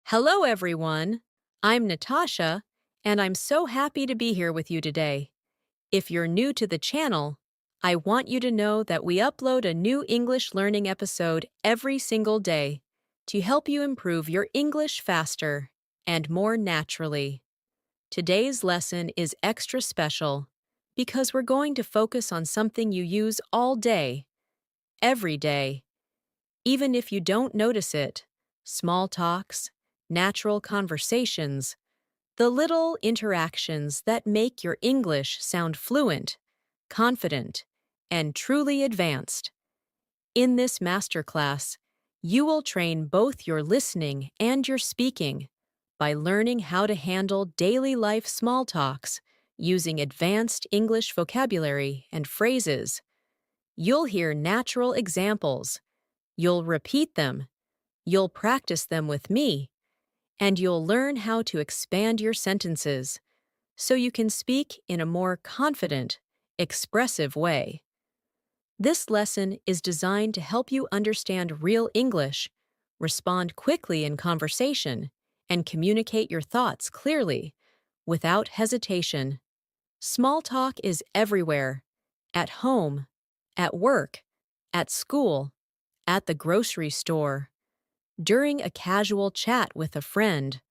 Hello, everyone. I'm Natasha, and I'm so happy to be here with you today. If you're new to the channel, I want you to know that we upload a new English learning episode every single day to help you improve your English faster and more naturally. Today's lesson is extra special because we're going to focus on something you use all day, every day. Even if you don't notice it, small talks, natural conversations, the little interactions that make your English sound fluent, confident, and truly advanced. In this masterclass, you will train both your listening and your speaking by learning how to handle daily life small talks using advanced English vocabulary and phrases. You'll hear natural examples. You'll repeat them. You'll practice them with me. And you'll learn how to expand your sentences so you can speak in a more confident, expressive way. This lesson is designed to help you understand real English, respond quickly in conversation, and communicate your thoughts clearly, without hesitation. Small talk is everywhere, at home, at work, at school, at the grocery store, during a casual chat with a friend,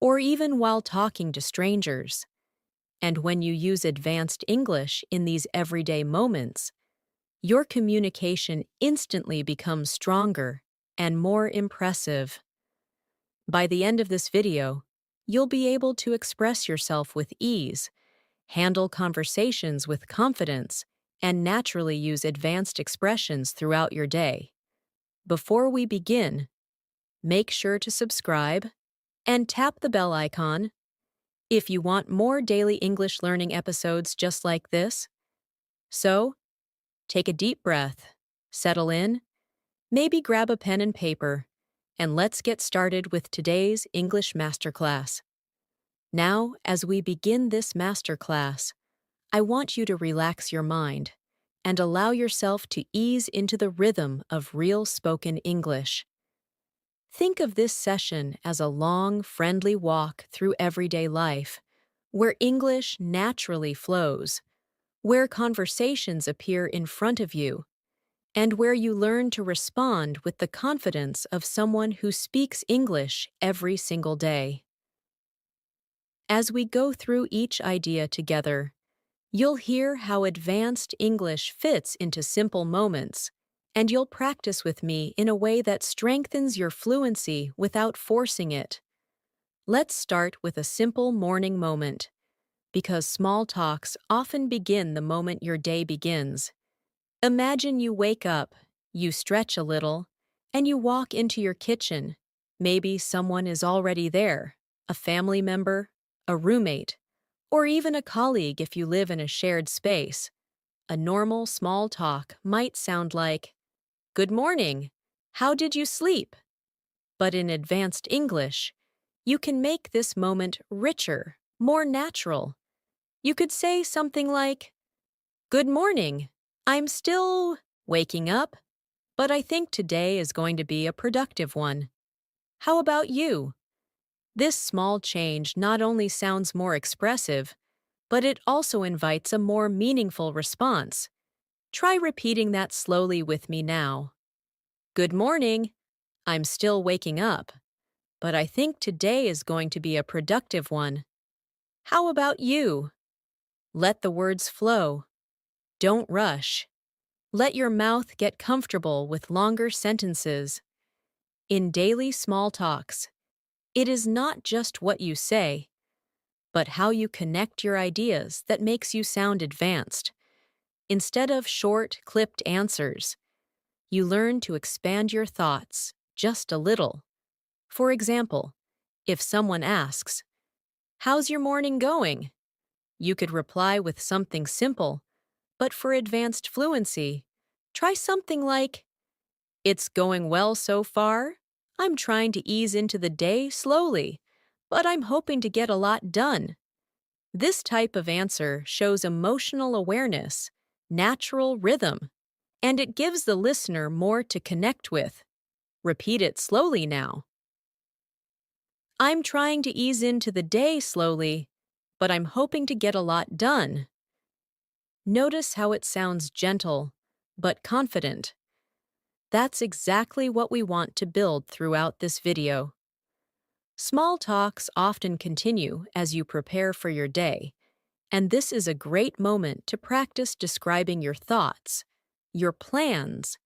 or even while talking to strangers. And when you use advanced English in these everyday moments, your communication instantly becomes stronger and more impressive. By the end of this video, you'll be able to express yourself with ease, handle conversations with confidence, and naturally use advanced expressions throughout your day. Before we begin, make sure to subscribe and tap the bell icon if you want more daily English learning episodes just like this. So, take a deep breath, settle in, maybe grab a pen and paper, and let's get started with today's English masterclass. Now, as we begin this masterclass, I want you to relax your mind and allow yourself to ease into the rhythm of real spoken English. Think of this session as a long, friendly walk through everyday life, where English naturally flows, where conversations appear in front of you, and where you learn to respond with the confidence of someone who speaks English every single day. As we go through each idea together, you'll hear how advanced English fits into simple moments, and you'll practice with me in a way that strengthens your fluency without forcing it. Let's start with a simple morning moment, because small talks often begin the moment your day begins. Imagine you wake up, you stretch a little, and you walk into your kitchen. Maybe someone is already there, a family member, a roommate, or even a colleague if you live in a shared space. A normal small talk might sound like, "Good morning. How did you sleep?" But in advanced English, you can make this moment richer, more natural. You could say something like, "Good morning. I'm still waking up, but I think today is going to be a productive one. How about you?" This small change not only sounds more expressive, but it also invites a more meaningful response. Try repeating that slowly with me now. "Good morning. I'm still waking up, but I think today is going to be a productive one. How about you?" Let the words flow. Don't rush. Let your mouth get comfortable with longer sentences. In daily small talks, it is not just what you say, but how you connect your ideas that makes you sound advanced. Instead of short, clipped answers, you learn to expand your thoughts just a little. For example, if someone asks, "How's your morning going?" you could reply with something simple, but for advanced fluency, try something like, "It's going well so far. I'm trying to ease into the day slowly, but I'm hoping to get a lot done." This type of answer shows emotional awareness, natural rhythm, and it gives the listener more to connect with. Repeat it slowly now. I'm trying to ease into the day slowly, but I'm hoping to get a lot done. Notice how it sounds gentle, but confident. That's exactly what we want to build throughout this video. Small talks often continue as you prepare for your day, and this is a great moment to practice describing your thoughts, your plans,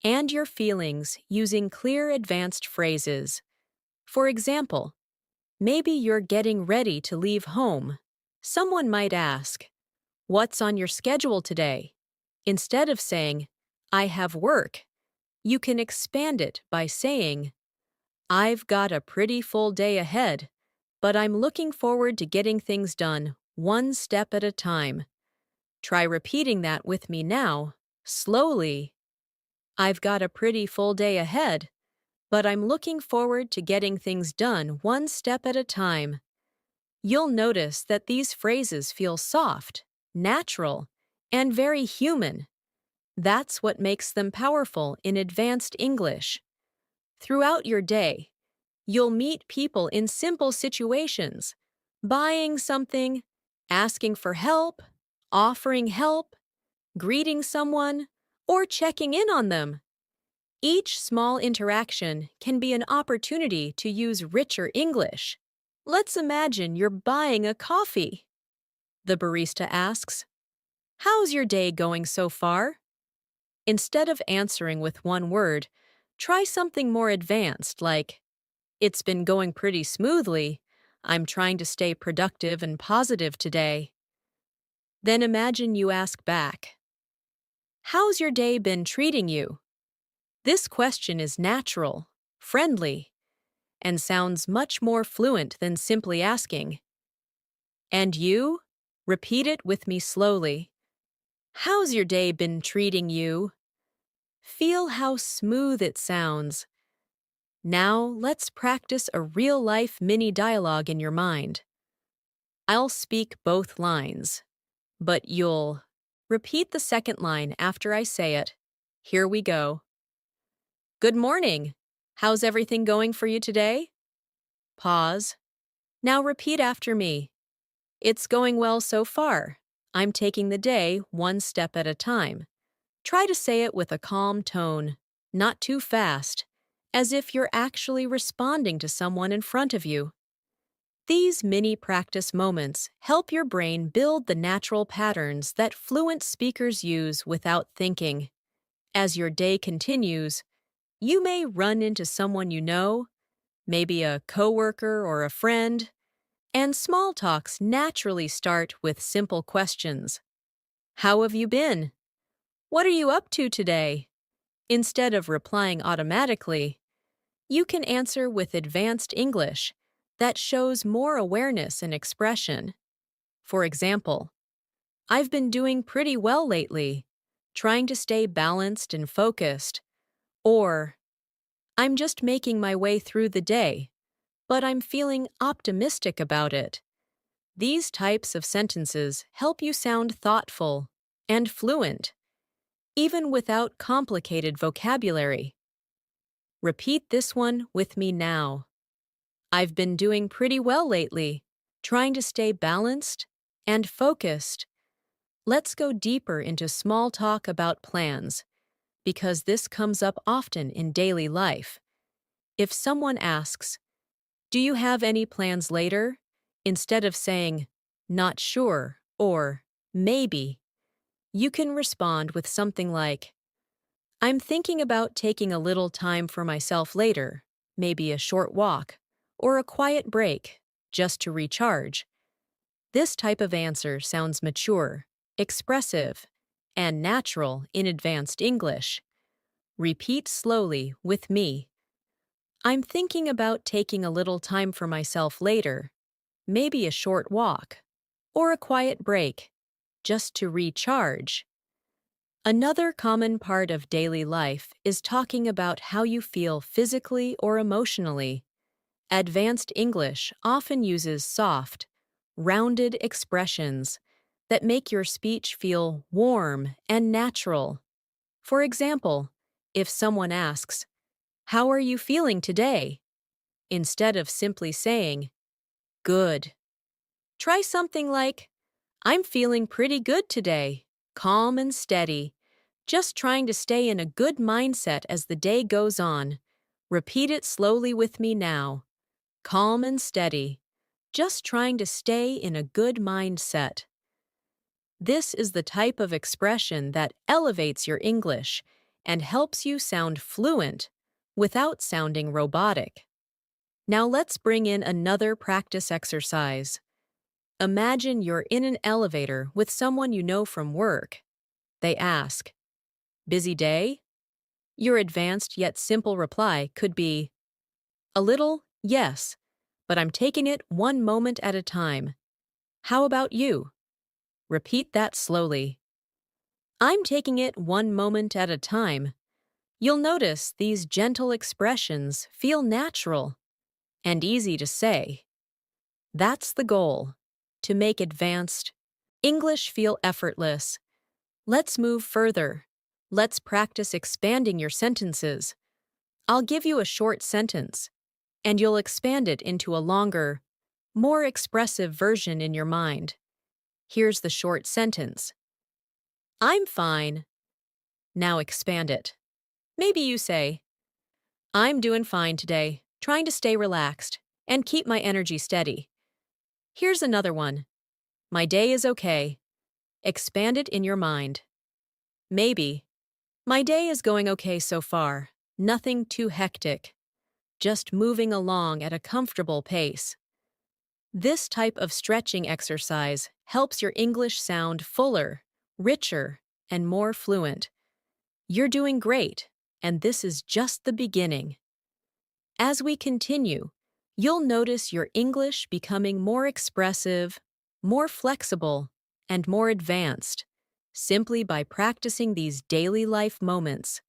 and your feelings using clear advanced phrases. For example, maybe you're getting ready to leave home. Someone might ask, "What's on your schedule today?" Instead of saying, "I have work," you can expand it by saying, "I've got a pretty full day ahead, but I'm looking forward to getting things done one step at a time." Try repeating that with me now, slowly. "I've got a pretty full day ahead, but I'm looking forward to getting things done one step at a time." You'll notice that these phrases feel soft, natural, and very human. That's what makes them powerful in advanced English. Throughout your day, you'll meet people in simple situations, buying something, asking for help, offering help, greeting someone, or checking in on them. Each small interaction can be an opportunity to use richer English. Let's imagine you're buying a coffee. The barista asks, "How's your day going so far?" Instead of answering with one word, try something more advanced like, "It's been going pretty smoothly. I'm trying to stay productive and positive today." Then imagine you ask back, "How's your day been treating you?" This question is natural, friendly, and sounds much more fluent than simply asking, "And you?" Repeat it with me slowly. "How's your day been treating you?" Feel how smooth it sounds. Now let's practice a real-life mini dialogue in your mind. I'll speak both lines, but you'll repeat the second line after I say it. Here we go. "Good morning. How's everything going for you today?" Pause. Now repeat after me. "It's going well so far. I'm taking the day one step at a time." Try to say it with a calm tone, not too fast, as if you're actually responding to someone in front of you. These mini practice moments help your brain build the natural patterns that fluent speakers use without thinking. As your day continues, you may run into someone you know, maybe a coworker or a friend, and small talks naturally start with simple questions. "How have you been?" "What are you up to today?" Instead of replying automatically, you can answer with advanced English that shows more awareness and expression. For example, "I've been doing pretty well lately, trying to stay balanced and focused." Or, "I'm just making my way through the day, but I'm feeling optimistic about it." These types of sentences help you sound thoughtful and fluent, even without complicated vocabulary. Repeat this one with me now. "I've been doing pretty well lately, trying to stay balanced and focused." Let's go deeper into small talk about plans, because this comes up often in daily life. If someone asks, "Do you have any plans later?" instead of saying, "Not sure," or "Maybe," you can respond with something like, "I'm thinking about taking a little time for myself later, maybe a short walk, or a quiet break, just to recharge." This type of answer sounds mature, expressive, and natural in advanced English. Repeat slowly with me. "I'm thinking about taking a little time for myself later, maybe a short walk, or a quiet break, just to recharge." Another common part of daily life is talking about how you feel physically or emotionally. Advanced English often uses soft, rounded expressions that make your speech feel warm and natural. For example, if someone asks, "How are you feeling today?" instead of simply saying, good. Try something like, I'm feeling pretty good today, calm and steady, just trying to stay in a good mindset as the day goes on. Repeat it slowly with me now. Calm and steady, just trying to stay in a good mindset. This is the type of expression that elevates your English and helps you sound fluent without sounding robotic. Now let's bring in another practice exercise. Imagine you're in an elevator with someone you know from work. They ask, busy day? Your advanced yet simple reply could be, a little, yes, but I'm taking it one moment at a time. How about you? Repeat that slowly. I'm taking it one moment at a time. You'll notice these gentle expressions feel natural and easy to say. That's the goal, to make advanced English feel effortless. Let's move further. Let's practice expanding your sentences. I'll give you a short sentence, and you'll expand it into a longer, more expressive version in your mind. Here's the short sentence. I'm fine. Now expand it. Maybe you say, I'm doing fine today, trying to stay relaxed and keep my energy steady. Here's another one. My day is okay. Expand it in your mind. Maybe, my day is going okay so far. Nothing too hectic. Just moving along at a comfortable pace. This type of stretching exercise helps your English sound fuller, richer, and more fluent. You're doing great, and this is just the beginning. As we continue, you'll notice your English becoming more expressive, more flexible, and more advanced, simply by practicing these daily life moments.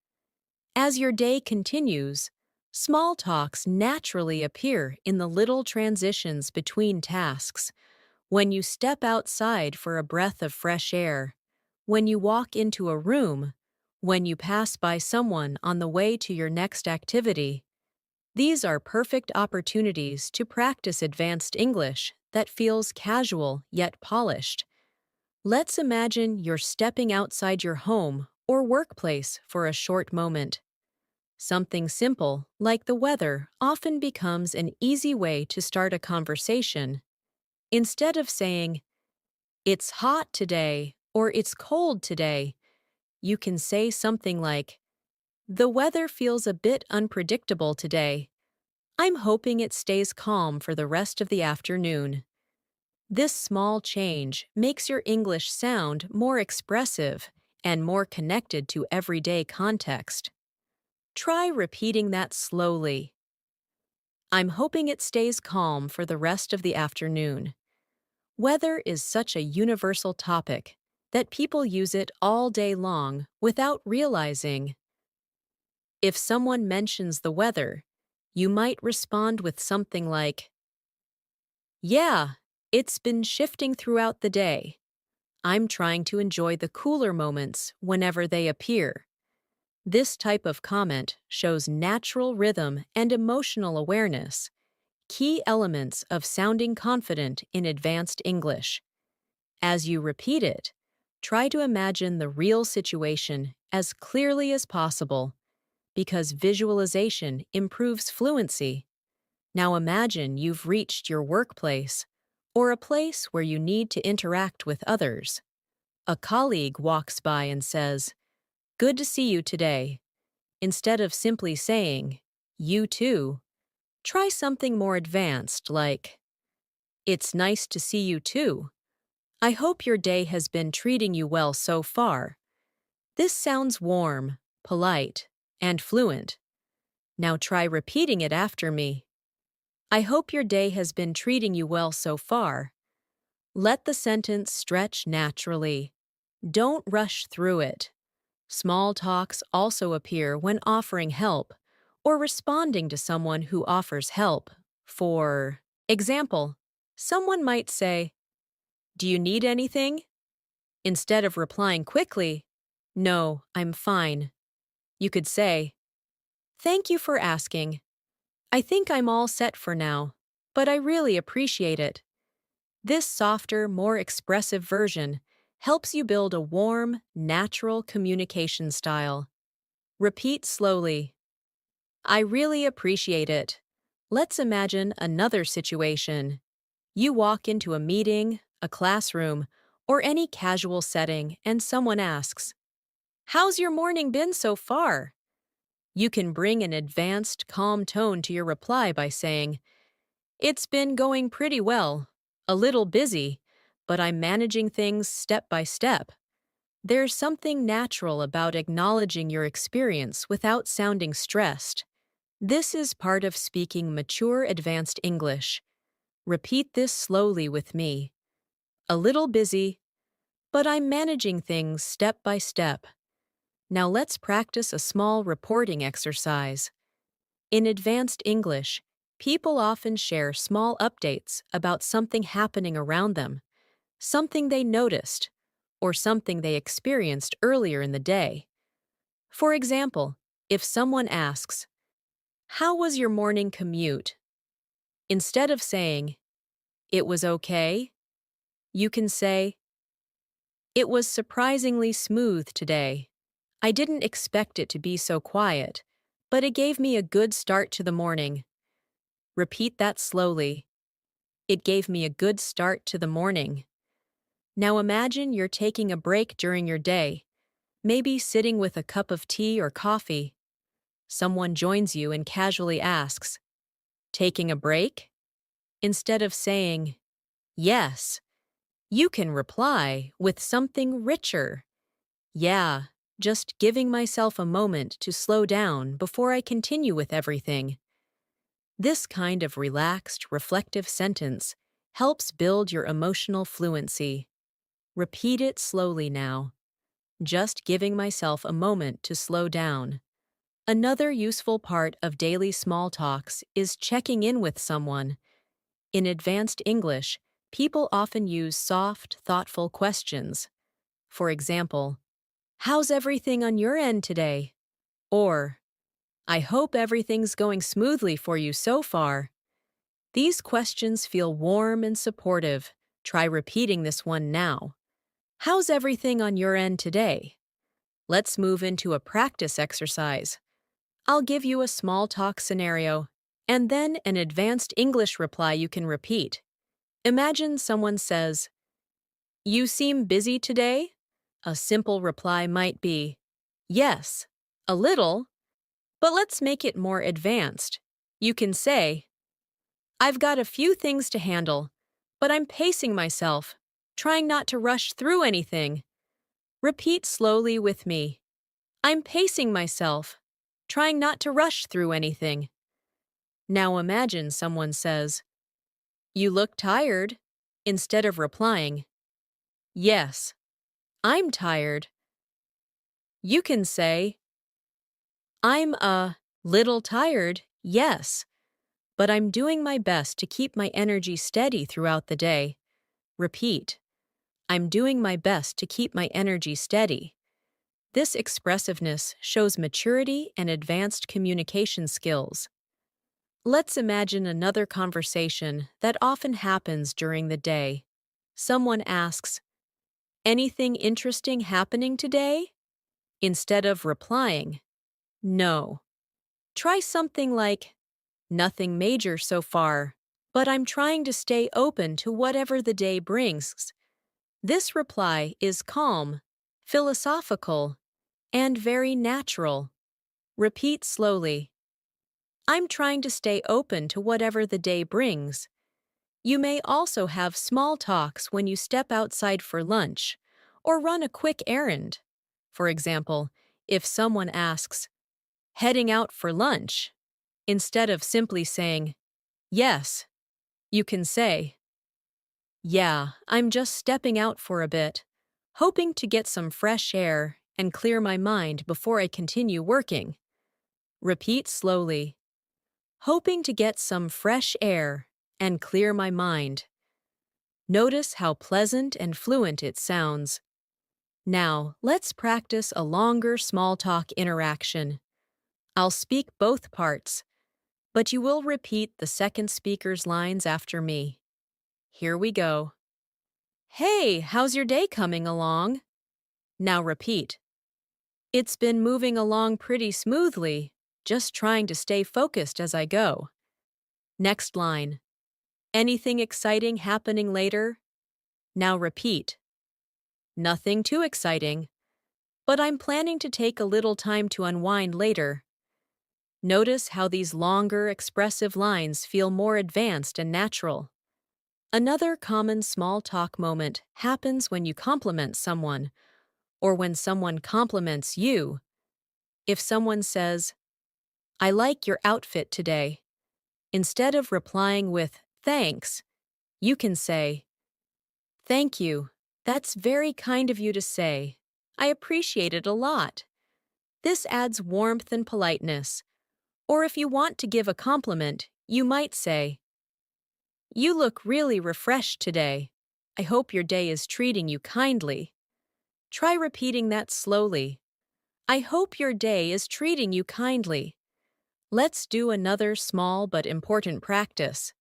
As your day continues, small talks naturally appear in the little transitions between tasks. When you step outside for a breath of fresh air, when you walk into a room, when you pass by someone on the way to your next activity. These are perfect opportunities to practice advanced English that feels casual yet polished. Let's imagine you're stepping outside your home or workplace for a short moment. Something simple, like the weather, often becomes an easy way to start a conversation. Instead of saying, it's hot today or it's cold today, you can say something like, the weather feels a bit unpredictable today. I'm hoping it stays calm for the rest of the afternoon. This small change makes your English sound more expressive and more connected to everyday context. Try repeating that slowly. I'm hoping it stays calm for the rest of the afternoon. Weather is such a universal topic that people use it all day long without realizing. If someone mentions the weather, you might respond with something like, yeah, it's been shifting throughout the day. I'm trying to enjoy the cooler moments whenever they appear. This type of comment shows natural rhythm and emotional awareness, key elements of sounding confident in advanced English. As you repeat it, try to imagine the real situation as clearly as possible, because visualization improves fluency. Now imagine you've reached your workplace or a place where you need to interact with others. A colleague walks by and says, good to see you today. Instead of simply saying, you too, try something more advanced like, it's nice to see you too. I hope your day has been treating you well so far. This sounds warm, polite, and fluent. Now try repeating it after me. I hope your day has been treating you well so far. Let the sentence stretch naturally. Don't rush through it. Small talks also appear when offering help or responding to someone who offers help. For example, someone might say, do you need anything? Instead of replying quickly, no, I'm fine. You could say, thank you for asking. I think I'm all set for now, but I really appreciate it. This softer, more expressive version helps you build a warm, natural communication style. Repeat slowly. I really appreciate it. Let's imagine another situation. You walk into a meeting, a classroom, or any casual setting, and someone asks, "How's your morning been so far?" You can bring an advanced, calm tone to your reply by saying, "It's been going pretty well. A little busy, but I'm managing things step by step." There's something natural about acknowledging your experience without sounding stressed. This is part of speaking mature advanced English. Repeat this slowly with me. A little busy, but I'm managing things step by step. Now let's practice a small reporting exercise. In advanced English, people often share small updates about something happening around them, something they noticed, or something they experienced earlier in the day. For example, if someone asks, "How was your morning commute?" Instead of saying, "It was okay," you can say, "It was surprisingly smooth today. I didn't expect it to be so quiet, but it gave me a good start to the morning." Repeat that slowly. It gave me a good start to the morning. Now imagine you're taking a break during your day, maybe sitting with a cup of tea or coffee. Someone joins you and casually asks, "Taking a break?" Instead of saying, "Yes," you can reply with something richer. "Yeah, just giving myself a moment to slow down before I continue with everything." This kind of relaxed, reflective sentence helps build your emotional fluency. Repeat it slowly now. Just giving myself a moment to slow down. Another useful part of daily small talks is checking in with someone. In advanced English, people often use soft, thoughtful questions. For example, "How's everything on your end today?" Or, "I hope everything's going smoothly for you so far." These questions feel warm and supportive. Try repeating this one now. "How's everything on your end today?" Let's move into a practice exercise. I'll give you a small talk scenario, and then an advanced English reply you can repeat. Imagine someone says, "You seem busy today?" A simple reply might be, "Yes, a little," but let's make it more advanced. You can say, "I've got a few things to handle, but I'm pacing myself, trying not to rush through anything." Repeat slowly with me. I'm pacing myself, trying not to rush through anything. Now imagine someone says, "You look tired," instead of replying, "Yes, I'm tired." You can say, "I'm a little tired, yes, but I'm doing my best to keep my energy steady throughout the day." Repeat, "I'm doing my best to keep my energy steady." This expressiveness shows maturity and advanced communication skills. Let's imagine another conversation that often happens during the day. Someone asks, "Anything interesting happening today?" Instead of replying, "No." Try something like, "Nothing major so far, but I'm trying to stay open to whatever the day brings." This reply is calm, philosophical, and very natural. Repeat slowly. I'm trying to stay open to whatever the day brings. You may also have small talks when you step outside for lunch or run a quick errand. For example, if someone asks, "Heading out for lunch?" instead of simply saying, "Yes," you can say, "Yeah, I'm just stepping out for a bit, hoping to get some fresh air and clear my mind before I continue working." Repeat slowly. Hoping to get some fresh air and clear my mind. Notice how pleasant and fluent it sounds. Now, let's practice a longer small talk interaction. I'll speak both parts. but you will repeat the second speaker's lines after me. Here we go. Hey, how's your day coming along? Now repeat. It's been moving along pretty smoothly, just trying to stay focused as I go. Next line. Anything exciting happening later? Now repeat. Nothing too exciting, but I'm planning to take a little time to unwind later. Notice how these longer, expressive lines feel more advanced and natural. Another common small talk moment happens when you compliment someone, or when someone compliments you. If someone says, I like your outfit today, instead of replying with thanks, you can say, Thank you. That's very kind of you to say. I appreciate it a lot. This adds warmth and politeness. Or if you want to give a compliment, you might say, You look really refreshed today. I hope your day is treating you kindly. Try repeating that slowly. I hope your day is treating you kindly. Let's do another small but important practice.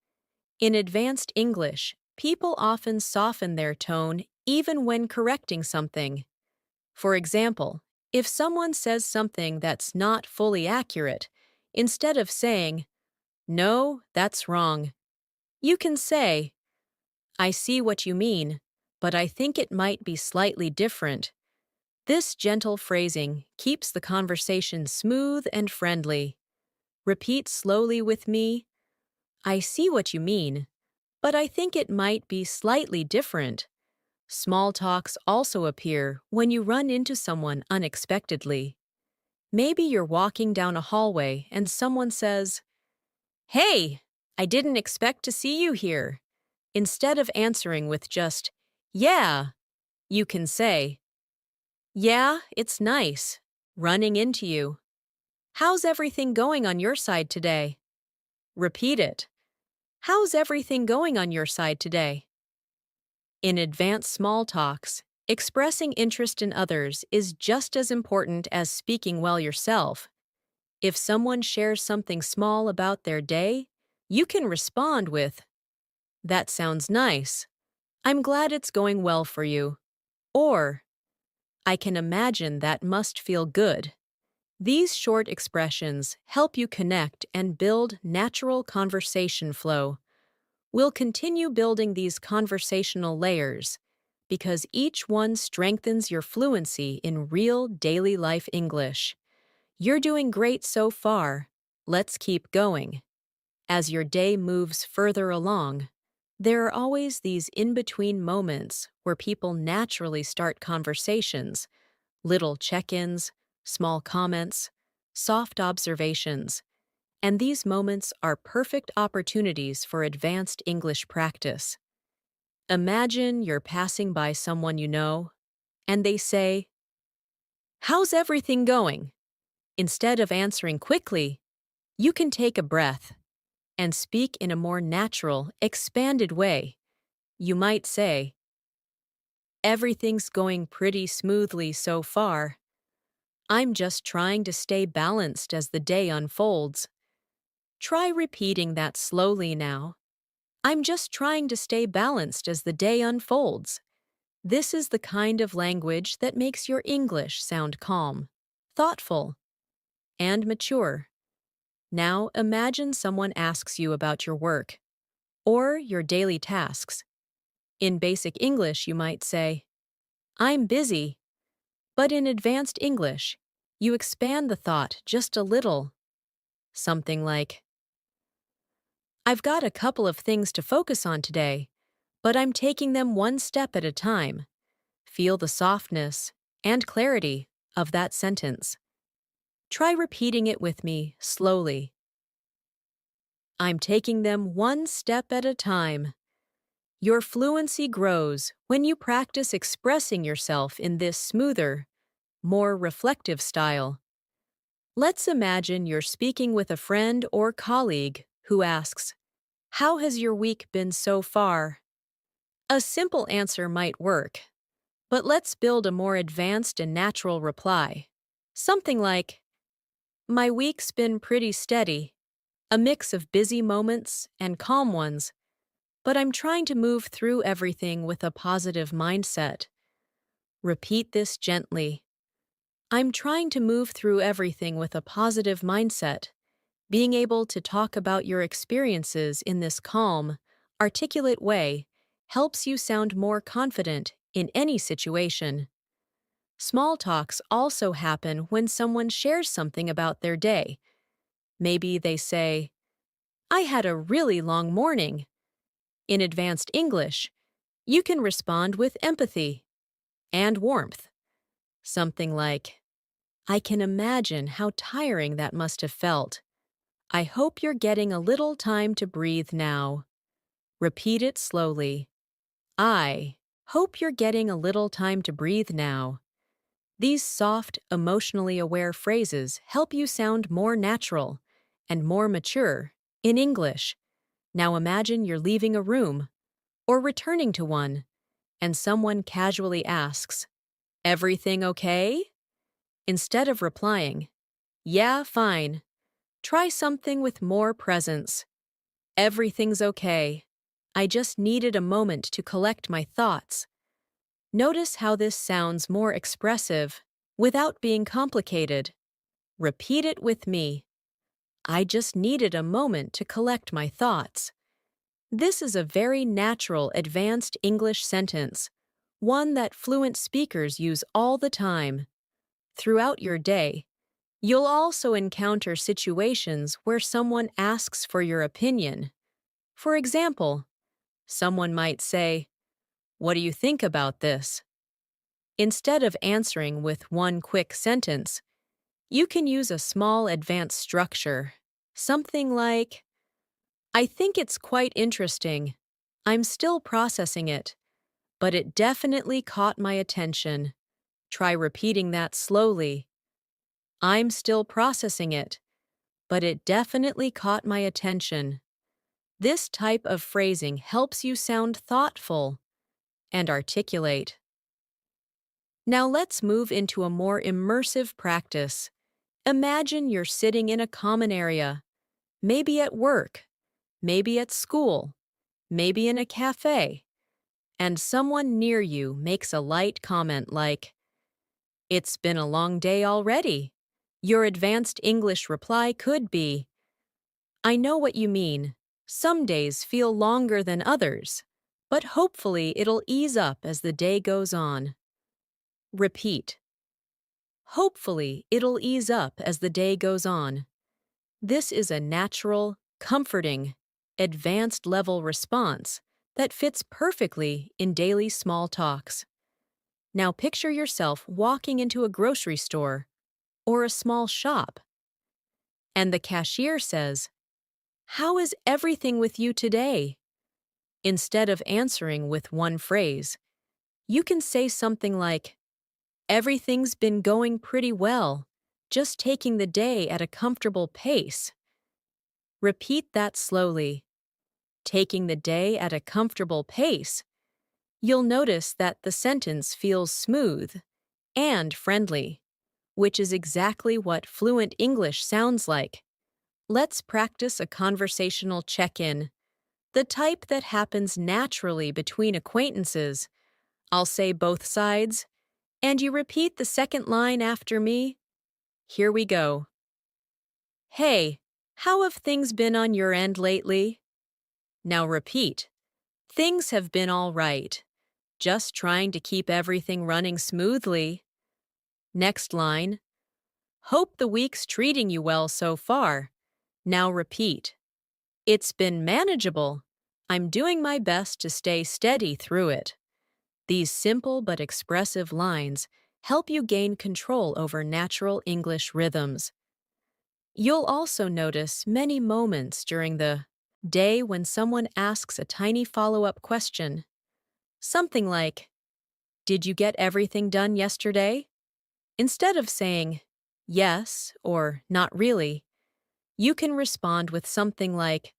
In advanced English, people often soften their tone even when correcting something. For example, if someone says something that's not fully accurate, instead of saying, No, that's wrong, you can say, I see what you mean, but I think it might be slightly different. This gentle phrasing keeps the conversation smooth and friendly. Repeat slowly with me, I see what you mean, but I think it might be slightly different. Small talks also appear when you run into someone unexpectedly. Maybe you're walking down a hallway and someone says, Hey, I didn't expect to see you here. Instead of answering with just, Yeah, you can say, Yeah, it's nice. Running into you. How's everything going on your side today? Repeat it. How's everything going on your side today? In advanced small talks, expressing interest in others is just as important as speaking well yourself. If someone shares something small about their day, you can respond with, That sounds nice. I'm glad it's going well for you. Or, I can imagine that must feel good. These short expressions help you connect and build natural conversation flow. We'll continue building these conversational layers because each one strengthens your fluency in real daily life English. You're doing great so far. Let's keep going. As your day moves further along, there are always these in-between moments where people naturally start conversations, little check-ins, small comments, soft observations, and these moments are perfect opportunities for advanced English practice. Imagine you're passing by someone you know, and they say, How's everything going? Instead of answering quickly, you can take a breath and speak in a more natural, expanded way. You might say, Everything's going pretty smoothly so far. I'm just trying to stay balanced as the day unfolds. Try repeating that slowly now. I'm just trying to stay balanced as the day unfolds. This is the kind of language that makes your English sound calm, thoughtful, and mature. Now imagine someone asks you about your work or your daily tasks. In basic English, you might say, I'm busy. But in advanced English, you expand the thought just a little. Something like, I've got a couple of things to focus on today, but I'm taking them one step at a time. Feel the softness and clarity of that sentence. Try repeating it with me slowly. I'm taking them one step at a time. Your fluency grows when you practice expressing yourself in this smoother, more reflective style. Let's imagine you're speaking with a friend or colleague who asks, How has your week been so far? A simple answer might work, but let's build a more advanced and natural reply. Something like, My week's been pretty steady. a mix of busy moments and calm ones, but I'm trying to move through everything with a positive mindset. Repeat this gently. I'm trying to move through everything with a positive mindset. Being able to talk about your experiences in this calm, articulate way helps you sound more confident in any situation. Small talks also happen when someone shares something about their day. Maybe they say, I had a really long morning. In advanced English, you can respond with empathy and warmth. Something like, I can imagine how tiring that must have felt. I hope you're getting a little time to breathe now. Repeat it slowly. I hope you're getting a little time to breathe now. These soft, emotionally aware phrases help you sound more natural and more mature in English. Now imagine you're leaving a room or returning to one, and someone casually asks, Everything okay? Instead of replying, Yeah, fine, try something with more presence. Everything's okay. I just needed a moment to collect my thoughts. Notice how this sounds more expressive without being complicated. Repeat it with me. I just needed a moment to collect my thoughts. This is a very natural advanced English sentence, one that fluent speakers use all the time. Throughout your day, you'll also encounter situations where someone asks for your opinion. For example, someone might say, What do you think about this? Instead of answering with one quick sentence, you can use a small advanced structure. Something like, I think it's quite interesting. I'm still processing it, but it definitely caught my attention. Try repeating that slowly. I'm still processing it, but it definitely caught my attention. This type of phrasing helps you sound thoughtful and articulate. Now let's move into a more immersive practice. Imagine you're sitting in a common area, maybe at work, maybe at school, maybe in a cafe, and someone near you makes a light comment like, It's been a long day already. Your advanced English reply could be, I know what you mean. Some days feel longer than others, but hopefully it'll ease up as the day goes on. Repeat. Hopefully it'll ease up as the day goes on. This is a natural, comforting, advanced level response that fits perfectly in daily small talks. Now picture yourself walking into a grocery store or a small shop, and the cashier says, How is everything with you today? Instead of answering with one phrase, you can say something like, Everything's been going pretty well, just taking the day at a comfortable pace. Repeat that slowly. Taking the day at a comfortable pace. You'll notice that the sentence feels smooth and friendly, which is exactly what fluent English sounds like. Let's practice a conversational check-in, the type that happens naturally between acquaintances. I'll say both sides, and you repeat the second line after me. Here we go. Hey, how have things been on your end lately? Now repeat. Things have been all right. Just trying to keep everything running smoothly. Next line. Hope the week's treating you well so far. Now repeat. It's been manageable. I'm doing my best to stay steady through it. These simple but expressive lines help you gain control over natural English rhythms. You'll also notice many moments during the day when someone asks a tiny follow-up question. Something like, Did you get everything done yesterday? Instead of saying, Yes or Not really, you can respond with something like,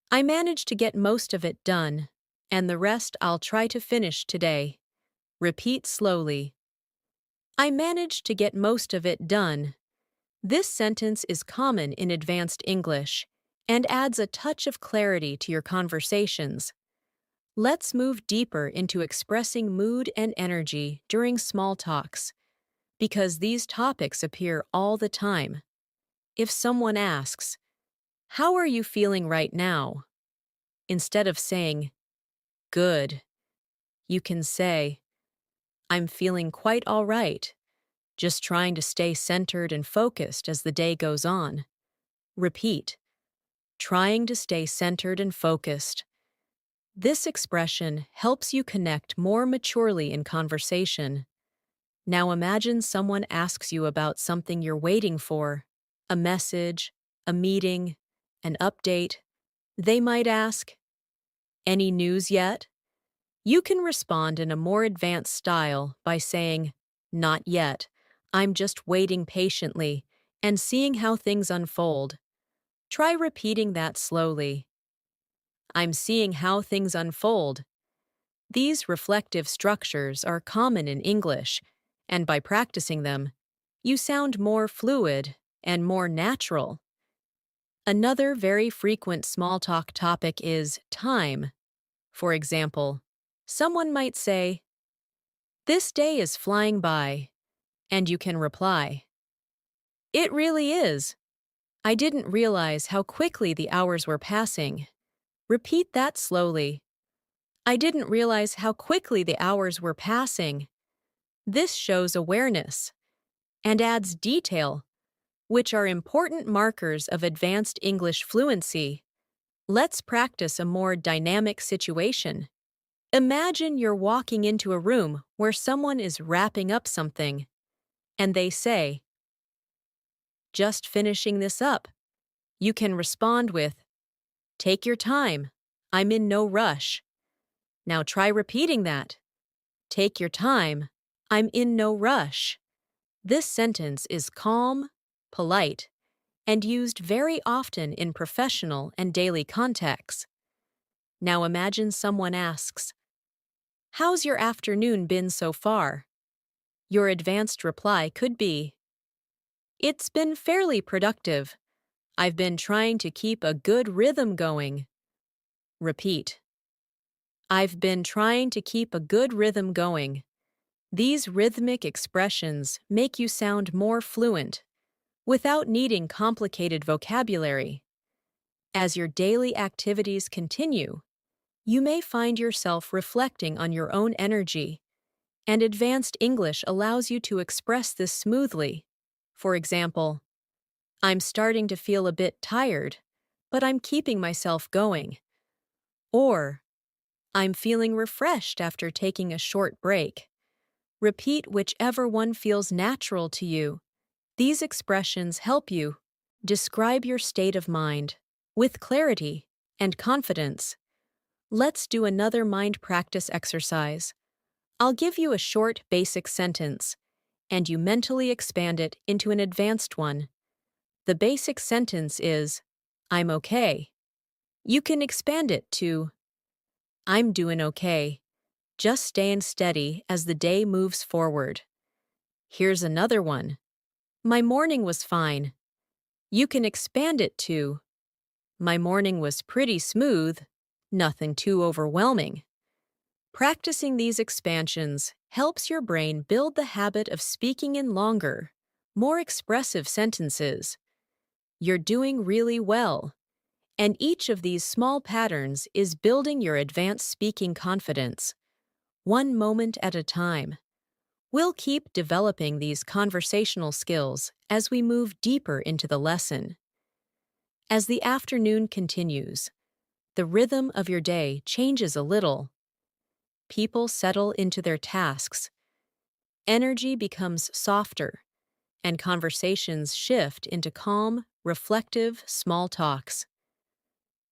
I managed to get most of it done, and the rest I'll try to finish today. Repeat slowly. I managed to get most of it done. This sentence is common in advanced English, and adds a touch of clarity to your conversations. Let's move deeper into expressing mood and energy during small talks, because these topics appear all the time. If someone asks, "How are you feeling right now?" instead of saying, "Good," you can say, "I'm feeling quite all right, just trying to stay centered and focused as the day goes on." Repeat, "Trying to stay centered and focused." This expression helps you connect more maturely in conversation. Now imagine someone asks you about something you're waiting for, a message, a meeting, an update. They might ask, "Any news yet?" You can respond in a more advanced style by saying, "Not yet. I'm just waiting patiently and seeing how things unfold." Try repeating that slowly. "I'm seeing how things unfold." These reflective structures are common in English, and by practicing them, you sound more fluid and more natural. Another very frequent small talk topic is time. For example, someone might say, "This day is flying by," and you can reply, "It really is. I didn't realize how quickly the hours were passing." Repeat that slowly. "I didn't realize how quickly the hours were passing." This shows awareness and adds detail, which are important markers of advanced English fluency. Let's practice a more dynamic situation. Imagine you're walking into a room where someone is wrapping up something, and they say, "Just finishing this up." You can respond with, "Take your time. I'm in no rush." Now try repeating that. "Take your time. I'm in no rush." This sentence is calm, polite, and used very often in professional and daily contexts. Now imagine someone asks, "How's your afternoon been so far?" Your advanced reply could be, "It's been fairly productive. I've been trying to keep a good rhythm going." Repeat, "I've been trying to keep a good rhythm going." These rhythmic expressions make you sound more fluent without needing complicated vocabulary. As your daily activities continue, you may find yourself reflecting on your own energy, and advanced English allows you to express this smoothly. For example, "I'm starting to feel a bit tired, but I'm keeping myself going." Or, "I'm feeling refreshed after taking a short break." Repeat whichever one feels natural to you. These expressions help you describe your state of mind with clarity and confidence. Let's do another mind practice exercise. I'll give you a short basic sentence, and you mentally expand it into an advanced one. The basic sentence is, "I'm okay." You can expand it to, "I'm doing okay, just staying steady as the day moves forward." Here's another one. "My morning was fine." You can expand it to, "My morning was pretty smooth, nothing too overwhelming." Practicing these expansions helps your brain build the habit of speaking in longer, more expressive sentences. You're doing really well, and each of these small patterns is building your advanced speaking confidence, one moment at a time. We'll keep developing these conversational skills as we move deeper into the lesson. As the afternoon continues, the rhythm of your day changes a little. People settle into their tasks, energy becomes softer, and conversations shift into calm, reflective, small talks.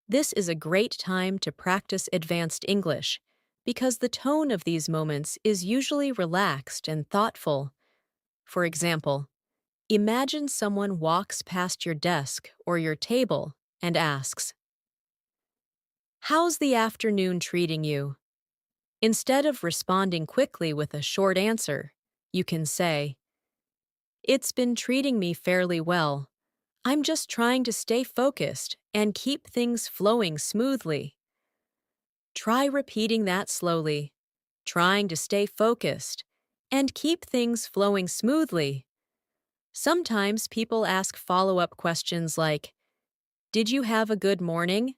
This is a great time to practice advanced English because the tone of these moments is usually relaxed and thoughtful. For example, imagine someone walks past your desk or your table and asks, "How's the afternoon treating you?" Instead of responding quickly with a short answer, you can say, "It's been treating me fairly well. I'm just trying to stay focused and keep things flowing smoothly. Try repeating that slowly. Trying to stay focused and keep things flowing smoothly. Sometimes people ask follow-up questions like, "Did you have a good morning?"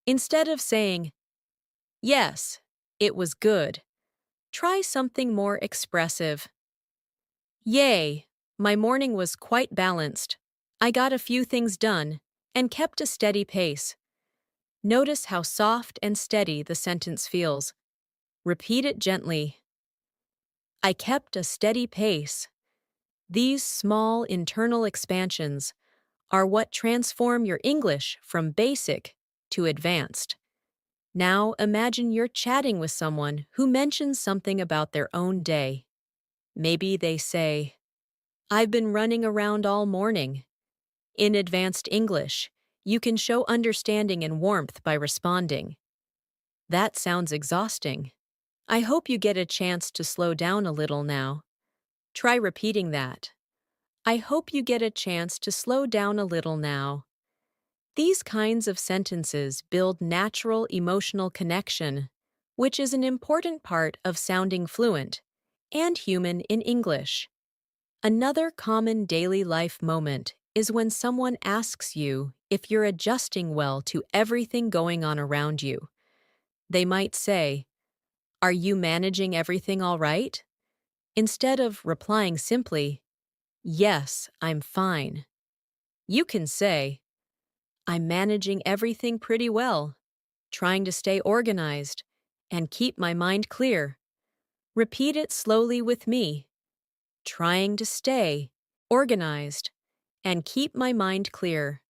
Instead of saying, "Yes, it was good." Try something more expressive. "Yay, my morning was quite balanced. I got a few things done and kept a steady pace." Notice how soft and steady the sentence feels. Repeat it gently. I kept a steady pace. These small internal expansions are what transform your English from basic to advanced. Now imagine you're chatting with someone who mentions something about their own day. Maybe they say, "I've been running around all morning." In advanced English, you can show understanding and warmth by responding, "That sounds exhausting. I hope you get a chance to slow down a little now." Try repeating that. I hope you get a chance to slow down a little now. These kinds of sentences build natural emotional connection, which is an important part of sounding fluent and human in English. Another common daily life moment is when someone asks you if you're adjusting well to everything going on around you. They might say, "Are you managing everything all right?" Instead of replying simply, "Yes, I'm fine." You can say, "I'm managing everything pretty well, trying to stay organized and keep my mind clear." Repeat it slowly with me. Trying to stay organized and keep my mind clear.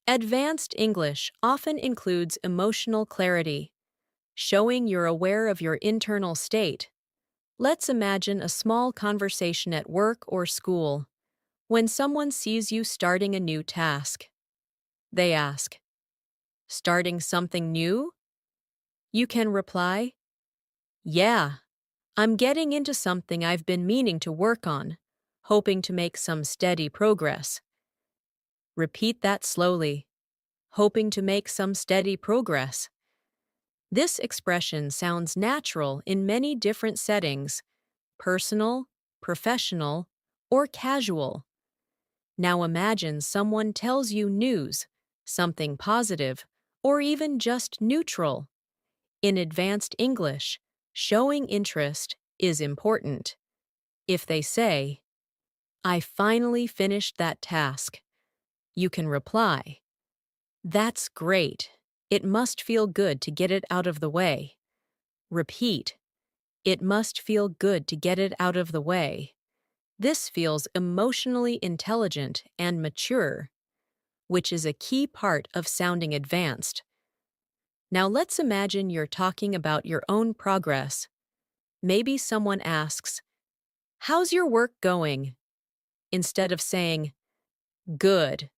Advanced English often includes emotional clarity, showing you're aware of your internal state. Let's imagine a small conversation at work or school. When someone sees you starting a new task, they ask, "Starting something new?" You can reply, "Yeah, I'm getting into something I've been meaning to work on, hoping to make some steady progress." Repeat that slowly, "Hoping to make some steady progress." This expression sounds natural in many different settings: personal, professional, or casual. Now imagine someone tells you news, something positive, or even just neutral. In advanced English, showing interest is important. If they say, "I finally finished that task," you can reply, "That's great. It must feel good to get it out of the way." Repeat, "It must feel good to get it out of the way." This feels emotionally intelligent and mature, which is a key part of sounding advanced. Now let's imagine you're talking about your own progress. Maybe someone asks, "How's your work going?" Instead of saying, "Good,"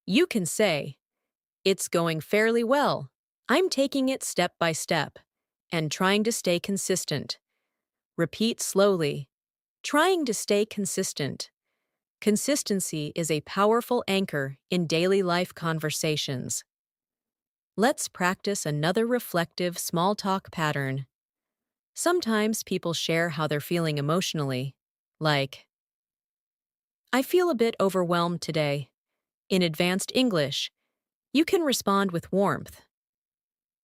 you can say, "It's going fairly well. I'm taking it step by step and trying to stay consistent." Repeat slowly, "Trying to stay consistent." Consistency is a powerful anchor in daily life conversations. Let's practice another reflective small talk pattern. Sometimes people share how they're feeling emotionally, like, "I feel a bit overwhelmed today." In advanced English, you can respond with warmth.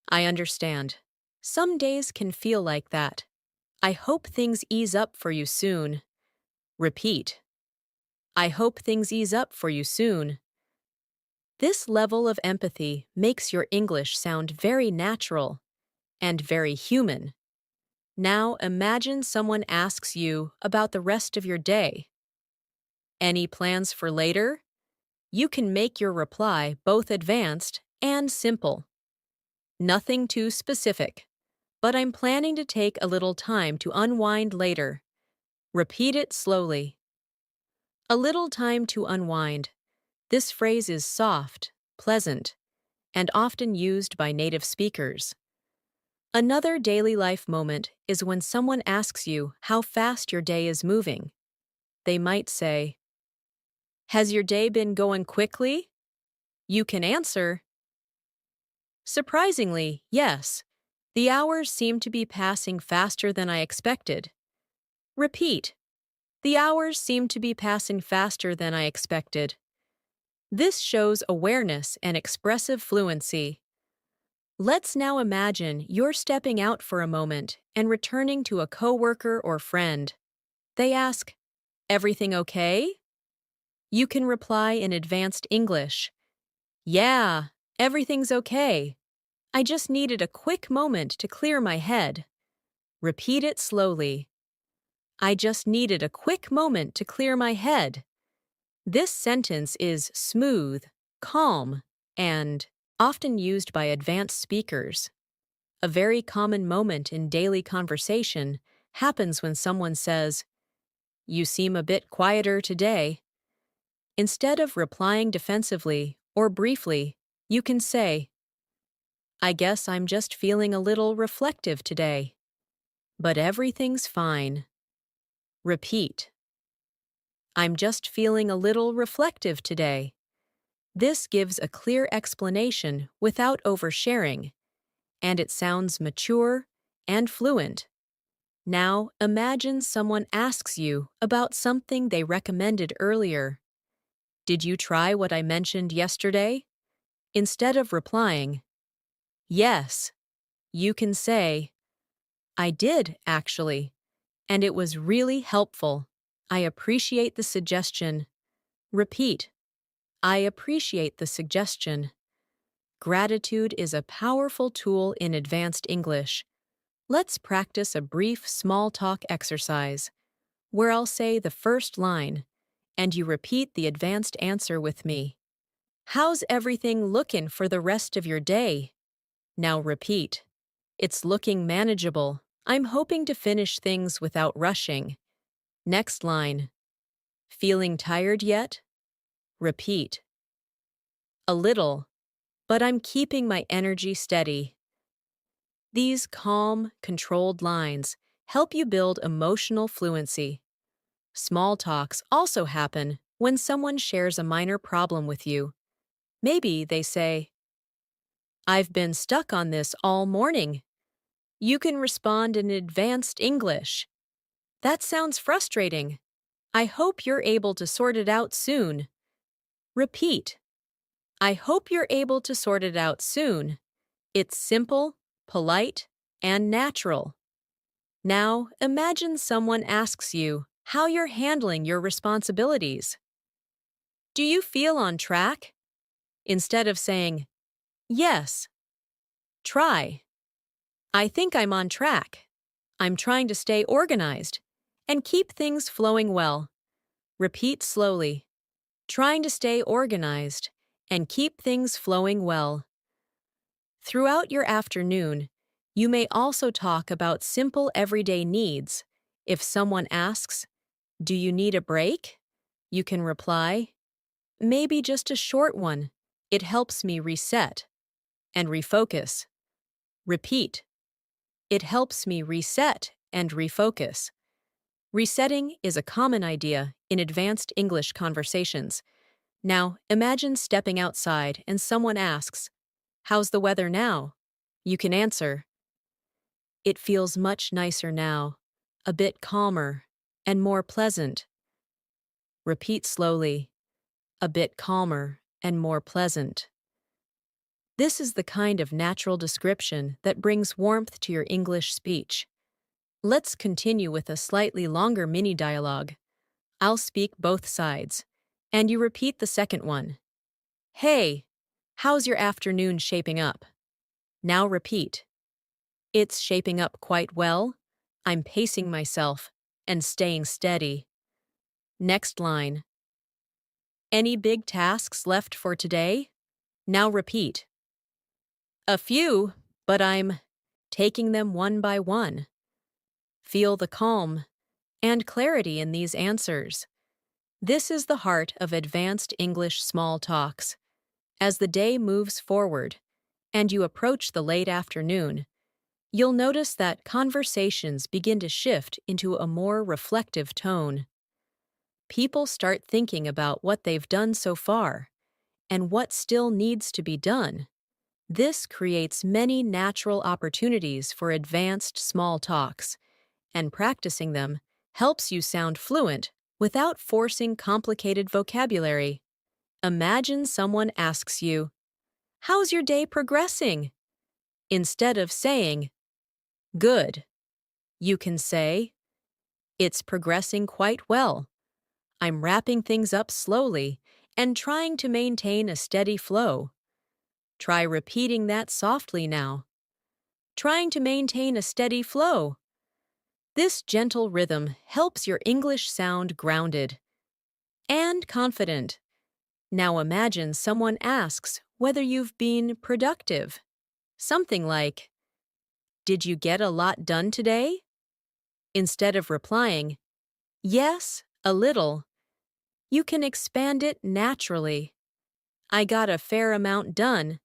"I understand. Some days can feel like that. I hope things ease up for you soon." Repeat, "I hope things ease up for you soon." This level of empathy makes your English sound very natural and very human. Now imagine someone asks you about the rest of your day. "Any plans for later?" You can make your reply both advanced and simple. "Nothing too specific, but I'm planning to take a little time to unwind later." Repeat it slowly. "A little time to unwind." This phrase is soft, pleasant, and often used by native speakers. Another daily life moment is when someone asks you how fast your day is moving. They might say, Has your day been going quickly? You can answer, surprisingly, yes. The hours seem to be passing faster than I expected. Repeat, the hours seem to be passing faster than I expected. This shows awareness and expressive fluency. Let's now imagine you're stepping out for a moment and returning to a coworker or friend. They ask, "Everything okay?" You can reply in advanced English, "Yeah, everything's okay. I just needed a quick moment to clear my head." Repeat it slowly. I just needed a quick moment to clear my head. This sentence is smooth, calm, and often used by advanced speakers. A very common moment in daily conversation happens when someone says, "You seem a bit quieter today." Instead of replying defensively or briefly, you can say, "I guess I'm just feeling a little reflective today. But everything's fine." Repeat, "I'm just feeling a little reflective today." This gives a clear explanation without oversharing, and it sounds mature and fluent. Now, imagine someone asks you about something they recommended earlier. "Did you try what I mentioned yesterday?" Instead of replying, "Yes," you can say, "I did, actually, and it was really helpful. I appreciate the suggestion." Repeat, "I appreciate the suggestion." Gratitude is a powerful tool in advanced English. Let's practice a brief small talk exercise, where I'll say the first line, and you repeat the advanced answer with me. "How's everything looking for the rest of your day?" Now repeat, "It's looking manageable. I'm hoping to finish things without rushing." Next line, "Feeling tired yet?" Repeat, "A little, but I'm keeping my energy steady." These calm, controlled lines help you build emotional fluency. Small talks also happen when someone shares a minor problem with you. Maybe they say, "I've been stuck on this all morning." You can respond in advanced English, "That sounds frustrating. I hope you're able to sort it out soon." Repeat, "I hope you're able to sort it out soon." It's simple, polite, and natural. Now, imagine someone asks you how you're handling your responsibilities. "Do you feel on track?" Instead of saying, "Yes," try, "I think I'm on track. I'm trying to stay organized and keep things flowing well." Repeat slowly, "Trying to stay organized and keep things flowing well." Throughout your afternoon, you may also talk about simple everyday needs. If someone asks, "Do you need a break?" you can reply, "Maybe just a short one. It helps me reset and refocus." Repeat, "It helps me reset and refocus." Resetting is a common idea in advanced English conversations. Now, imagine stepping outside and someone asks, "How's the weather now?" You can answer, "It feels much nicer now, a bit calmer, and more pleasant." Repeat slowly, "A bit calmer and more pleasant." This is the kind of natural description that brings warmth to your English speech. Let's continue with a slightly longer mini dialogue. I'll speak both sides, and you repeat the second one. "Hey, how's your afternoon shaping up?" Now repeat, "It's shaping up quite well. I'm pacing myself and staying steady." Next line, "Any big tasks left for today?" Now repeat, "A few, but I'm taking them one by one." Feel the calm and clarity in these answers. This is the heart of advanced English small talks. As the day moves forward and you approach the late afternoon, you'll notice that conversations begin to shift into a more reflective tone. people start thinking about what they've done so far and what still needs to be done. This creates many natural opportunities for advanced small talks, and practicing them helps you sound fluent without forcing complicated vocabulary. Imagine someone asks you, "How's your day progressing?" Instead of saying, "Good," you can say, "It's progressing quite well. I'm wrapping things up slowly and trying to maintain a steady flow." Try repeating that softly now. Trying to maintain a steady flow. This gentle rhythm helps your English sound grounded and confident. Now imagine someone asks whether you've been productive. Something like, "Did you get a lot done today?" Instead of replying, "Yes, a little," you can expand it naturally. "I got a fair amount done,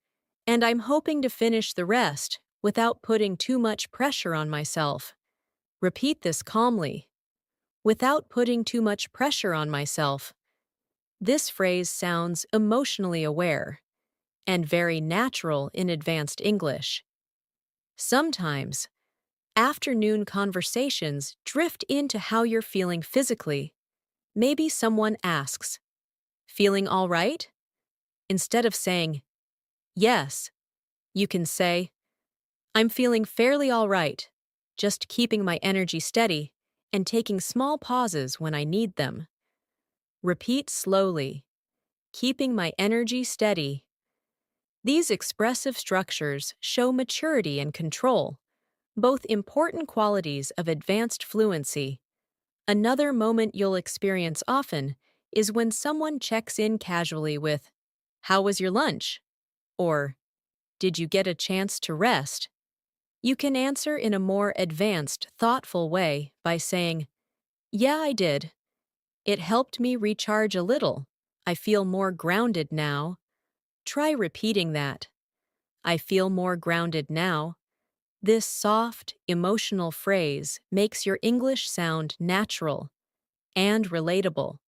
and I'm hoping to finish the rest without putting too much pressure on myself." Repeat this calmly. "Without putting too much pressure on myself." This phrase sounds emotionally aware and very natural in advanced English. Sometimes, afternoon conversations drift into how you're feeling physically. Maybe someone asks, "Feeling all right?" Instead of saying, "Yes," you can say, "I'm feeling fairly all right, just keeping my energy steady and taking small pauses when I need them." Repeat slowly, "Keeping my energy steady." These expressive structures show maturity and control, both important qualities of advanced fluency. Another moment you'll experience often is when someone checks in casually with, "How was your lunch?" or "Did you get a chance to rest?" You can answer in a more advanced, thoughtful way by saying, "Yeah, I did. It helped me recharge a little. I feel more grounded now." Try repeating that. "I feel more grounded now." This soft, emotional phrase makes your English sound natural and relatable.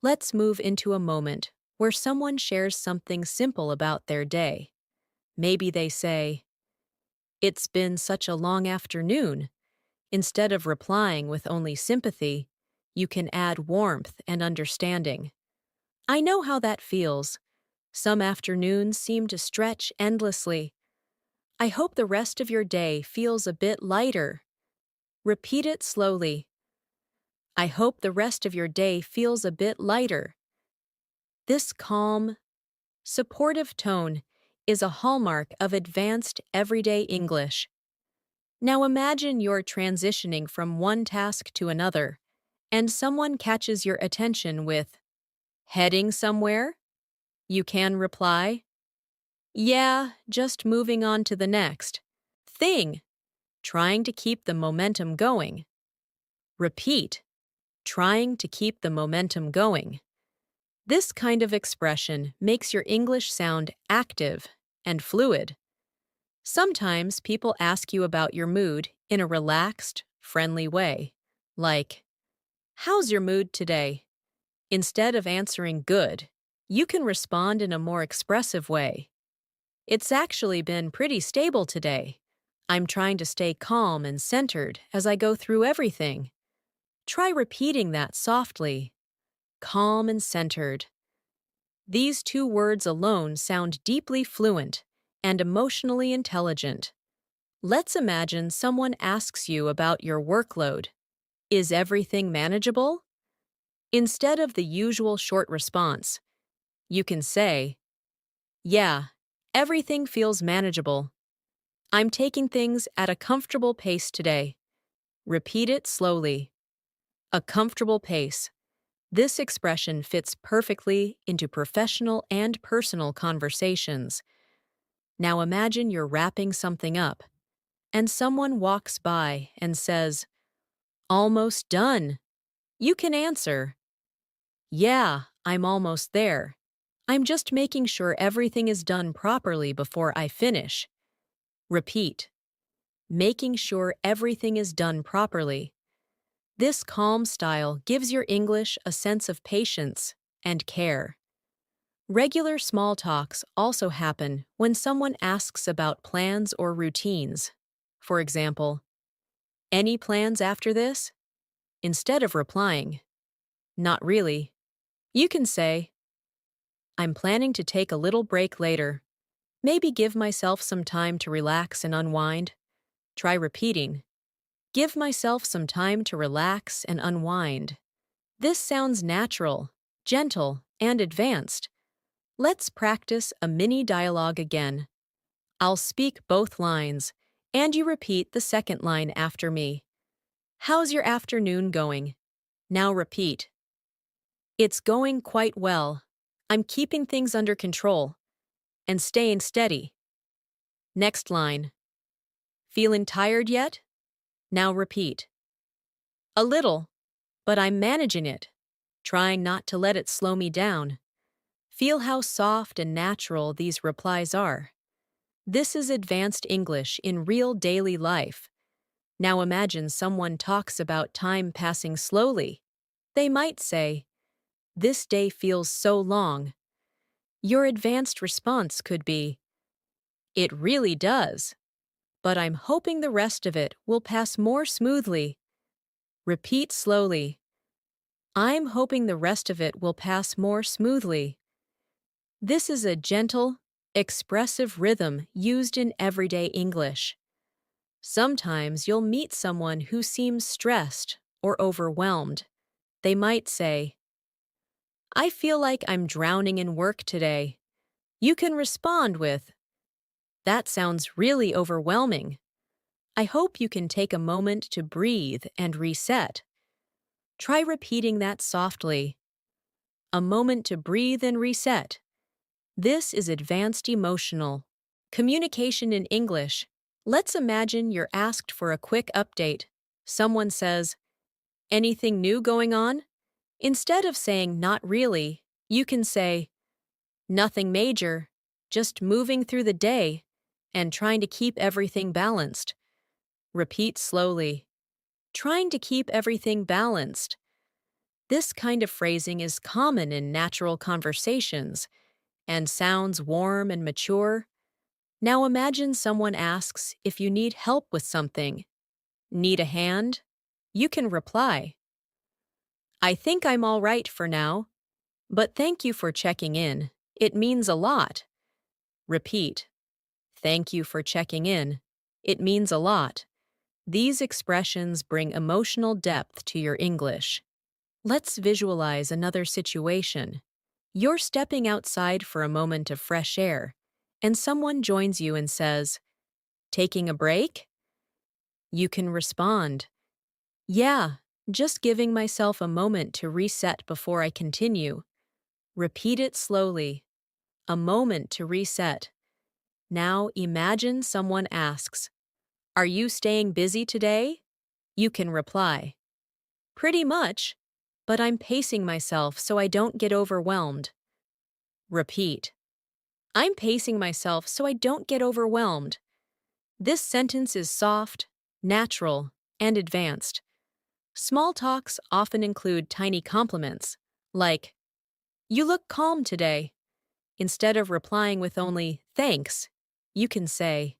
Let's move into a moment where someone shares something simple about their day. Maybe they say, "It's been such a long afternoon." Instead of replying with only sympathy, you can add warmth and understanding. "I know how that feels. Some afternoons seem to stretch endlessly. I hope the rest of your day feels a bit lighter." Repeat it slowly. "I hope the rest of your day feels a bit lighter." This calm, supportive tone is a hallmark of advanced everyday English. Now imagine you're transitioning from one task to another, and someone catches your attention with, "Heading somewhere?" You can reply, "Yeah, just moving on to the next thing," trying to keep the momentum going. Repeat, "Trying to keep the momentum going." This kind of expression makes your English sound active and fluid. Sometimes people ask you about your mood in a relaxed, friendly way, like, "How's your mood today?" Instead of answering "good," you can respond in a more expressive way. "It's actually been pretty stable today. I'm trying to stay calm and centered as I go through everything." Try repeating that softly. Calm and centered. These two words alone sound deeply fluent and emotionally intelligent. Let's imagine someone asks you about your workload. "Is everything manageable?" Instead of the usual short response, you can say, "Yeah, everything feels manageable. I'm taking things at a comfortable pace today." Repeat it slowly. A comfortable pace. This expression fits perfectly into professional and personal conversations. Now imagine you're wrapping something up, and someone walks by and says, "Almost done." You can answer, "Yeah, I'm almost there. I'm just making sure everything is done properly before I finish." Repeat, "Making sure everything is done properly." This calm style gives your English a sense of patience and care. Regular small talks also happen when someone asks about plans or routines. For example, any plans after this? Instead of replying, not really, you can say, I'm planning to take a little break later. Maybe give myself some time to relax and unwind. Try repeating, give myself some time to relax and unwind. This sounds natural, gentle, and advanced. Let's practice a mini dialogue again. I'll speak both lines, and you repeat the second line after me. How's your afternoon going? Now repeat. It's going quite well. I'm keeping things under control and staying steady. Next line. Feeling tired yet? Now repeat. A little, but I'm managing it, trying not to let it slow me down. Feel how soft and natural these replies are. This is advanced English in real daily life. Now imagine someone talks about time passing slowly. They might say, this day feels so long. Your advanced response could be, it really does, but I'm hoping the rest of it will pass more smoothly. Repeat slowly. I'm hoping the rest of it will pass more smoothly. This is a gentle, expressive rhythm used in everyday English. Sometimes you'll meet someone who seems stressed or overwhelmed. They might say, I feel like I'm drowning in work today. You can respond with, that sounds really overwhelming. I hope you can take a moment to breathe and reset. Try repeating that softly. A moment to breathe and reset. This is advanced emotional communication in English. Let's imagine you're asked for a quick update. Someone says, anything new going on? Instead of saying not really, you can say, nothing major, just moving through the day and trying to keep everything balanced. Repeat slowly. Trying to keep everything balanced. This kind of phrasing is common in natural conversations and sounds warm and mature. Now imagine someone asks if you need help with something. Need a hand? You can reply, I think I'm all right for now, but thank you for checking in. It means a lot. Repeat, thank you for checking in. It means a lot. These expressions bring emotional depth to your English. Let's visualize another situation. You're stepping outside for a moment of fresh air, and someone joins you and says, taking a break? You can respond, yeah, just giving myself a moment to reset before I continue. Repeat it slowly. A moment to reset. Now imagine someone asks, are you staying busy today? You can reply, pretty much, but I'm pacing myself so I don't get overwhelmed. Repeat, I'm pacing myself so I don't get overwhelmed. This sentence is soft, natural, and advanced. Small talks often include tiny compliments, like, you look calm today. Instead of replying with only thanks, you can say,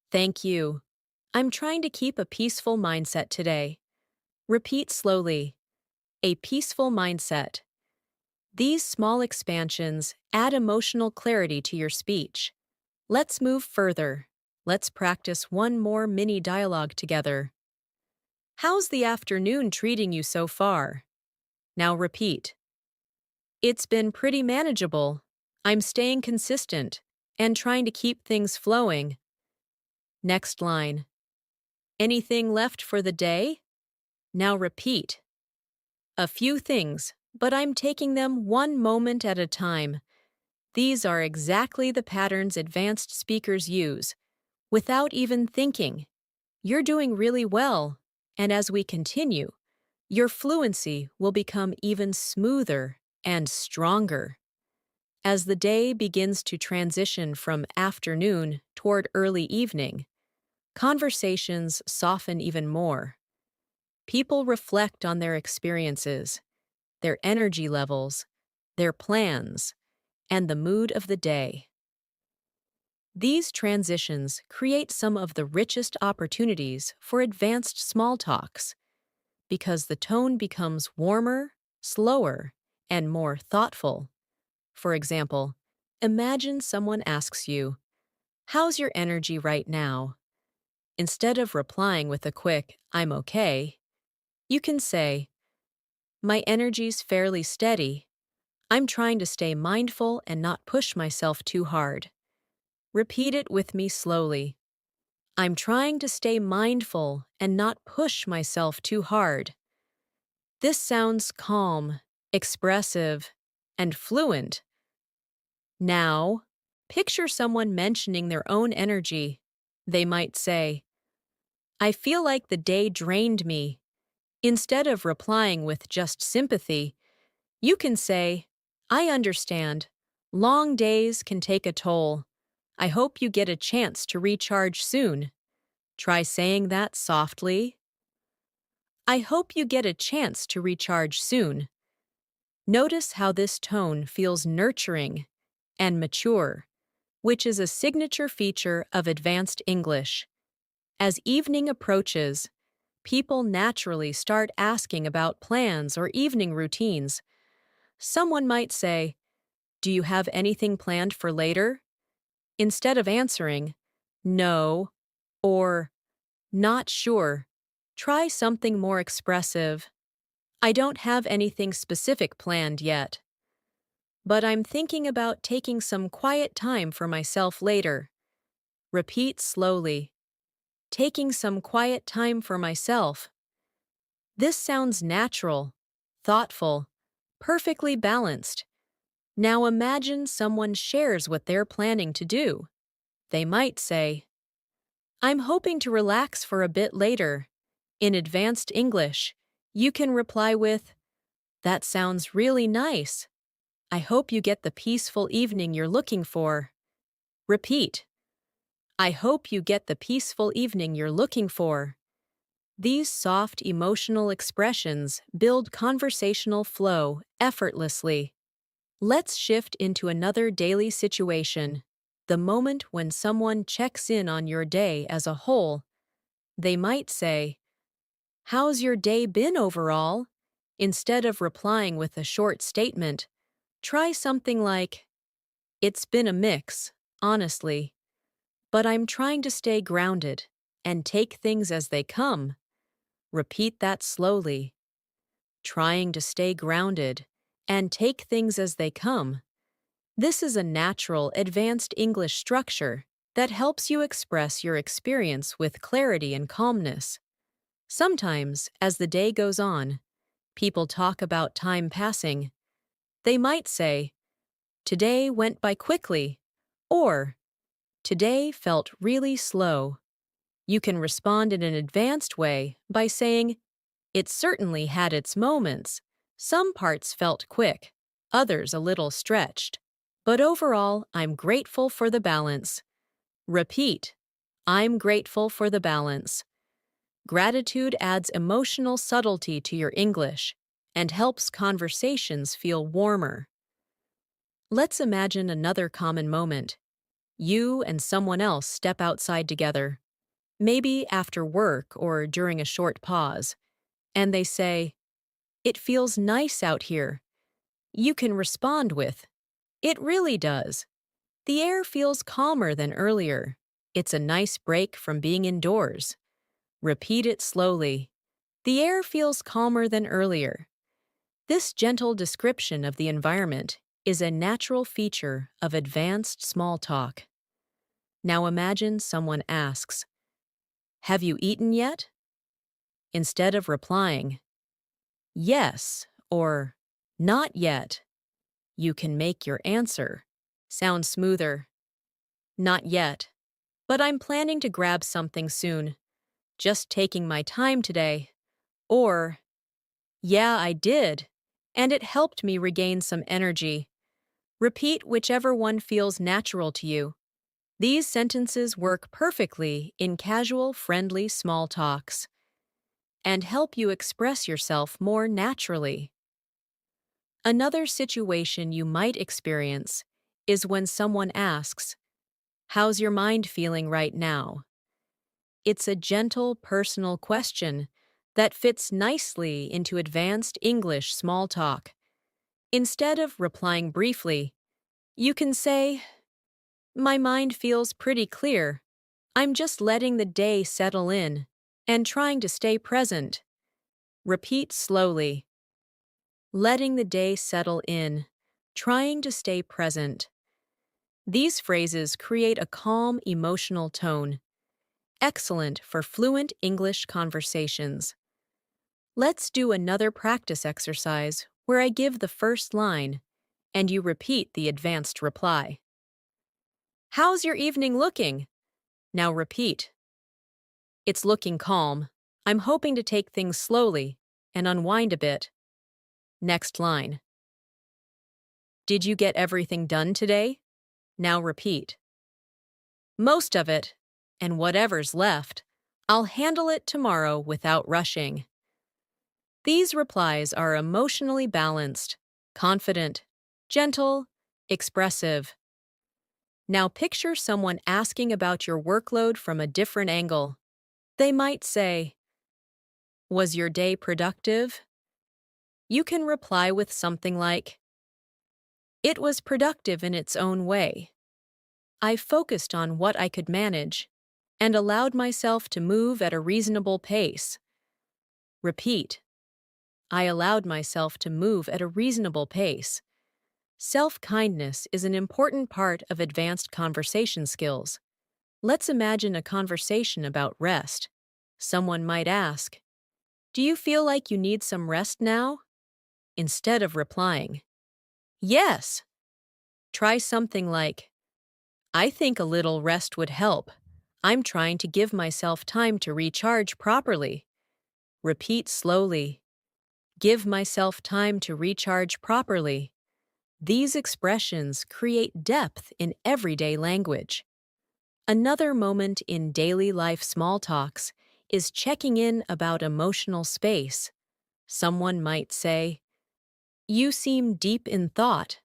thank you. I'm trying to keep a peaceful mindset today. Repeat slowly. A peaceful mindset. These small expansions add emotional clarity to your speech. Let's move further. Let's practice one more mini dialogue together. How's the afternoon treating you so far? Now repeat. It's been pretty manageable. I'm staying consistent and trying to keep things flowing. Next line. Anything left for the day? Now repeat. A few things, but I'm taking them one moment at a time. These are exactly the patterns advanced speakers use, without even thinking. You're doing really well, and as we continue, your fluency will become even smoother and stronger. As the day begins to transition from afternoon toward early evening, conversations soften even more. People reflect on their experiences, their energy levels, their plans, and the mood of the day. These transitions create some of the richest opportunities for advanced small talks because the tone becomes warmer, slower, and more thoughtful. For example, imagine someone asks you, "How's your energy right now?" Instead of replying with a quick, "I'm okay," you can say, "My energy's fairly steady. I'm trying to stay mindful and not push myself too hard." Repeat it with me slowly. I'm trying to stay mindful and not push myself too hard. This sounds calm, expressive, and fluent. Now, picture someone mentioning their own energy. They might say, "I feel like the day drained me." Instead of replying with just sympathy, you can say, "I understand. Long days can take a toll. I hope you get a chance to recharge soon." Try saying that softly. "I hope you get a chance to recharge soon." Notice how this tone feels nurturing and mature, which is a signature feature of advanced English. As evening approaches, people naturally start asking about plans or evening routines. Someone might say, "Do you have anything planned for later?" Instead of answering, "No," or "Not sure," try something more expressive. "I don't have anything specific planned yet, but I'm thinking about taking some quiet time for myself later." Repeat slowly. Taking some quiet time for myself. This sounds natural, thoughtful, perfectly balanced. Now imagine someone shares what they're planning to do. They might say, "I'm hoping to relax for a bit later." In advanced English, you can reply with, "That sounds really nice. I hope you get the peaceful evening you're looking for." Repeat, "I hope you get the peaceful evening you're looking for." These soft emotional expressions build conversational flow effortlessly. Let's shift into another daily situation. The moment when someone checks in on your day as a whole, they might say, "How's your day been overall?" Instead of replying with a short statement, try something like, "It's been a mix, honestly, but I'm trying to stay grounded and take things as they come." Repeat that slowly. Trying to stay grounded and take things as they come. This is a natural, advanced English structure that helps you express your experience with clarity and calmness. Sometimes, as the day goes on, people talk about time passing. They might say, "Today went by quickly," or "Today felt really slow." You can respond in an advanced way by saying, "It certainly had its moments. Some parts felt quick, others a little stretched. But overall, I'm grateful for the balance." Repeat, "I'm grateful for the balance." Gratitude adds emotional subtlety to your English and helps conversations feel warmer. Let's imagine another common moment. You and someone else step outside together, maybe after work or during a short pause, and they say, "It feels nice out here." You can respond with, "It really does. The air feels calmer than earlier. It's a nice break from being indoors." Repeat it slowly. "The air feels calmer than earlier." This gentle description of the environment is a natural feature of advanced small talk. Now imagine someone asks, "Have you eaten yet?" Instead of replying, "Yes," or "Not yet," you can make your answer sound smoother. "Not yet, but I'm planning to grab something soon. Just taking my time today." Or, "Yeah, I did, and it helped me regain some energy." Repeat whichever one feels natural to you. These sentences work perfectly in casual, friendly small talks. and help you express yourself more naturally. Another situation you might experience is when someone asks, "How's your mind feeling right now?" It's a gentle, personal question that fits nicely into advanced English small talk. Instead of replying briefly, you can say, "My mind feels pretty clear. I'm just letting the day settle in and trying to stay present." Repeat slowly. Letting the day settle in, trying to stay present. These phrases create a calm, emotional tone, excellent for fluent English conversations. Let's do another practice exercise where I give the first line and you repeat the advanced reply. "How's your evening looking?" Now repeat. "It's looking calm. I'm hoping to take things slowly and unwind a bit." Next line. "Did you get everything done today?" Now repeat. "Most of it, and whatever's left, I'll handle it tomorrow without rushing." These replies are emotionally balanced, confident, gentle, expressive. Now picture someone asking about your workload from a different angle. They might say, "Was your day productive?" You can reply with something like, "It was productive in its own way. I focused on what I could manage and allowed myself to move at a reasonable pace." Repeat. I allowed myself to move at a reasonable pace. Self-kindness is an important part of advanced conversation skills. Let's imagine a conversation about rest. Someone might ask, "Do you feel like you need some rest now?" Instead of replying, "Yes," try something like, "I think a little rest would help. I'm trying to give myself time to recharge properly." Repeat slowly. Give myself time to recharge properly. These expressions create depth in everyday language. Another moment in daily life small talks is checking in about emotional space. Someone might say, "You seem deep in thought."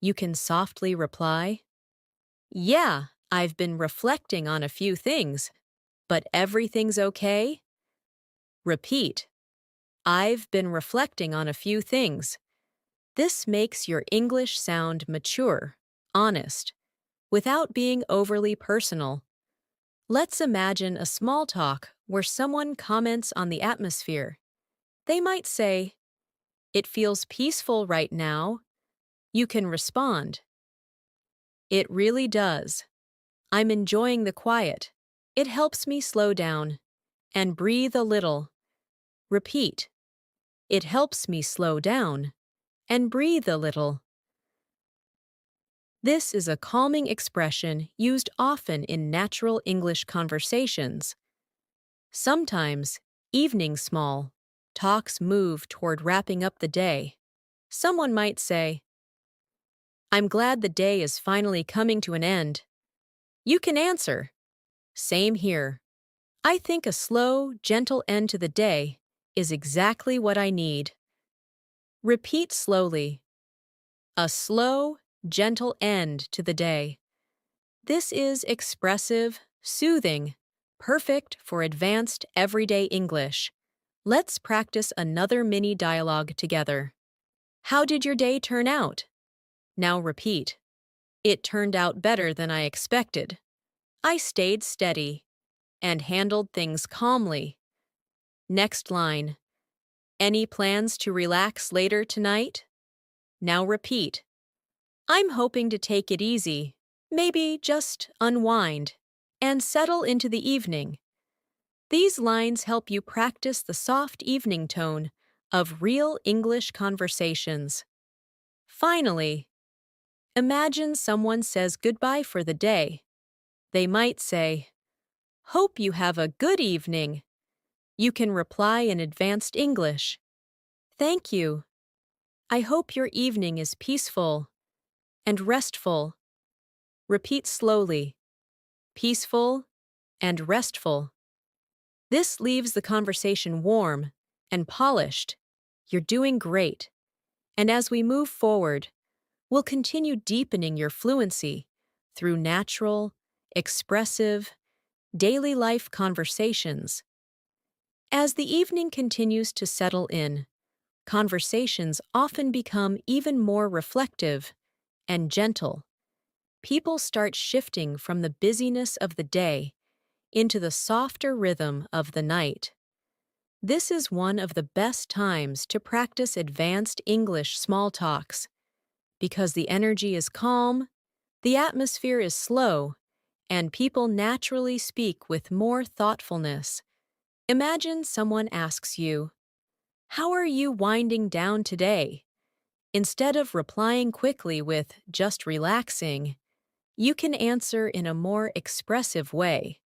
You can softly reply, "Yeah, I've been reflecting on a few things, but everything's okay?" Repeat, "I've been reflecting on a few things." This makes your English sound mature, honest, without being overly personal. Let's imagine a small talk where someone comments on the atmosphere. They might say, "It feels peaceful right now." You can respond, "It really does. I'm enjoying the quiet. It helps me slow down and breathe a little." Repeat, "It helps me slow down and breathe a little." This is a calming expression used often in natural English conversations. Sometimes, evening small talks move toward wrapping up the day. Someone might say, "I'm glad the day is finally coming to an end." You can answer, "Same here. I think a slow, gentle end to the day is exactly what I need." Repeat slowly, "A slow, gentle end to the day." This is expressive, soothing, perfect for advanced everyday English. Let's practice another mini dialogue together. "How did your day turn out?" Now repeat, "It turned out better than I expected. I stayed steady and handled things calmly." Next line, "Any plans to relax later tonight?" Now repeat, "I'm hoping to take it easy, maybe just unwind, and settle into the evening." These lines help you practice the soft evening tone of real English conversations. Finally, imagine someone says goodbye for the day. They might say, "Hope you have a good evening." You can reply in advanced English, "Thank you. I hope your evening is peaceful and restful." Repeat slowly, "Peaceful and restful." This leaves the conversation warm and polished. You're doing great. And as we move forward, we'll continue deepening your fluency through natural, expressive, daily life conversations. As the evening continues to settle in, conversations often become even more reflective and gentle. People start shifting from the busyness of the day into the softer rhythm of the night. This is one of the best times to practice advanced English small talks because the energy is calm, the atmosphere is slow, and people naturally speak with more thoughtfulness. Imagine someone asks you, "How are you winding down today?" Instead of replying quickly with "just relaxing," you can answer in a more expressive way.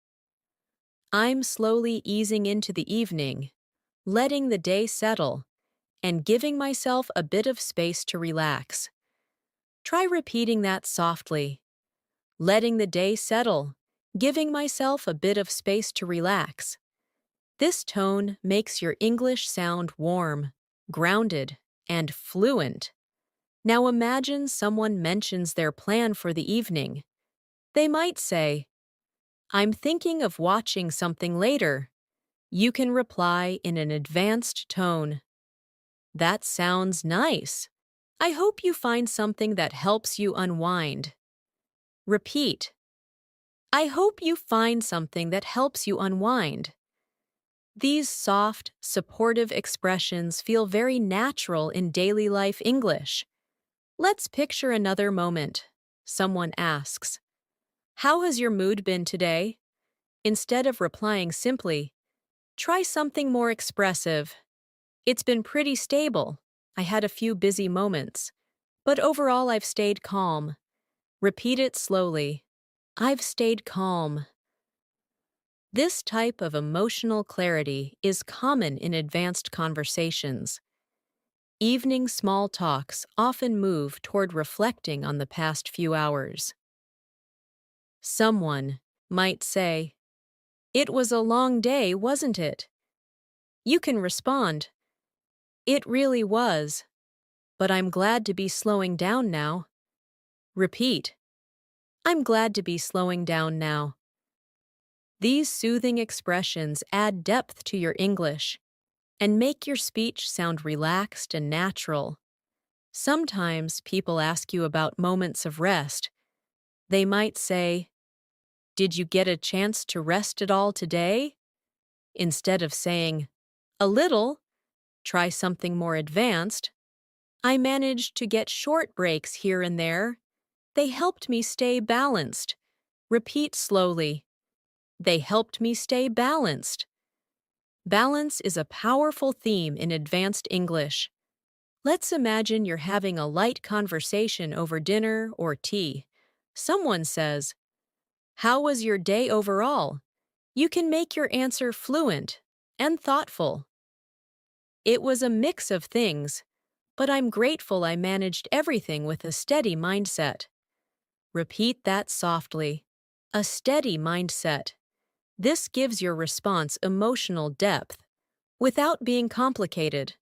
"I'm slowly easing into the evening, letting the day settle, and giving myself a bit of space to relax." Try repeating that softly. Letting the day settle, giving myself a bit of space to relax. This tone makes your English sound warm, grounded, and fluent. Now imagine someone mentions their plan for the evening. They might say, "I'm thinking of watching something later." You can reply in an advanced tone. "That sounds nice. I hope you find something that helps you unwind." Repeat. "I hope you find something that helps you unwind." These soft, supportive expressions feel very natural in daily life English. Let's picture another moment. Someone asks, "How has your mood been today?" Instead of replying simply, try something more expressive. "It's been pretty stable. I had a few busy moments, but overall I've stayed calm." Repeat it slowly. "I've stayed calm." This type of emotional clarity is common in advanced conversations. Evening small talks often move toward reflecting on the past few hours. Someone might say, "It was a long day, wasn't it?" You can respond, "It really was, but I'm glad to be slowing down now." Repeat, "I'm glad to be slowing down now." These soothing expressions add depth to your English and make your speech sound relaxed and natural. Sometimes people ask you about moments of rest. They might say, "Did you get a chance to rest at all today?" Instead of saying, "A little," try something more advanced. "I managed to get short breaks here and there. They helped me stay balanced." Repeat slowly. "They helped me stay balanced." Balance is a powerful theme in advanced English. Let's imagine you're having a light conversation over dinner or tea. Someone says, "How was your day overall?" You can make your answer fluent and thoughtful. "It was a mix of things, but I'm grateful I managed everything with a steady mindset." Repeat that softly. A steady mindset. This gives your response emotional depth without being complicated.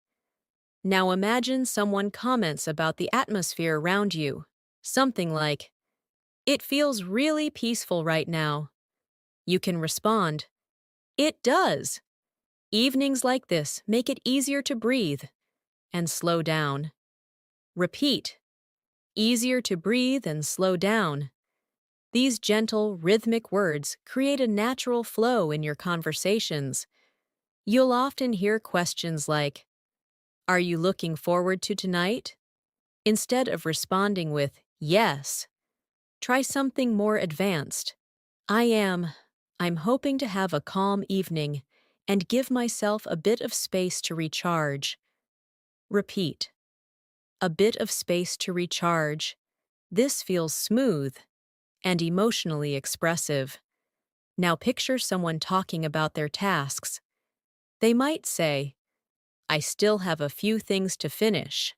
Now imagine someone comments about the atmosphere around you. Something like, "It feels really peaceful right now." You can respond, "It does." Evenings like this make it easier to breathe and slow down. Repeat, easier to breathe and slow down. These gentle, rhythmic words create a natural flow in your conversations. You'll often hear questions like, "Are you looking forward to tonight?" Instead of responding with, "Yes," try something more advanced. "I am. I'm hoping to have a calm evening and give myself a bit of space to recharge." Repeat, a bit of space to recharge. This feels smooth and emotionally expressive. Now picture someone talking about their tasks. They might say, "I still have a few things to finish."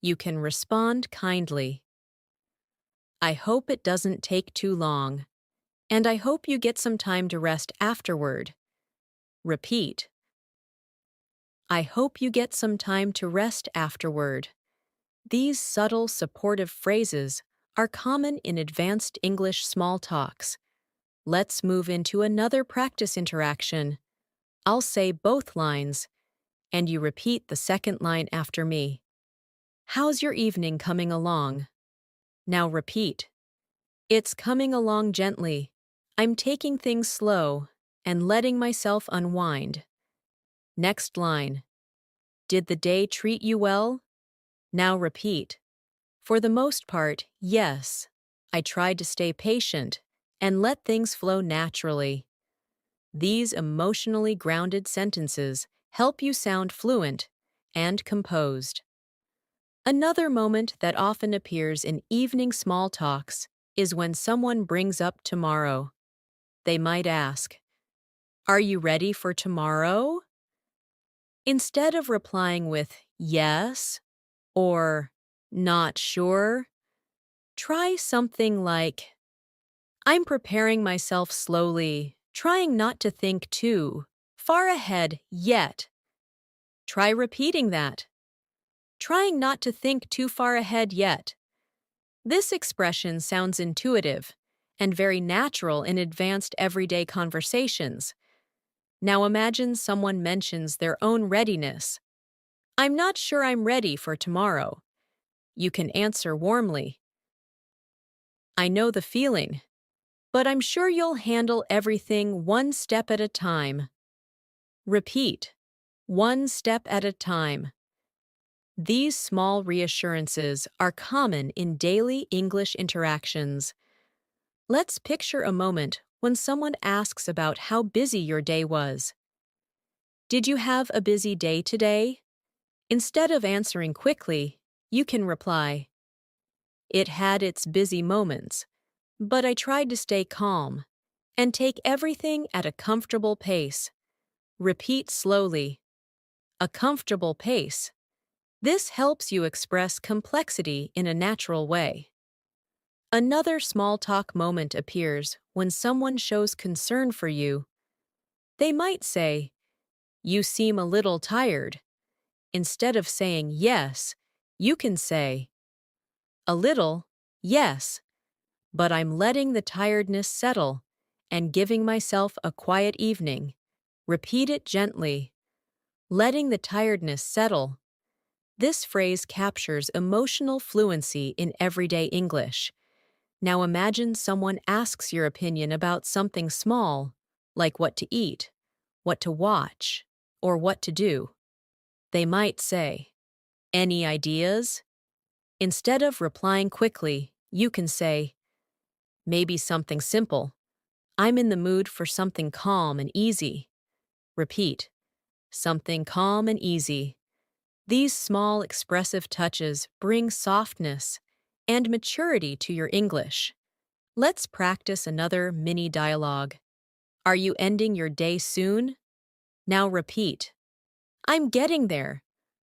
You can respond kindly, "I hope it doesn't take too long, and I hope you get some time to rest afterward." Repeat. I hope you get some time to rest afterward. These subtle, supportive phrases are common in advanced English small talks. Let's move into another practice interaction. I'll say both lines, and you repeat the second line after me. How's your evening coming along? Now repeat. It's coming along gently. I'm taking things slow and letting myself unwind. Next line. Did the day treat you well? Now repeat. For the most part, yes. I tried to stay patient and let things flow naturally. These emotionally grounded sentences help you sound fluent and composed. Another moment that often appears in evening small talks is when someone brings up tomorrow. They might ask, "Are you ready for tomorrow?" Instead of replying with yes or not sure, try something like, I'm preparing myself slowly, trying not to think too far ahead yet. Try repeating that. Trying not to think too far ahead yet. This expression sounds intuitive and very natural in advanced everyday conversations. Now imagine someone mentions their own readiness. I'm not sure I'm ready for tomorrow. You can answer warmly. I know the feeling, but I'm sure you'll handle everything one step at a time. Repeat. One step at a time. These small reassurances are common in daily English interactions. Let's picture a moment when someone asks about how busy your day was. Did you have a busy day today? Instead of answering quickly, you can reply, It had its busy moments, but I tried to stay calm and take everything at a comfortable pace. Repeat slowly. A comfortable pace. This helps you express complexity in a natural way. Another small talk moment appears when someone shows concern for you. They might say, You seem a little tired. Instead of saying yes, you can say, A little, yes, but I'm letting the tiredness settle and giving myself a quiet evening. Repeat it gently. Letting the tiredness settle. This phrase captures emotional fluency in everyday English. Now imagine someone asks your opinion about something small, like what to eat, what to watch, or what to do. They might say, Any ideas? Instead of replying quickly, you can say, Maybe something simple. I'm in the mood for something calm and easy. Repeat. Something calm and easy. These small expressive touches bring softness and maturity to your English. Let's practice another mini dialogue. Are you ending your day soon? Now repeat. I'm getting there.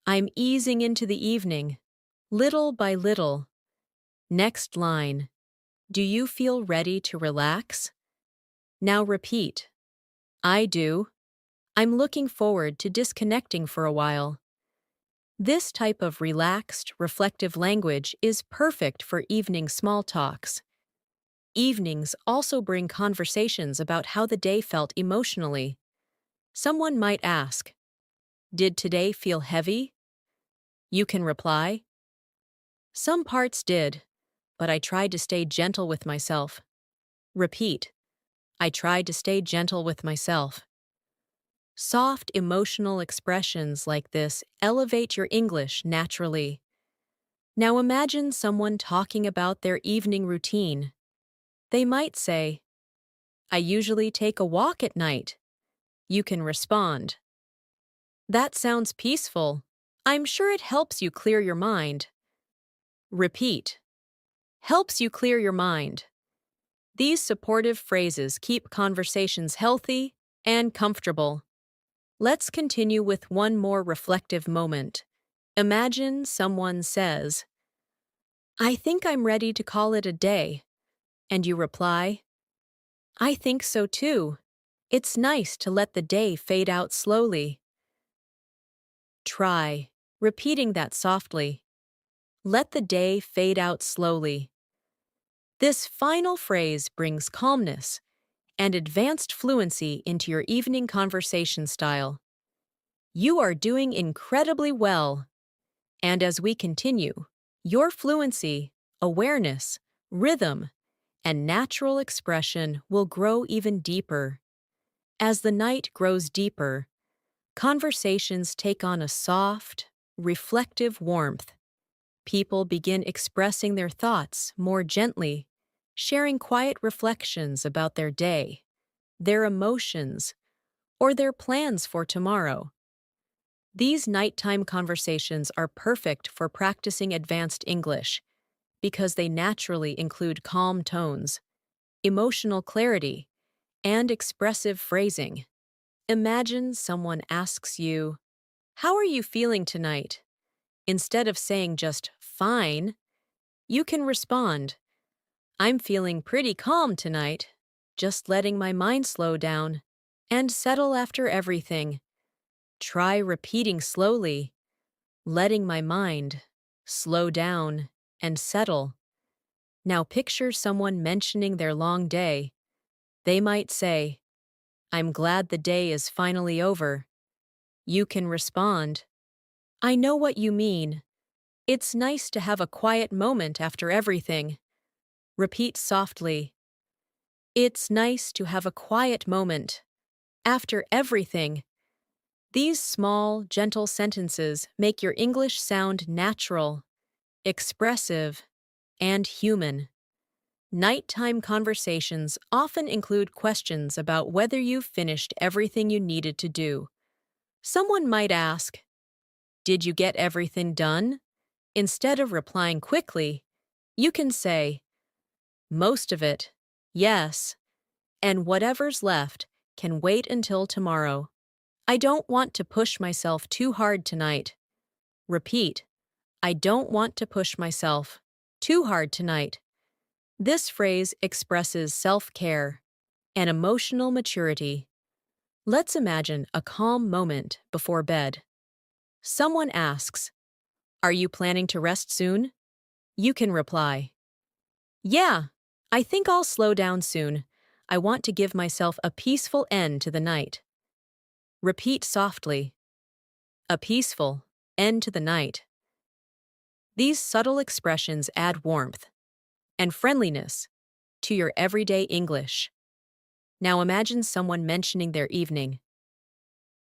I'm easing into the evening. Little by little. Next line. Do you feel ready to relax? Now repeat. I do. I'm looking forward to disconnecting for a while. This type of relaxed, reflective language is perfect for evening small talks. Evenings also bring conversations about how the day felt emotionally. Someone might ask, Did today feel heavy? You can reply, Some parts did, but I tried to stay gentle with myself. Repeat, I tried to stay gentle with myself. Soft emotional expressions like this elevate your English naturally. Now imagine someone talking about their evening routine. They might say, I usually take a walk at night. You can respond, That sounds peaceful. I'm sure it helps you clear your mind. Repeat. Helps you clear your mind. These supportive phrases keep conversations healthy and comfortable. Let's continue with one more reflective moment. Imagine someone says, I think I'm ready to call it a day. And you reply, I think so too. It's nice to let the day fade out slowly. Try repeating that softly. Let the day fade out slowly. This final phrase brings calmness and advanced fluency into your evening conversation style. You are doing incredibly well. And as we continue, your fluency, awareness, rhythm, and natural expression will grow even deeper. As the night grows deeper, conversations take on a soft, reflective warmth. People begin expressing their thoughts more gently, sharing quiet reflections about their day, their emotions, or their plans for tomorrow. These nighttime conversations are perfect for practicing advanced English because they naturally include calm tones, emotional clarity, and expressive phrasing. Imagine someone asks you, "How are you feeling tonight?" Instead of saying just "fine," you can respond, "I'm feeling pretty calm tonight, just letting my mind slow down and settle after everything." Try repeating slowly, letting my mind slow down and settle. Now picture someone mentioning their long day. They might say, "I'm glad the day is finally over." You can respond, "I know what you mean. It's nice to have a quiet moment after everything." Repeat softly, "It's nice to have a quiet moment after everything." These small, gentle sentences make your English sound natural, expressive, and human. Nighttime conversations often include questions about whether you've finished everything you needed to do. Someone might ask, "Did you get everything done?" Instead of replying quickly, you can say, "Most of it, yes, and whatever's left can wait until tomorrow. I don't want to push myself too hard tonight." Repeat, "I don't want to push myself too hard tonight." This phrase expresses self-care and emotional maturity. Let's imagine a calm moment before bed. Someone asks, "Are you planning to rest soon?" You can reply, "Yeah, I think I'll slow down soon. I want to give myself a peaceful end to the night." Repeat softly, "A peaceful end to the night." These subtle expressions add warmth and friendliness to your everyday English. Now imagine someone mentioning their evening.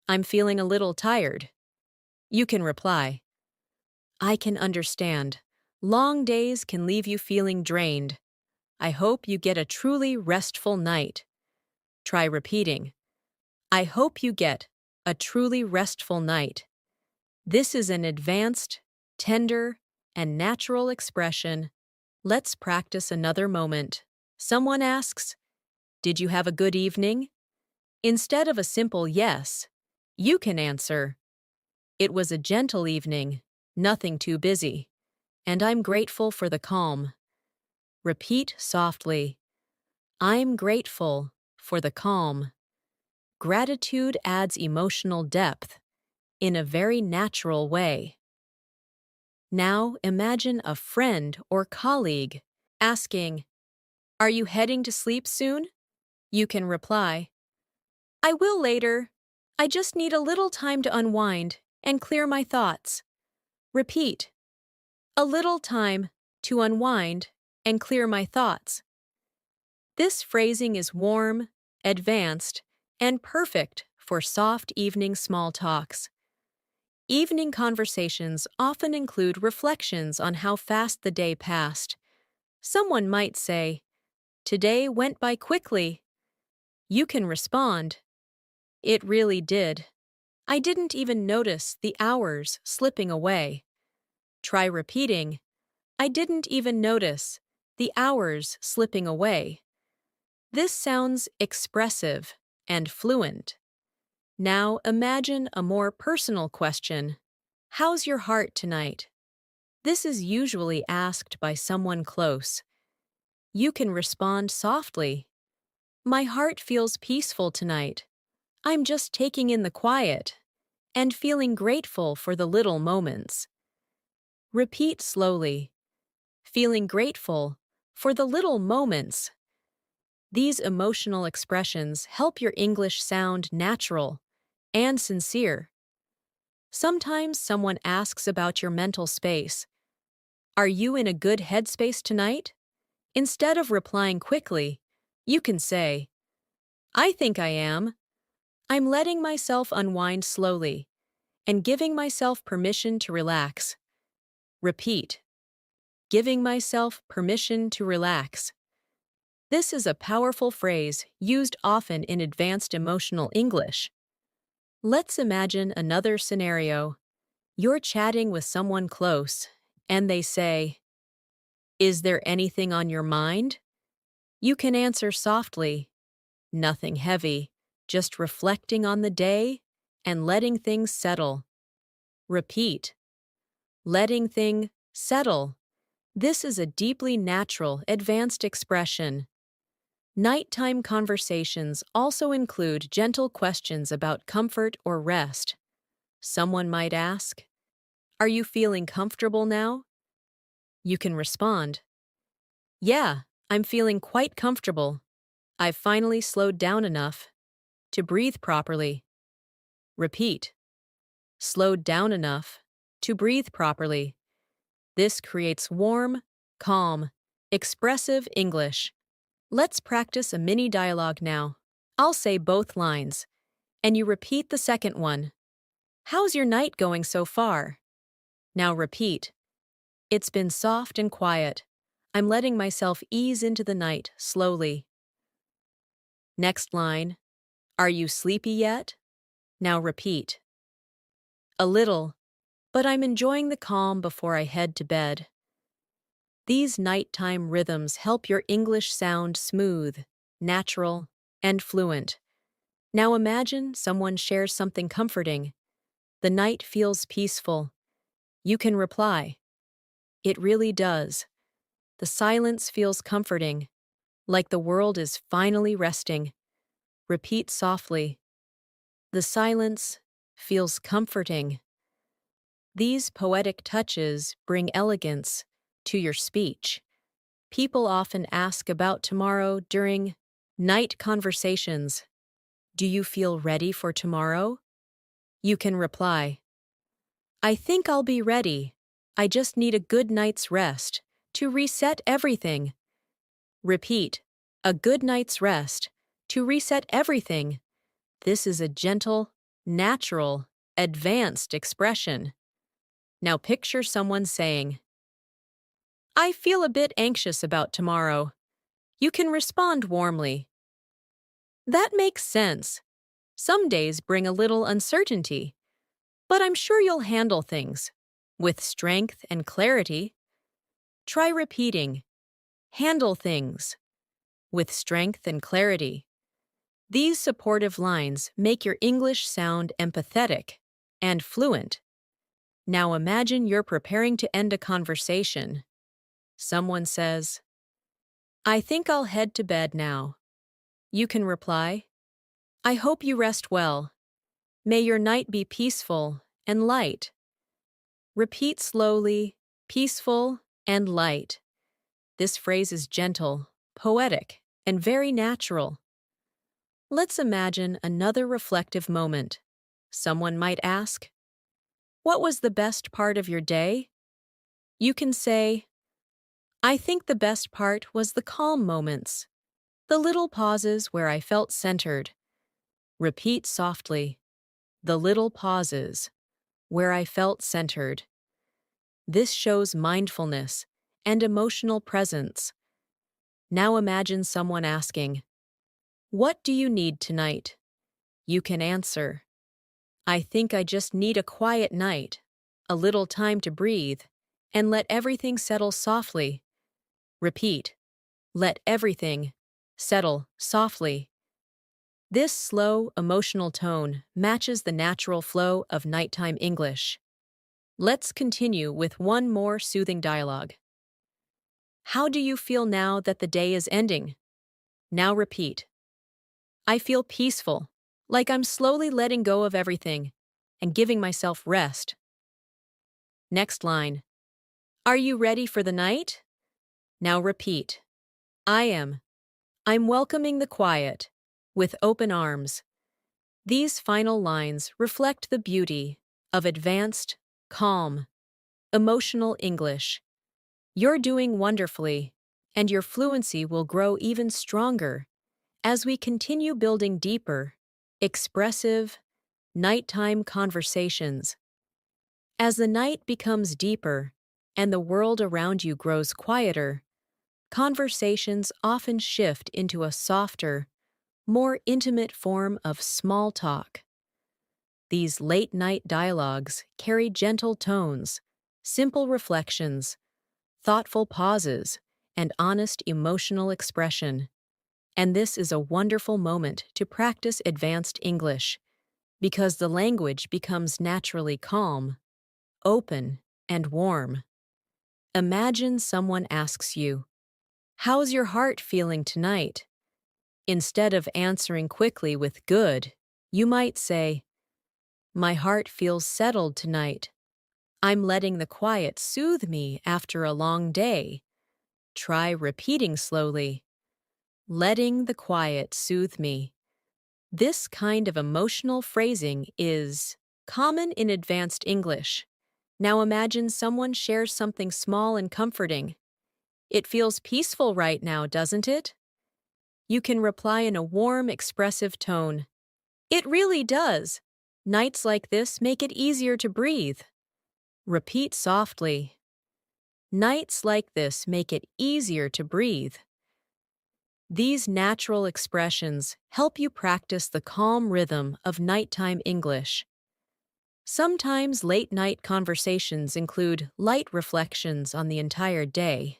"I'm feeling a little tired." You can reply, "I can understand. Long days can leave you feeling drained. I hope you get a truly restful night." Try repeating, "I hope you get a truly restful night." This is an advanced, tender, and natural expression. Let's practice another moment. Someone asks, "Did you have a good evening?" Instead of a simple yes, you can answer, "It was a gentle evening, nothing too busy, and I'm grateful for the calm." Repeat softly, "I'm grateful for the calm." Gratitude adds emotional depth in a very natural way. Now imagine a friend or colleague asking, "Are you heading to sleep soon?" You can reply, "I will later. I just need a little time to unwind and clear my thoughts." Repeat, "A little time to unwind and clear my thoughts." This phrasing is warm, advanced, and perfect for soft evening small talks. Evening conversations often include reflections on how fast the day passed. Someone might say, "Today went by quickly." You can respond, "It really did. I didn't even notice the hours slipping away." Try repeating, "I didn't even notice the hours slipping away." This sounds expressive and fluent. Now imagine a more personal question. "How's your heart tonight?" This is usually asked by someone close. You can respond softly, My heart feels peaceful tonight. I'm just taking in the quiet and feeling grateful for the little moments. Repeat slowly, feeling grateful for the little moments. These emotional expressions help your English sound natural and sincere. Sometimes someone asks about your mental space. Are you in a good headspace tonight? Instead of replying quickly, you can say, I think I am. I'm letting myself unwind slowly and giving myself permission to relax. Repeat, giving myself permission to relax. This is a powerful phrase used often in advanced emotional English. Let's imagine another scenario. You're chatting with someone close, and they say, Is there anything on your mind? You can answer softly, Nothing heavy, just reflecting on the day and letting things settle. Repeat, letting things settle. This is a deeply natural, advanced expression. Nighttime conversations also include gentle questions about comfort or rest. Someone might ask, Are you feeling comfortable now? You can respond, Yeah, I'm feeling quite comfortable. I've finally slowed down enough to breathe properly. Repeat, slowed down enough to breathe properly. This creates warm, calm, expressive English. Let's practice a mini dialogue now. I'll say both lines, and you repeat the second one. How's your night going so far? Now repeat. It's been soft and quiet. I'm letting myself ease into the night slowly. Next line. Are you sleepy yet? Now repeat. A little, but I'm enjoying the calm before I head to bed. These nighttime rhythms help your English sound smooth, natural, and fluent. Now imagine someone shares something comforting. The night feels peaceful. You can reply, It really does. The silence feels comforting, like the world is finally resting. Repeat softly, The silence feels comforting. These poetic touches bring elegance to your speech. People often ask about tomorrow during night conversations. Do you feel ready for tomorrow? You can reply, I think I'll be ready. I just need a good night's rest to reset everything. Repeat, a good night's rest to reset everything. This is a gentle, natural, advanced expression. Now picture someone saying, I feel a bit anxious about tomorrow. You can respond warmly. That makes sense. Some days bring a little uncertainty, but I'm sure you'll handle things with strength and clarity. Try repeating, handle things with strength and clarity. These supportive lines make your English sound empathetic and fluent. Now imagine you're preparing to end a conversation. Someone says, I think I'll head to bed now. You can reply, I hope you rest well. May your night be peaceful and light. Repeat slowly, peaceful and light. This phrase is gentle, poetic, and very natural. Let's imagine another reflective moment. Someone might ask, What was the best part of your day? You can say, I think the best part was the calm moments, the little pauses where I felt centered. Repeat softly, the little pauses where I felt centered. This shows mindfulness and emotional presence. Now imagine someone asking, What do you need tonight? You can answer, I think I just need a quiet night, a little time to breathe, and let everything settle softly. Repeat, let everything settle softly. This slow, emotional tone matches the natural flow of nighttime English. Let's continue with one more soothing dialogue. How do you feel now that the day is ending? Now repeat. I feel peaceful, like I'm slowly letting go of everything and giving myself rest. Next line. Are you ready for the night? Now repeat. I am. I'm welcoming the quiet with open arms. These final lines reflect the beauty of advanced, calm, emotional English. You're doing wonderfully, and your fluency will grow even stronger as we continue building deeper, expressive, nighttime conversations. As the night becomes deeper and the world around you grows quieter, conversations often shift into a softer, more intimate form of small talk. These late-night dialogues carry gentle tones, simple reflections, thoughtful pauses, and honest emotional expression. And this is a wonderful moment to practice advanced English, because the language becomes naturally calm, open, and warm. Imagine someone asks you, "How's your heart feeling tonight?" Instead of answering quickly with "good," you might say, "My heart feels settled tonight. I'm letting the quiet soothe me after a long day." Try repeating slowly, "Letting the quiet soothe me." This kind of emotional phrasing is common in advanced English. Now imagine someone shares something small and comforting. "It feels peaceful right now, doesn't it?" You can reply in a warm, expressive tone. "It really does. Nights like this make it easier to breathe." Repeat softly. "Nights like this make it easier to breathe." These natural expressions help you practice the calm rhythm of nighttime English. Sometimes late-night conversations include light reflections on the entire day.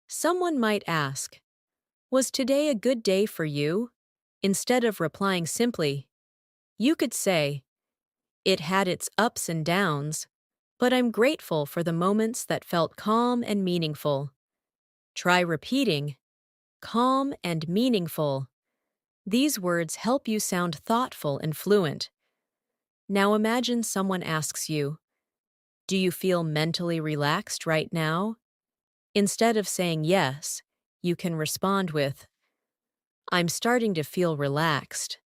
Someone might ask, "Was today a good day for you?" Instead of replying simply, you could say, "It had its ups and downs, but I'm grateful for the moments that felt calm and meaningful." Try repeating, "calm and meaningful." These words help you sound thoughtful and fluent. Now imagine someone asks you, "Do you feel mentally relaxed right now?" Instead of saying yes, you can respond with, "I'm starting to feel relaxed.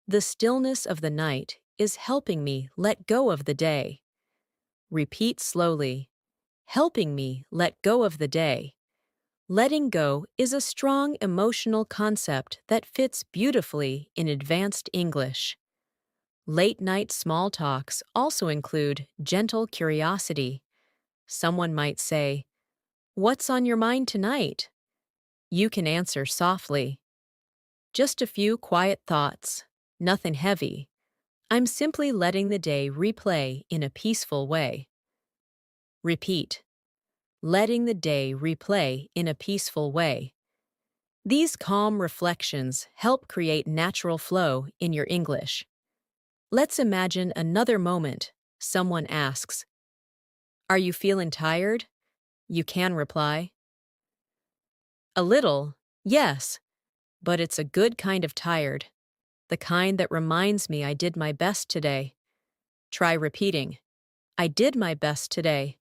The stillness of the night is helping me let go of the day." Repeat slowly, "Helping me let go of the day." Letting go is a strong emotional concept that fits beautifully in advanced English. Late-night small talks also include gentle curiosity. Someone might say, "What's on your mind tonight?" You can answer softly, "Just a few quiet thoughts, nothing heavy. I'm simply letting the day replay in a peaceful way." Repeat, "Letting the day replay in a peaceful way." These calm reflections help create natural flow in your English. Let's imagine another moment. Someone asks, "Are you feeling tired?" You can reply, "A little, yes, but it's a good kind of tired, the kind that reminds me I did my best today." Try repeating, "I did my best today."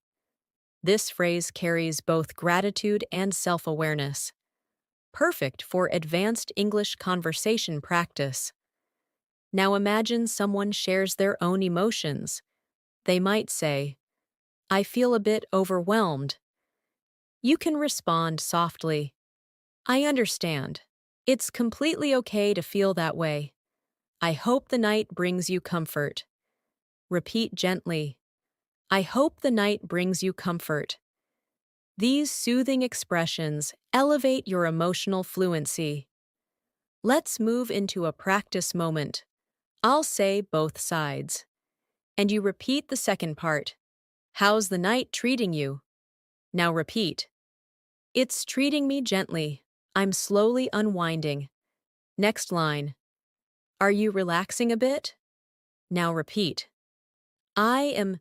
This phrase carries both gratitude and self-awareness, perfect for advanced English conversation practice. Now imagine someone shares their own emotions. They might say, "I feel a bit overwhelmed." You can respond softly, "I understand. It's completely okay to feel that way. I hope the night brings you comfort." Repeat gently, "I hope the night brings you comfort." These soothing expressions elevate your emotional fluency. Let's move into a practice moment. I'll say both sides, and you repeat the second part. "How's the night treating you?" Now repeat, "It's treating me gently. I'm slowly unwinding." Next line, "Are you relaxing a bit?" Now repeat, "I am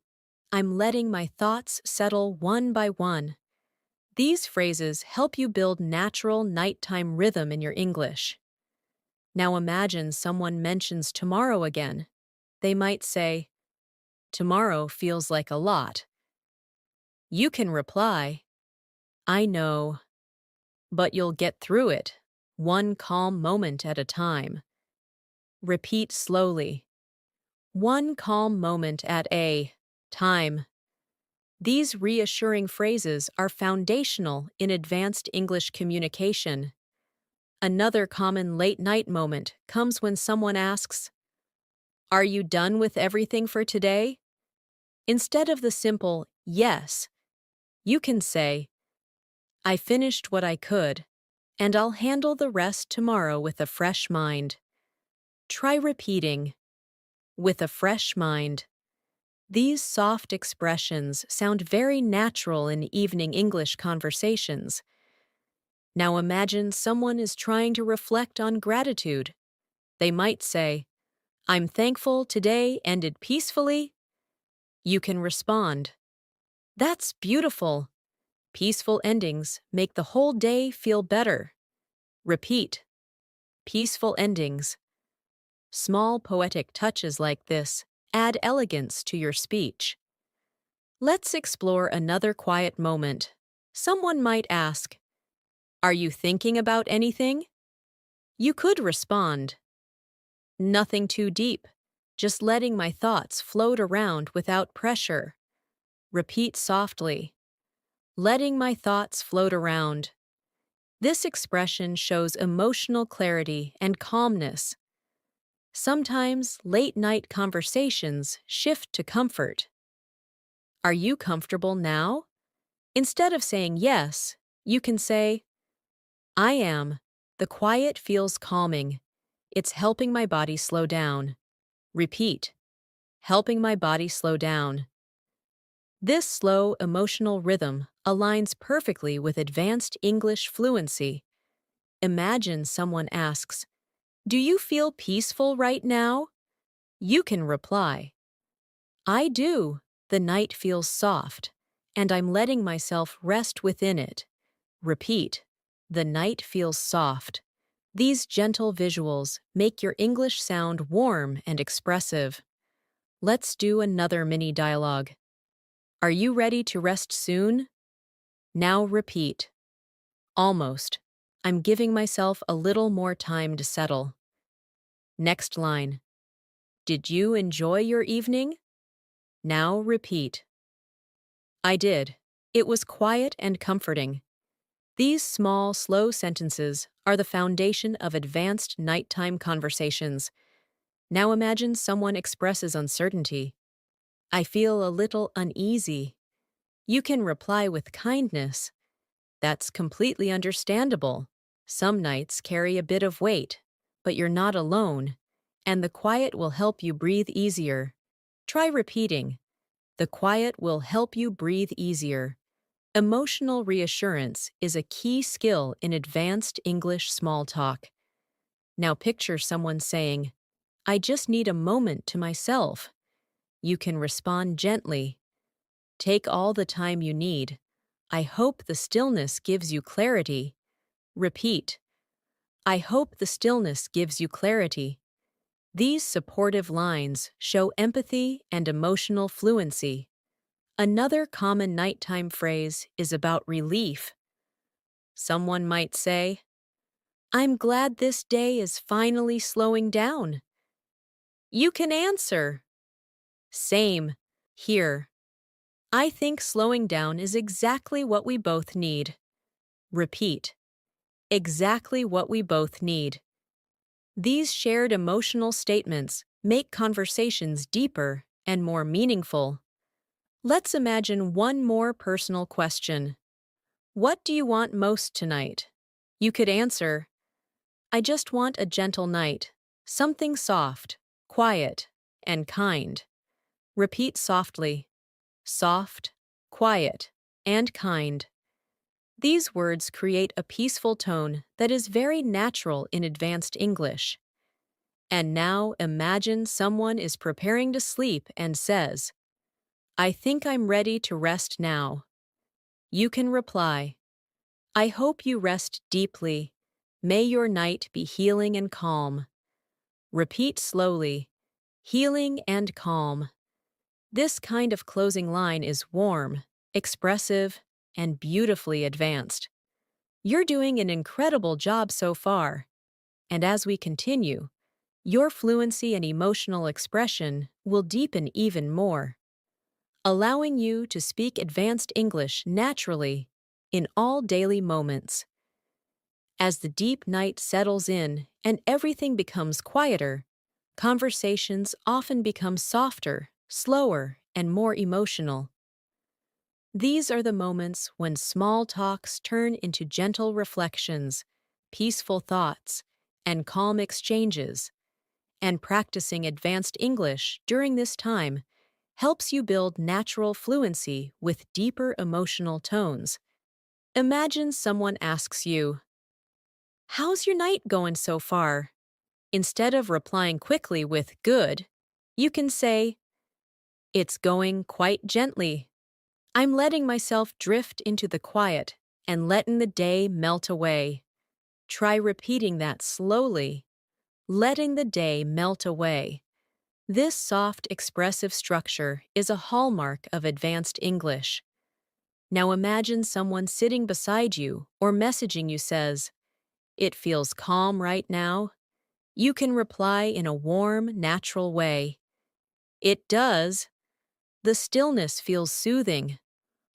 I'm letting my thoughts settle one by one." These phrases help you build natural nighttime rhythm in your English. Now imagine someone mentions tomorrow again. They might say, tomorrow feels like a lot. You can reply, I know, but you'll get through it, one calm moment at a time. Repeat slowly, one calm moment at a time. These reassuring phrases are foundational in advanced English communication. Another common late-night moment comes when someone asks, are you done with everything for today? Instead of the simple yes, you can say, I finished what I could, and I'll handle the rest tomorrow with a fresh mind. Try repeating, with a fresh mind. These soft expressions sound very natural in evening English conversations. Now imagine someone is trying to reflect on gratitude. They might say, I'm thankful today ended peacefully. You can respond, that's beautiful. Peaceful endings make the whole day feel better. Repeat, peaceful endings. Small poetic touches like this add elegance to your speech. Let's explore another quiet moment. Someone might ask, are you thinking about anything? You could respond, nothing too deep, just letting my thoughts float around without pressure. Repeat softly, letting my thoughts float around. This expression shows emotional clarity and calmness. Sometimes late-night conversations shift to comfort. Are you comfortable now? Instead of saying yes, you can say, I am. The quiet feels calming. It's helping my body slow down. Repeat, helping my body slow down. This slow, emotional rhythm aligns perfectly with advanced English fluency. Imagine someone asks, do you feel peaceful right now? You can reply, I do. The night feels soft, and I'm letting myself rest within it. Repeat, the night feels soft. These gentle visuals make your English sound warm and expressive. Let's do another mini dialogue. Are you ready to rest soon? Now repeat. Almost. I'm giving myself a little more time to settle. Next line. Did you enjoy your evening? Now repeat. I did. It was quiet and comforting. These small, slow sentences are the foundation of advanced nighttime conversations. Now imagine someone expresses uncertainty. I feel a little uneasy. You can reply with kindness. That's completely understandable. Some nights carry a bit of weight, but you're not alone, and the quiet will help you breathe easier. Try repeating. The quiet will help you breathe easier. Emotional reassurance is a key skill in advanced English small talk. Now picture someone saying, I just need a moment to myself. You can respond gently. Take all the time you need. I hope the stillness gives you clarity. Repeat. I hope the stillness gives you clarity. These supportive lines show empathy and emotional fluency. Another common nighttime phrase is about relief. Someone might say, I'm glad this day is finally slowing down. You can answer, same, here. I think slowing down is exactly what we both need. Repeat, exactly what we both need. These shared emotional statements make conversations deeper and more meaningful. Let's imagine one more personal question. What do you want most tonight? You could answer, I just want a gentle night, something soft, quiet, and kind. Repeat softly, soft, quiet, and kind. These words create a peaceful tone that is very natural in advanced English. And now imagine someone is preparing to sleep and says, I think I'm ready to rest now. You can reply, I hope you rest deeply. May your night be healing and calm. Repeat slowly. Healing and calm. This kind of closing line is warm, expressive, and beautifully advanced. You're doing an incredible job so far. And as we continue, your fluency and emotional expression will deepen even more, allowing you to speak advanced English naturally in all daily moments. As the deep night settles in and everything becomes quieter, conversations often become softer, slower, and more emotional. These are the moments when small talks turn into gentle reflections, peaceful thoughts, and calm exchanges. And practicing advanced English during this time helps you build natural fluency with deeper emotional tones. Imagine someone asks you, "How's your night going so far?" Instead of replying quickly with "good," you can say, "It's going quite gently. I'm letting myself drift into the quiet and letting the day melt away." Try repeating that slowly, letting the day melt away. This soft, expressive structure is a hallmark of advanced English. Now imagine someone sitting beside you or messaging you says, "It feels calm right now." You can reply in a warm, natural way. "It does. The stillness feels soothing,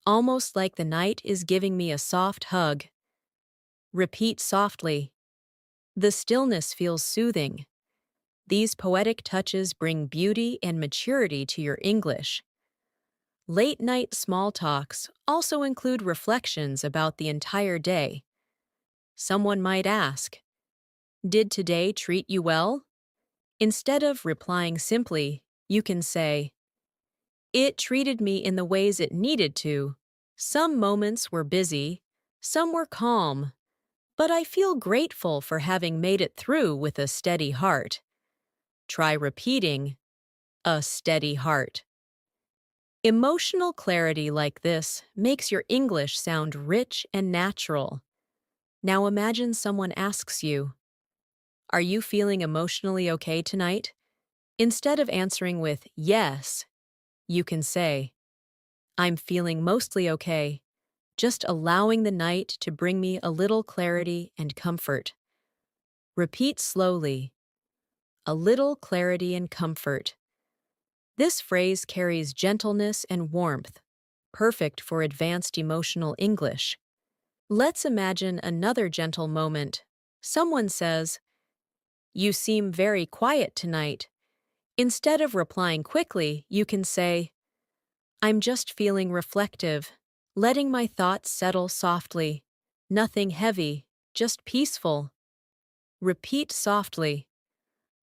almost like the night is giving me a soft hug." Repeat softly. "The stillness feels soothing." These poetic touches bring beauty and maturity to your English. Late-night small talks also include reflections about the entire day. Someone might ask, "Did today treat you well?" Instead of replying simply, you can say, "It treated me in the ways it needed to. Some moments were busy, some were calm, but I feel grateful for having made it through with a steady heart." Try repeating, "a steady heart." Emotional clarity like this makes your English sound rich and natural. Now imagine someone asks you, "Are you feeling emotionally okay tonight?" Instead of answering with "yes," you can say, "I'm feeling mostly okay, just allowing the night to bring me a little clarity and comfort." Repeat slowly, "a little clarity and comfort." This phrase carries gentleness and warmth, perfect for advanced emotional English. Let's imagine another gentle moment. Someone says, "You seem very quiet tonight." Instead of replying quickly, you can say, "I'm just feeling reflective, letting my thoughts settle softly. Nothing heavy, just peaceful." Repeat softly,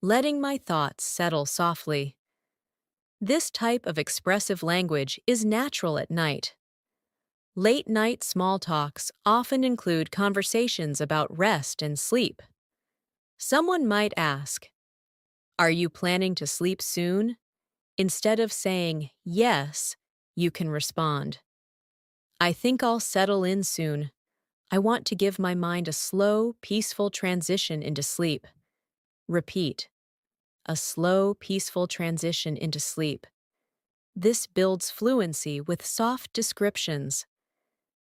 "letting my thoughts settle softly." This type of expressive language is natural at night. Late-night small talks often include conversations about rest and sleep. Someone might ask, "Are you planning to sleep soon?" Instead of saying "yes," you can respond, "I think I'll settle in soon. I want to give my mind a slow, peaceful transition into sleep." Repeat, "a slow, peaceful transition into sleep." This builds fluency with soft descriptions.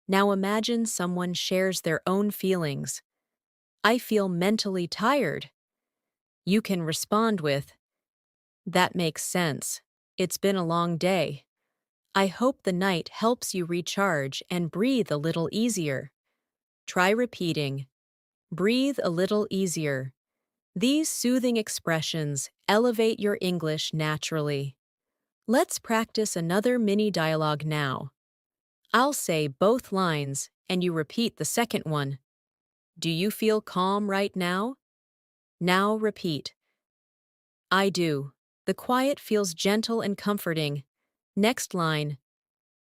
Now imagine someone shares their own feelings. "I feel mentally tired." You can respond with, "That makes sense. It's been a long day. I hope the night helps you recharge and breathe a little easier." Try repeating, "breathe a little easier." These soothing expressions elevate your English naturally. Let's practice another mini dialogue now. I'll say both lines and you repeat the second one. "Do you feel calm right now?" Now repeat, "I do. The quiet feels gentle and comforting." Next line,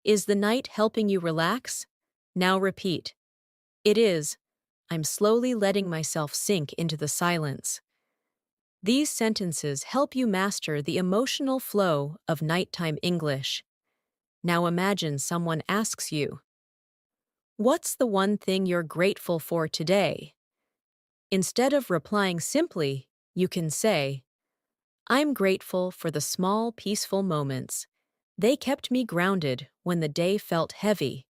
"Is the night helping you relax?" Now repeat, "It is. I'm slowly letting myself sink into the silence." These sentences help you master the emotional flow of nighttime English. Now imagine someone asks you, "What's the one thing you're grateful for today?" Instead of replying simply, you can say, I'm grateful for the small, peaceful moments. They kept me grounded when the day felt heavy.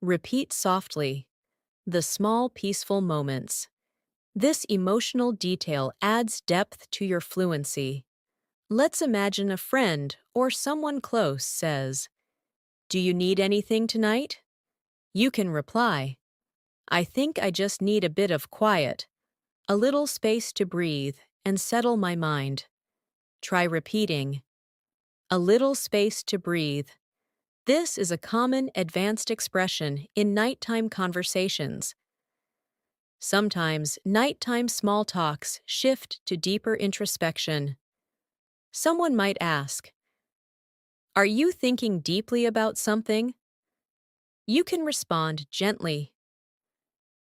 Repeat softly, the small, peaceful moments. This emotional detail adds depth to your fluency. Let's imagine a friend or someone close says, Do you need anything tonight? You can reply, I think I just need a bit of quiet, a little space to breathe and settle my mind. Try repeating, a little space to breathe. This is a common advanced expression in nighttime conversations. Sometimes nighttime small talks shift to deeper introspection. Someone might ask, Are you thinking deeply about something? You can respond gently,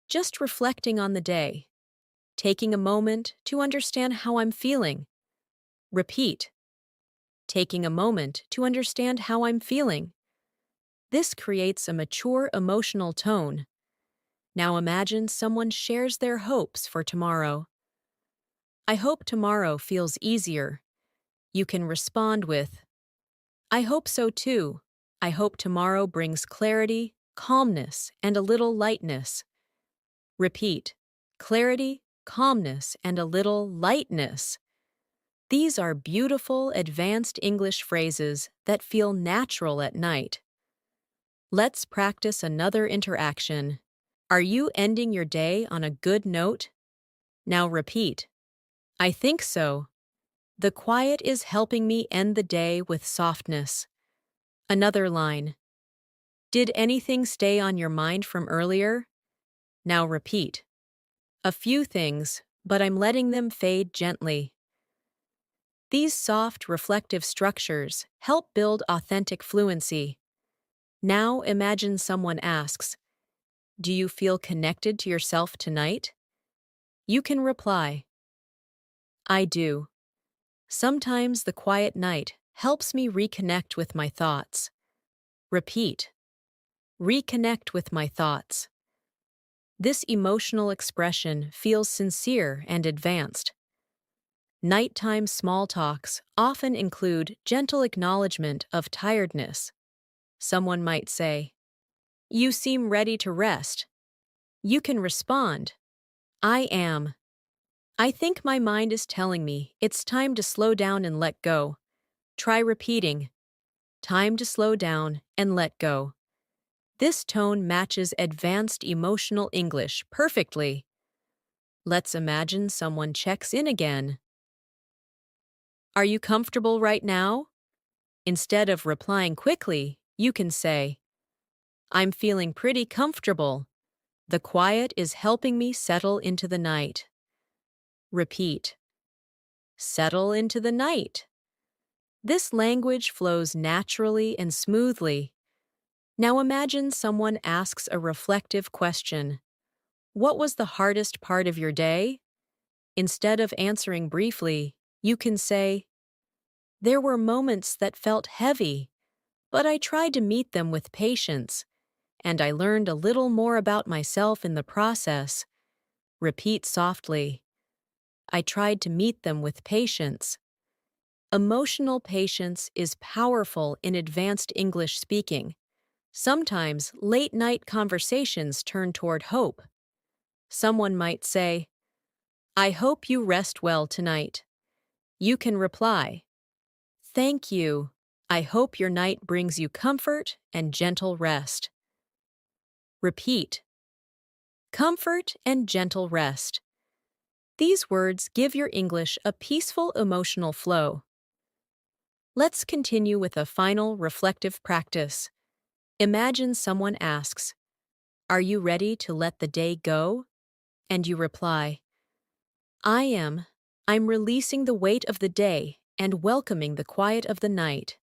just reflecting on the day, taking a moment to understand how I'm feeling. Repeat, taking a moment to understand how I'm feeling. This creates a mature emotional tone. Now imagine someone shares their hopes for tomorrow. I hope tomorrow feels easier. You can respond with, I hope so too. I hope tomorrow brings clarity, calmness, and a little lightness. Repeat, clarity, calmness, and a little lightness. These are beautiful, advanced English phrases that feel natural at night. Let's practice another interaction. Are you ending your day on a good note? Now repeat, I think so. The quiet is helping me end the day with softness. Another line. Did anything stay on your mind from earlier? Now repeat. A few things, but I'm letting them fade gently. These soft, reflective structures help build authentic fluency. Now imagine someone asks, Do you feel connected to yourself tonight? You can reply, I do. Sometimes the quiet night helps me reconnect with my thoughts. Repeat, reconnect with my thoughts. This emotional expression feels sincere and advanced. Nighttime small talks often include gentle acknowledgement of tiredness. Someone might say, You seem ready to rest. You can respond, I am. I think my mind is telling me it's time to slow down and let go. Try repeating, time to slow down and let go. This tone matches advanced emotional English perfectly. Let's imagine someone checks in again. Are you comfortable right now? Instead of replying quickly, you can say, I'm feeling pretty comfortable. The quiet is helping me settle into the night. Repeat, settle into the night. This language flows naturally and smoothly. Now imagine someone asks a reflective question. What was the hardest part of your day? Instead of answering briefly, you can say, There were moments that felt heavy, but I tried to meet them with patience, and I learned a little more about myself in the process. Repeat softly, I tried to meet them with patience. Emotional patience is powerful in advanced English speaking. Sometimes late-night conversations turn toward hope. Someone might say, I hope you rest well tonight. You can reply, Thank you. I hope your night brings you comfort and gentle rest. Repeat, comfort and gentle rest. These words give your English a peaceful emotional flow. Let's continue with a final reflective practice. Imagine someone asks, Are you ready to let the day go? And you reply, I am. I'm releasing the weight of the day and welcoming the quiet of the night.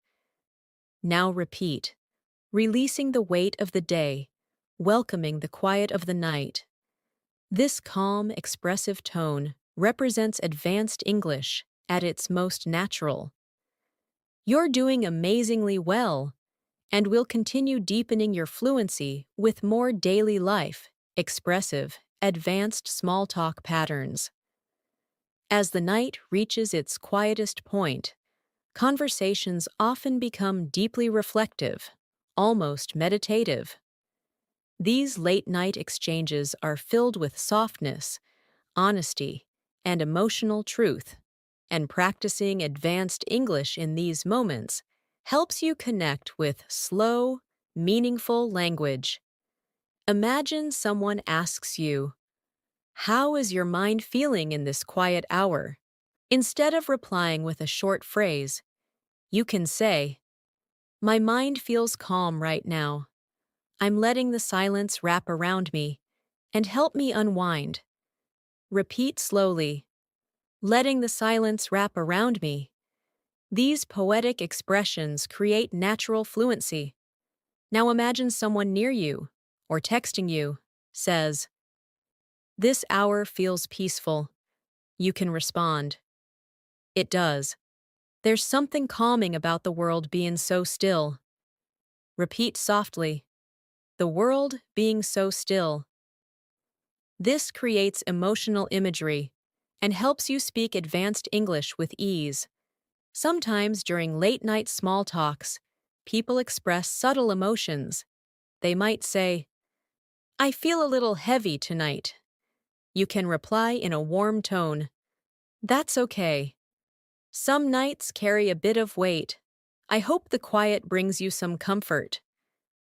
Now repeat, releasing the weight of the day, welcoming the quiet of the night. This calm, expressive tone represents advanced English at its most natural. You're doing amazingly well, and will continue deepening your fluency with more daily life, expressive advanced small talk patterns. As the night reaches its quietest point, conversations often become deeply reflective, almost meditative. These late-night exchanges are filled with softness, honesty, and emotional truth, and practicing advanced English in these moments helps you connect with slow, meaningful language. Imagine someone asks you, "How is your mind feeling in this quiet hour?" Instead of replying with a short phrase, you can say, "My mind feels calm right now. I'm letting the silence wrap around me and help me unwind." Repeat slowly, "Letting the silence wrap around me." These poetic expressions create natural fluency. Now imagine someone near you, or texting you, says, "This hour feels peaceful." You can respond, "It does. There's something calming about the world being so still." Repeat softly, "The world being so still." This creates emotional imagery and helps you speak advanced English with ease. Sometimes during late-night small talks, people express subtle emotions. They might say, "I feel a little heavy tonight." You can reply in a warm tone, "That's okay. Some nights carry a bit of weight. I hope the quiet brings you some comfort."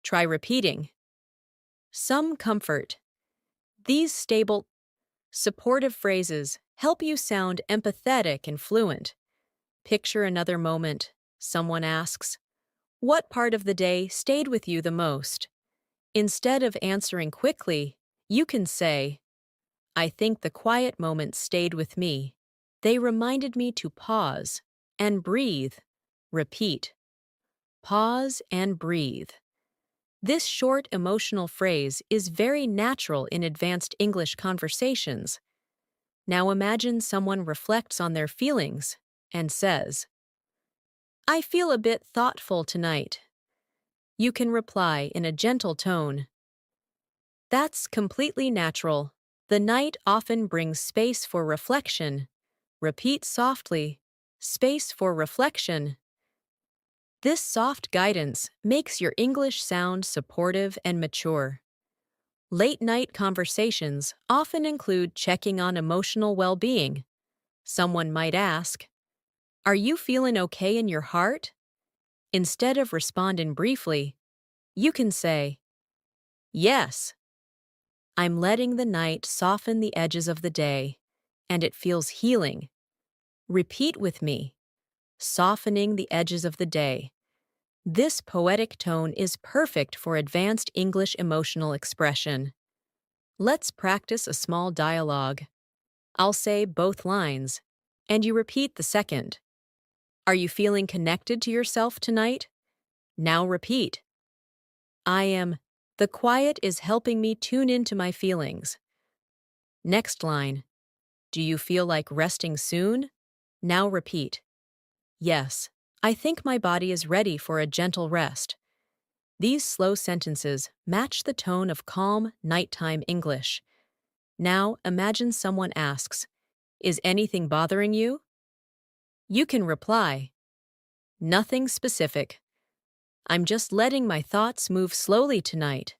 Try repeating, "Some comfort." These stable, supportive phrases help you sound empathetic and fluent. Picture another moment. Someone asks, "What part of the day stayed with you the most?" Instead of answering quickly, you can say, "I think the quiet moments stayed with me. They reminded me to pause and breathe." Repeat, "Pause and breathe." This short emotional phrase is very natural in advanced English conversations. Now imagine someone reflects on their feelings and says, "I feel a bit thoughtful tonight." You can reply in a gentle tone, "That's completely natural. The night often brings space for reflection." Repeat softly, "Space for reflection." This soft guidance makes your English sound supportive and mature. Late-night conversations often include checking on emotional well-being. Someone might ask, "Are you feeling okay in your heart?" Instead of responding briefly, you can say, "Yes, I'm letting the night soften the edges of the day, and it feels healing." Repeat with me, "Softening the edges of the day." This poetic tone is perfect for advanced English emotional expression. Let's practice a small dialogue. I'll say both lines, and you repeat the second. "Are you feeling connected to yourself tonight?" Now repeat, "I am. The quiet is helping me tune into my feelings." Next line, "Do you feel like resting soon?" Now repeat, "Yes, I think my body is ready for a gentle rest." These slow sentences match the tone of calm, nighttime English. Now imagine someone asks, "Is anything bothering you?" You can reply, "Nothing specific. I'm just letting my thoughts move slowly tonight."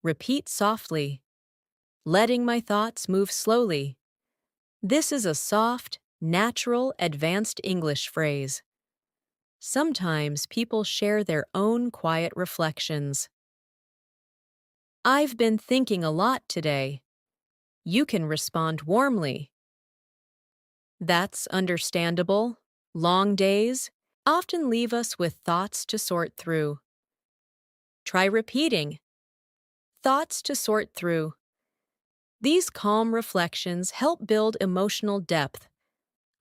Repeat softly, "Letting my thoughts move slowly." This is a soft, natural, advanced English phrase. Sometimes people share their own quiet reflections. "I've been thinking a lot today." You can respond warmly, "That's understandable. Long days often leave us with thoughts to sort through." Try repeating, "Thoughts to sort through." These calm reflections help build emotional depth.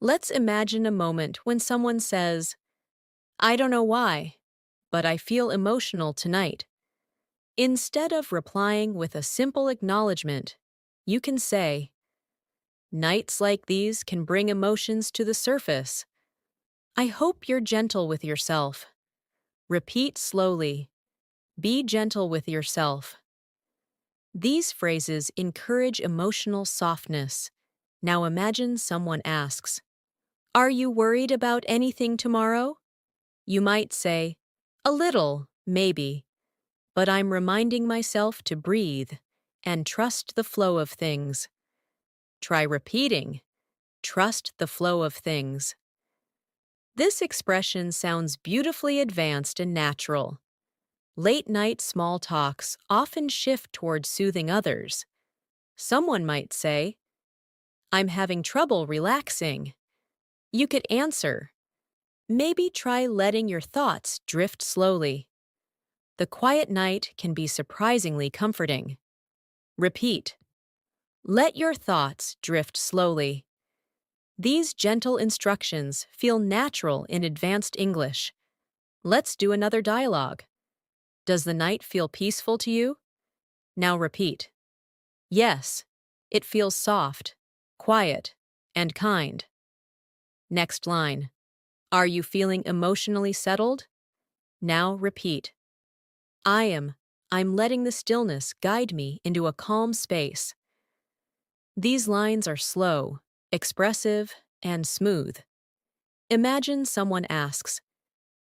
Let's imagine a moment when someone says, "I don't know why, but I feel emotional tonight." Instead of replying with a simple acknowledgement, you can say, "Nights like these can bring emotions to the surface. I hope you're gentle with yourself." Repeat slowly, "Be gentle with yourself." These phrases encourage emotional softness. Now imagine someone asks, "Are you worried about anything tomorrow?" You might say, "A little, maybe, but I'm reminding myself to breathe and trust the flow of things." Try repeating, "Trust the flow of things." This expression sounds beautifully advanced and natural. Late-night small talks often shift toward soothing others. Someone might say, "I'm having trouble relaxing." You could answer, "Maybe try letting your thoughts drift slowly." The quiet night can be surprisingly comforting. Repeat, "Let your thoughts drift slowly." These gentle instructions feel natural in advanced English. Let's do another dialogue. Does the night feel peaceful to you? Now repeat. Yes, it feels soft, quiet, and kind. Next line. Are you feeling emotionally settled? Now repeat. I am. I'm letting the stillness guide me into a calm space. These lines are slow, expressive, and smooth. Imagine someone asks,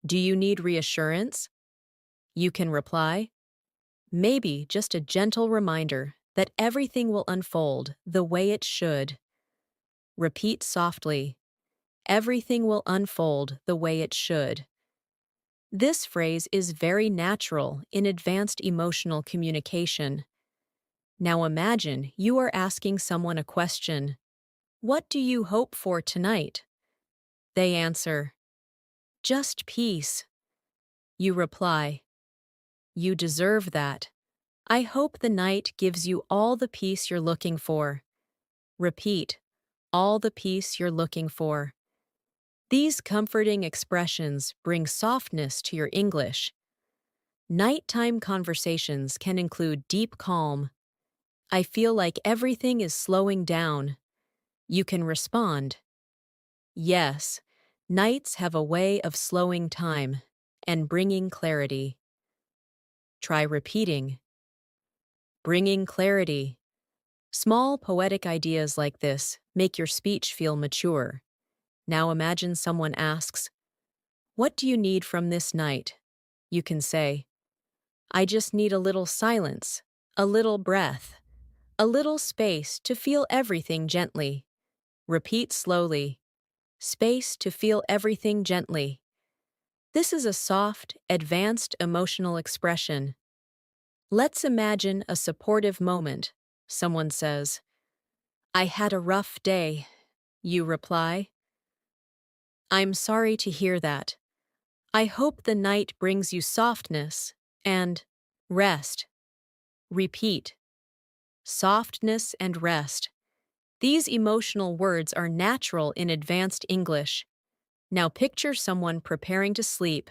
"Do you need reassurance?" You can reply, "Maybe just a gentle reminder that everything will unfold the way it should." Repeat softly, "Everything will unfold the way it should." This phrase is very natural in advanced emotional communication. Now imagine you are asking someone a question. "What do you hope for tonight?" They answer, "Just peace." You reply, "You deserve that. I hope the night gives you all the peace you're looking for." Repeat, "All the peace you're looking for." These comforting expressions bring softness to your English. Nighttime conversations can include deep calm. "I feel like everything is slowing down." You can respond, "Yes, nights have a way of slowing time and bringing clarity." Try repeating, "Bringing clarity." Small poetic ideas like this make your speech feel mature. Now imagine someone asks, "What do you need from this night?" You can say, "I just need a little silence, a little breath, a little space to feel everything gently." Repeat slowly, "Space to feel everything gently." This is a soft, advanced emotional expression. Let's imagine a supportive moment. Someone says, "I had a rough day." You reply, "I'm sorry to hear that. I hope the night brings you softness and rest." Repeat, softness and rest. These emotional words are natural in advanced English. Now picture someone preparing to sleep.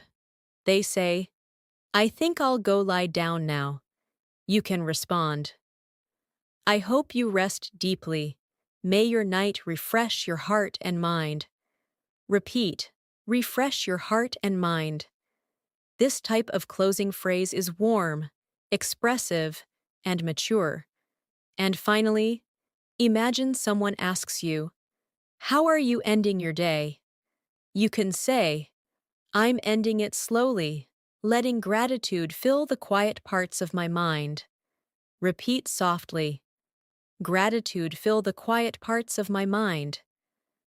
They say, "I think I'll go lie down now." You can respond, "I hope you rest deeply. May your night refresh your heart and mind." Repeat, refresh your heart and mind. This type of closing phrase is warm, expressive, and mature. And finally, imagine someone asks you, "How are you ending your day?" You can say, "I'm ending it slowly, letting gratitude fill the quiet parts of my mind." Repeat softly, "Gratitude fill the quiet parts of my mind."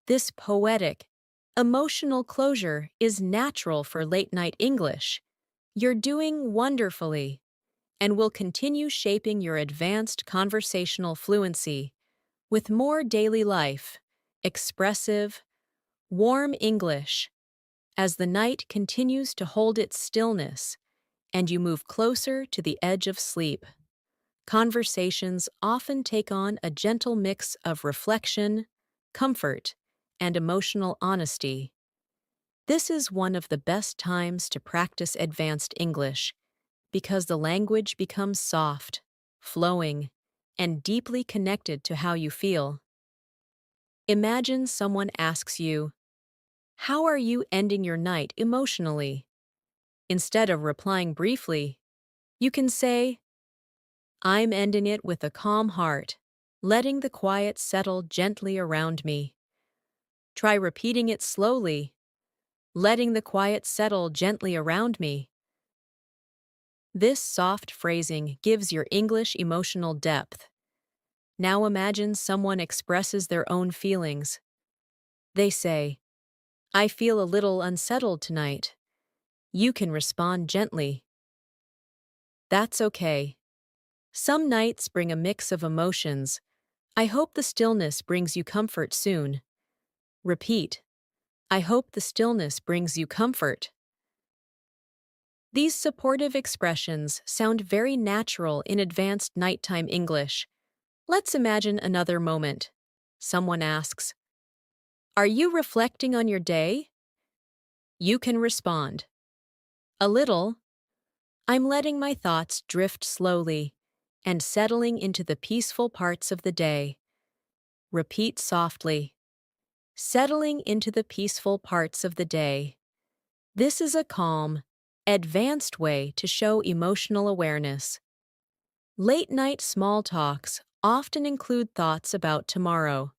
This poetic, emotional closure is natural for late-night English. You're doing wonderfully, and will continue shaping your advanced conversational fluency with more daily life, expressive, warm English, as the night continues to hold its stillness and you move closer to the edge of sleep. Conversations often take on a gentle mix of reflection, comfort, and emotional honesty. This is one of the best times to practice advanced English because the language becomes soft, flowing, and deeply connected to how you feel. Imagine someone asks you, "How are you ending your night emotionally?" Instead of replying briefly, you can say, I'm ending it with a calm heart, letting the quiet settle gently around me. Try repeating it slowly, letting the quiet settle gently around me. This soft phrasing gives your English emotional depth. Now imagine someone expresses their own feelings. They say, I feel a little unsettled tonight. You can respond gently. That's okay. Some nights bring a mix of emotions. I hope the stillness brings you comfort soon. Repeat. I hope the stillness brings you comfort. These supportive expressions sound very natural in advanced nighttime English. Let's imagine another moment. Someone asks, Are you reflecting on your day? You can respond, A little. I'm letting my thoughts drift slowly and settling into the peaceful parts of the day. Repeat softly. Settling into the peaceful parts of the day. This is a calm, advanced way to show emotional awareness. Late-night small talks often include thoughts about tomorrow.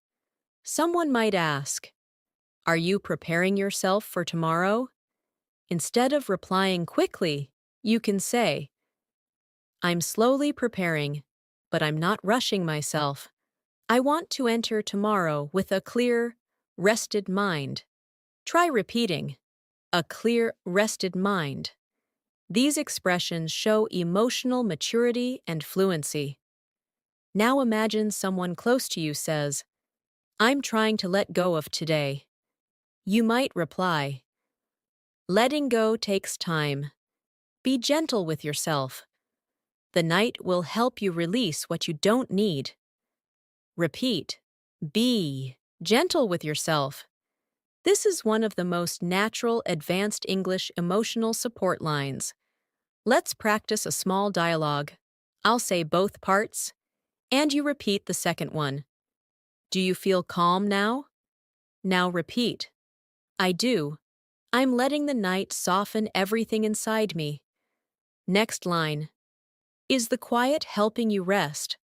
Someone might ask, Are you preparing yourself for tomorrow? Instead of replying quickly, you can say, I'm slowly preparing, but I'm not rushing myself. I want to enter tomorrow with a clear, rested mind. Try repeating, a clear, rested mind. These expressions show emotional maturity and fluency. Now imagine someone close to you says, I'm trying to let go of today. You might reply, Letting go takes time. Be gentle with yourself. The night will help you release what you don't need. Repeat, be gentle with yourself. This is one of the most natural advanced English emotional support lines. Let's practice a small dialogue. I'll say both parts, and you repeat the second one. Do you feel calm now? Now repeat. I do. I'm letting the night soften everything inside me. Next line. Is the quiet helping you rest?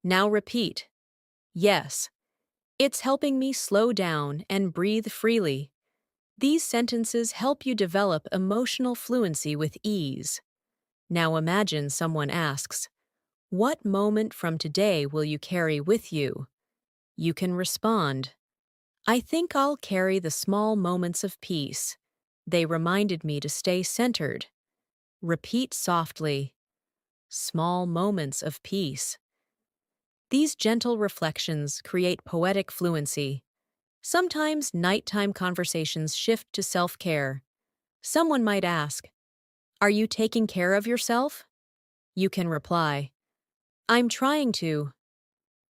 Now repeat. Yes. It's helping me slow down and breathe freely. These sentences help you develop emotional fluency with ease. Now imagine someone asks, What moment from today will you carry with you? You can respond, I think I'll carry the small moments of peace. They reminded me to stay centered. Repeat softly, small moments of peace. These gentle reflections create poetic fluency. Sometimes nighttime conversations shift to self-care. Someone might ask, Are you taking care of yourself? You can reply, I'm trying to.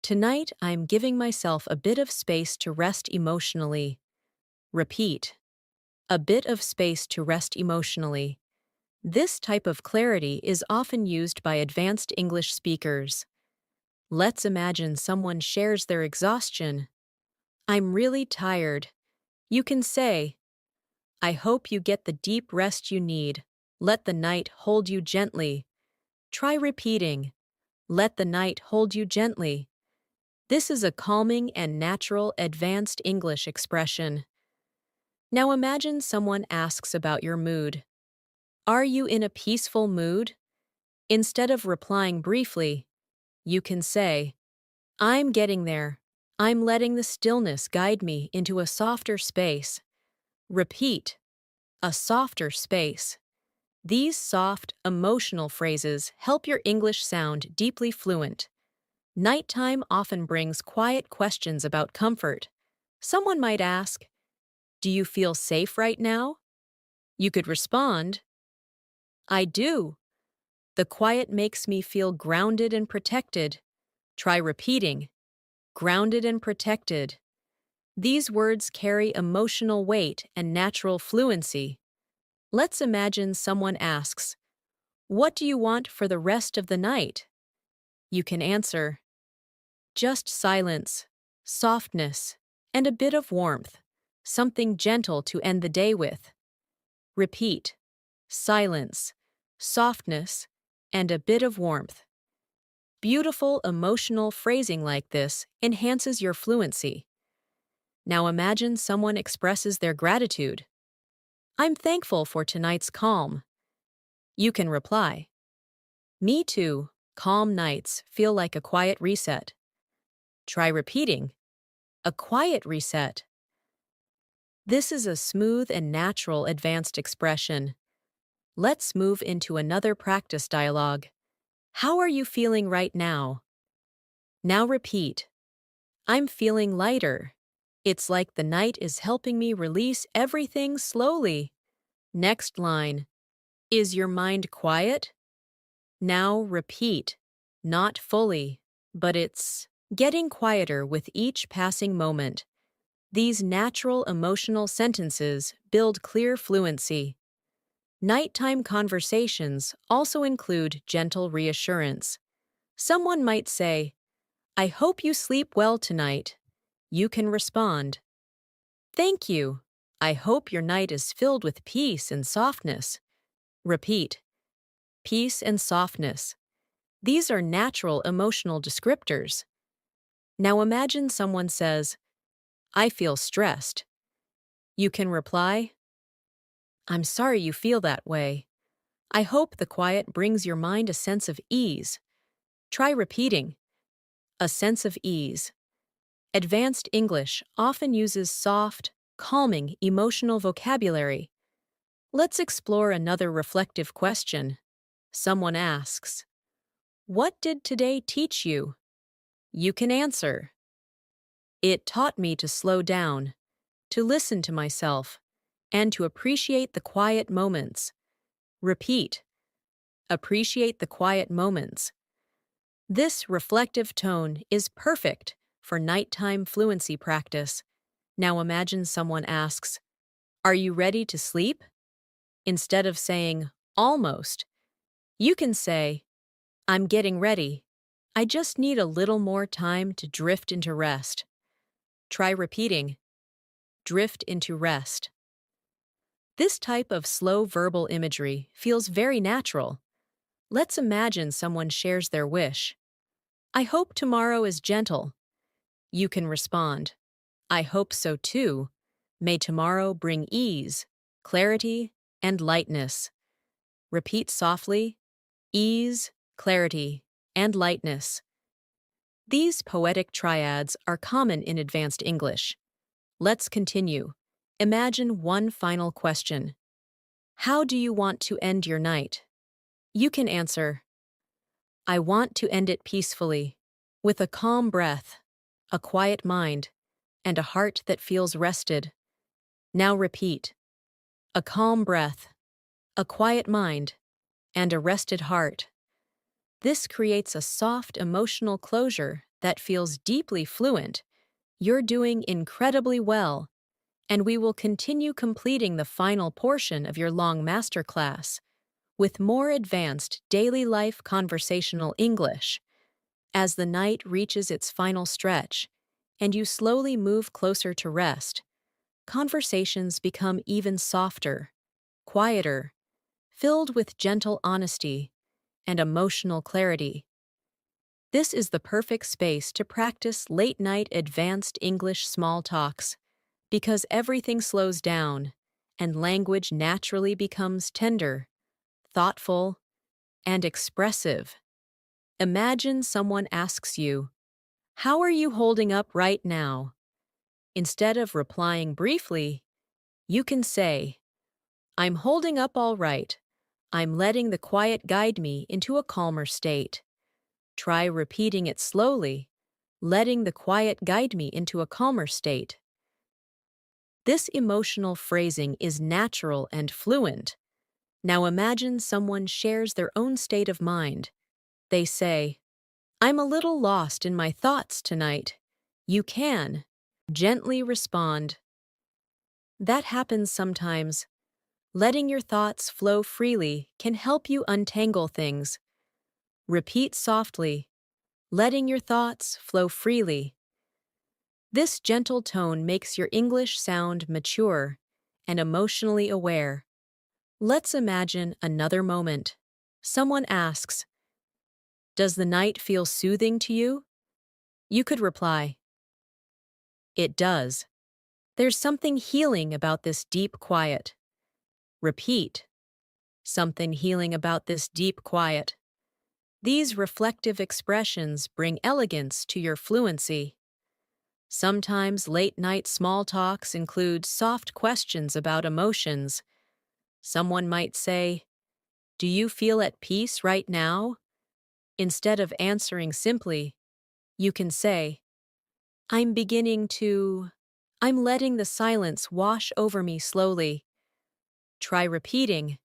Tonight, I'm giving myself a bit of space to rest emotionally. Repeat, a bit of space to rest emotionally. This type of clarity is often used by advanced English speakers. Let's imagine someone shares their exhaustion. I'm really tired. You can say, I hope you get the deep rest you need. Let the night hold you gently. Try repeating, let the night hold you gently. This is a calming and natural advanced English expression. Now imagine someone asks about your mood. Are you in a peaceful mood? Instead of replying briefly, you can say, I'm getting there. I'm letting the stillness guide me into a softer space. Repeat, a softer space. These soft, emotional phrases help your English sound deeply fluent. Nighttime often brings quiet questions about comfort. Someone might ask, Do you feel safe right now? You could respond, I do. The quiet makes me feel grounded and protected. Try repeating, grounded and protected. These words carry emotional weight and natural fluency. Let's imagine someone asks, What do you want for the rest of the night? You can answer, Just silence, softness, and a bit of warmth, something gentle to end the day with. Repeat, silence, softness, and a bit of warmth. Beautiful emotional phrasing like this enhances your fluency. Now imagine someone expresses their gratitude. I'm thankful for tonight's calm. You can reply, Me too. Calm nights feel like a quiet reset. Try repeating, a quiet reset. This is a smooth and natural advanced expression. Let's move into another practice dialogue. How are you feeling right now? Now repeat. I'm feeling lighter. It's like the night is helping me release everything slowly. Next line. Is your mind quiet? Now repeat. Not fully, but it's getting quieter with each passing moment. These natural emotional sentences build clear fluency. Nighttime conversations also include gentle reassurance. Someone might say, I hope you sleep well tonight. You can respond, Thank you. I hope your night is filled with peace and softness. Repeat, peace and softness. These are natural emotional descriptors. Now imagine someone says, I feel stressed. You can reply, I'm sorry you feel that way. I hope the quiet brings your mind a sense of ease. Try repeating, a sense of ease. Advanced English often uses soft, calming, emotional vocabulary. Let's explore another reflective question. Someone asks, What did today teach you? You can answer, It taught me to slow down, to listen to myself, and to appreciate the quiet moments. Repeat, appreciate the quiet moments. This reflective tone is perfect for nighttime fluency practice. Now imagine someone asks, Are you ready to sleep? Instead of saying, almost, you can say, I'm getting ready. I just need a little more time to drift into rest. Try repeating, drift into rest. This type of slow verbal imagery feels very natural. Let's imagine someone shares their wish. I hope tomorrow is gentle. You can respond, I hope so too. May tomorrow bring ease, clarity, and lightness. Repeat softly, ease, clarity, and lightness. These poetic triads are common in advanced English. Let's continue. Imagine one final question. How do you want to end your night? You can answer, I want to end it peacefully, with a calm breath, a quiet mind, and a heart that feels rested. Now repeat, a calm breath, a quiet mind, and a rested heart. This creates a soft emotional closure that feels deeply fluent. You're doing incredibly well, and we will continue completing the final portion of your long masterclass with more advanced daily life conversational English. As the night reaches its final stretch and you slowly move closer to rest, conversations become even softer, quieter, filled with gentle honesty and emotional clarity. This is the perfect space to practice late-night advanced English small talks because everything slows down and language naturally becomes tender, thoughtful, and expressive. Imagine someone asks you, How are you holding up right now? Instead of replying briefly, you can say, I'm holding up all right. I'm letting the quiet guide me into a calmer state. Try repeating it slowly, letting the quiet guide me into a calmer state. This emotional phrasing is natural and fluent. Now imagine someone shares their own state of mind. They say, I'm a little lost in my thoughts tonight. You can gently respond. That happens sometimes. Letting your thoughts flow freely can help you untangle things. Repeat softly, letting your thoughts flow freely. This gentle tone makes your English sound mature and emotionally aware. Let's imagine another moment. Someone asks, Does the night feel soothing to you? You could reply, it does. There's something healing about this deep quiet. Repeat, something healing about this deep quiet. These reflective expressions bring elegance to your fluency. Sometimes late-night small talks include soft questions about emotions. Someone might say, "Do you feel at peace right now?" Instead of answering simply, you can say, "I'm beginning to..." "I'm letting the silence wash over me slowly." Try repeating,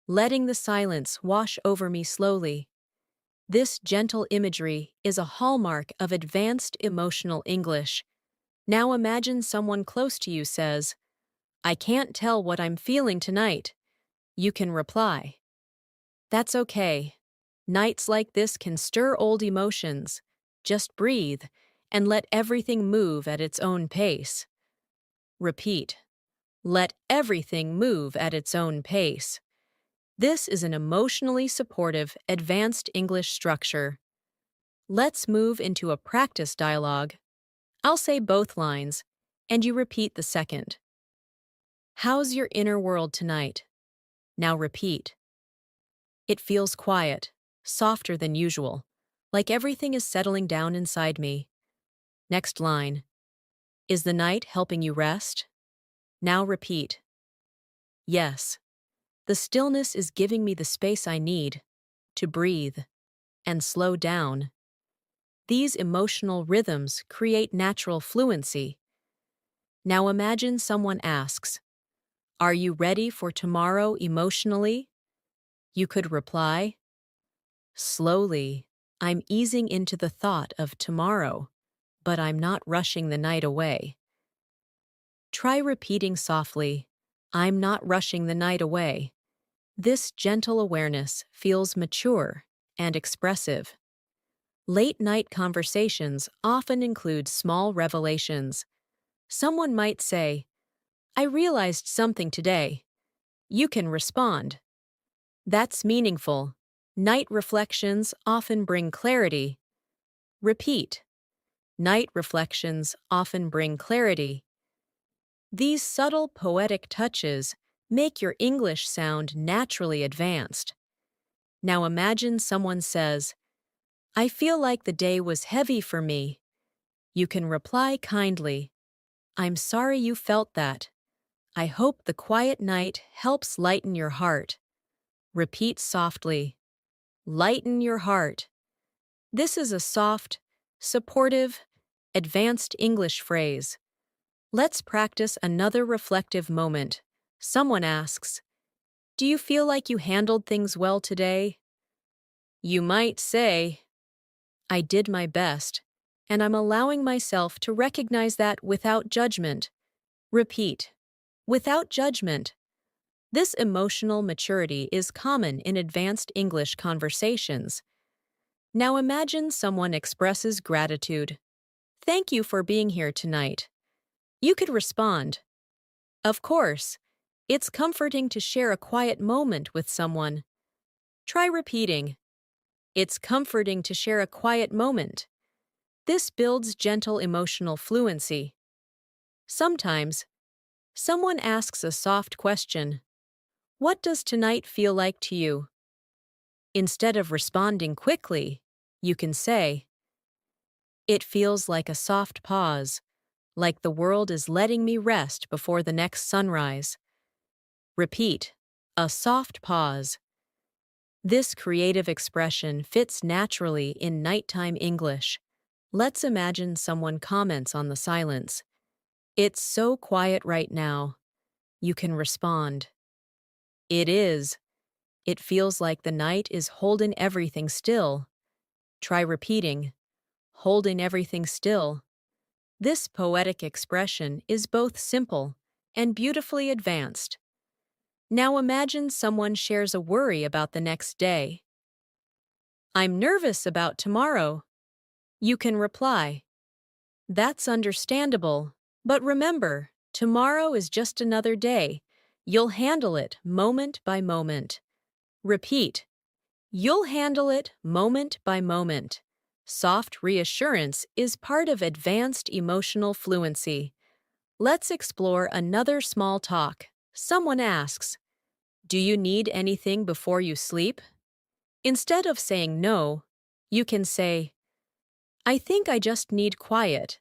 "letting the silence wash over me slowly." This gentle imagery is a hallmark of advanced emotional English. Now imagine someone close to you says, "I can't tell what I'm feeling tonight." You can reply, "That's okay. Nights like this can stir old emotions. Just breathe and let everything move at its own pace." Repeat, "Let everything move at its own pace." This is an emotionally supportive, advanced English structure. Let's move into a practice dialogue. I'll say both lines, and you repeat the second. "How's your inner world tonight?" Now repeat. "It feels quiet, softer than usual, like everything is settling down inside me." Next line. "Is the night helping you rest?" Now repeat. "Yes. The stillness is giving me the space I need to breathe and slow down." These emotional rhythms create natural fluency. Now imagine someone asks, "Are you ready for tomorrow emotionally?" You could reply, "Slowly, I'm easing into the thought of tomorrow, but I'm not rushing the night away." Try repeating softly, "I'm not rushing the night away." This gentle awareness feels mature and expressive. Late-night conversations often include small revelations. Someone might say, "I realized something today." You can respond, "That's meaningful." Night reflections often bring clarity. Repeat, "Night reflections often bring clarity." These subtle poetic touches make your English sound naturally advanced. Now imagine someone says, "I feel like the day was heavy for me." You can reply kindly, "I'm sorry you felt that. I hope the quiet night helps lighten your heart." Repeat softly, "Lighten your heart." This is a soft, supportive, advanced English phrase. Let's practice another reflective moment. Someone asks, "Do you feel like you handled things well today?" You might say, "I did my best, and I'm allowing myself to recognize that without judgment." Repeat, "Without judgment." This emotional maturity is common in advanced English conversations. Now imagine someone expresses gratitude. "Thank you for being here tonight." You could respond, "Of course. It's comforting to share a quiet moment with someone." Try repeating, "It's comforting to share a quiet moment." This builds gentle emotional fluency. Sometimes, someone asks a soft question, "What does tonight feel like to you?" Instead of responding quickly, you can say, "It feels like a soft pause, like the world is letting me rest before the next sunrise." Repeat, "A soft pause." This creative expression fits naturally in nighttime English. Let's imagine someone comments on the silence. "It's so quiet right now." You can respond, "It is. It feels like the night is holding everything still." Try repeating, "Holding everything still." This poetic expression is both simple and beautifully advanced. Now imagine someone shares a worry about the next day. "I'm nervous about tomorrow." You can reply, "That's understandable, but remember, tomorrow is just another day. You'll handle it moment by moment." Repeat, You'll handle it moment by moment. Soft reassurance is part of advanced emotional fluency. Let's explore another small talk. Someone asks, "Do you need anything before you sleep?" Instead of saying no, you can say, "I think I just need quiet,"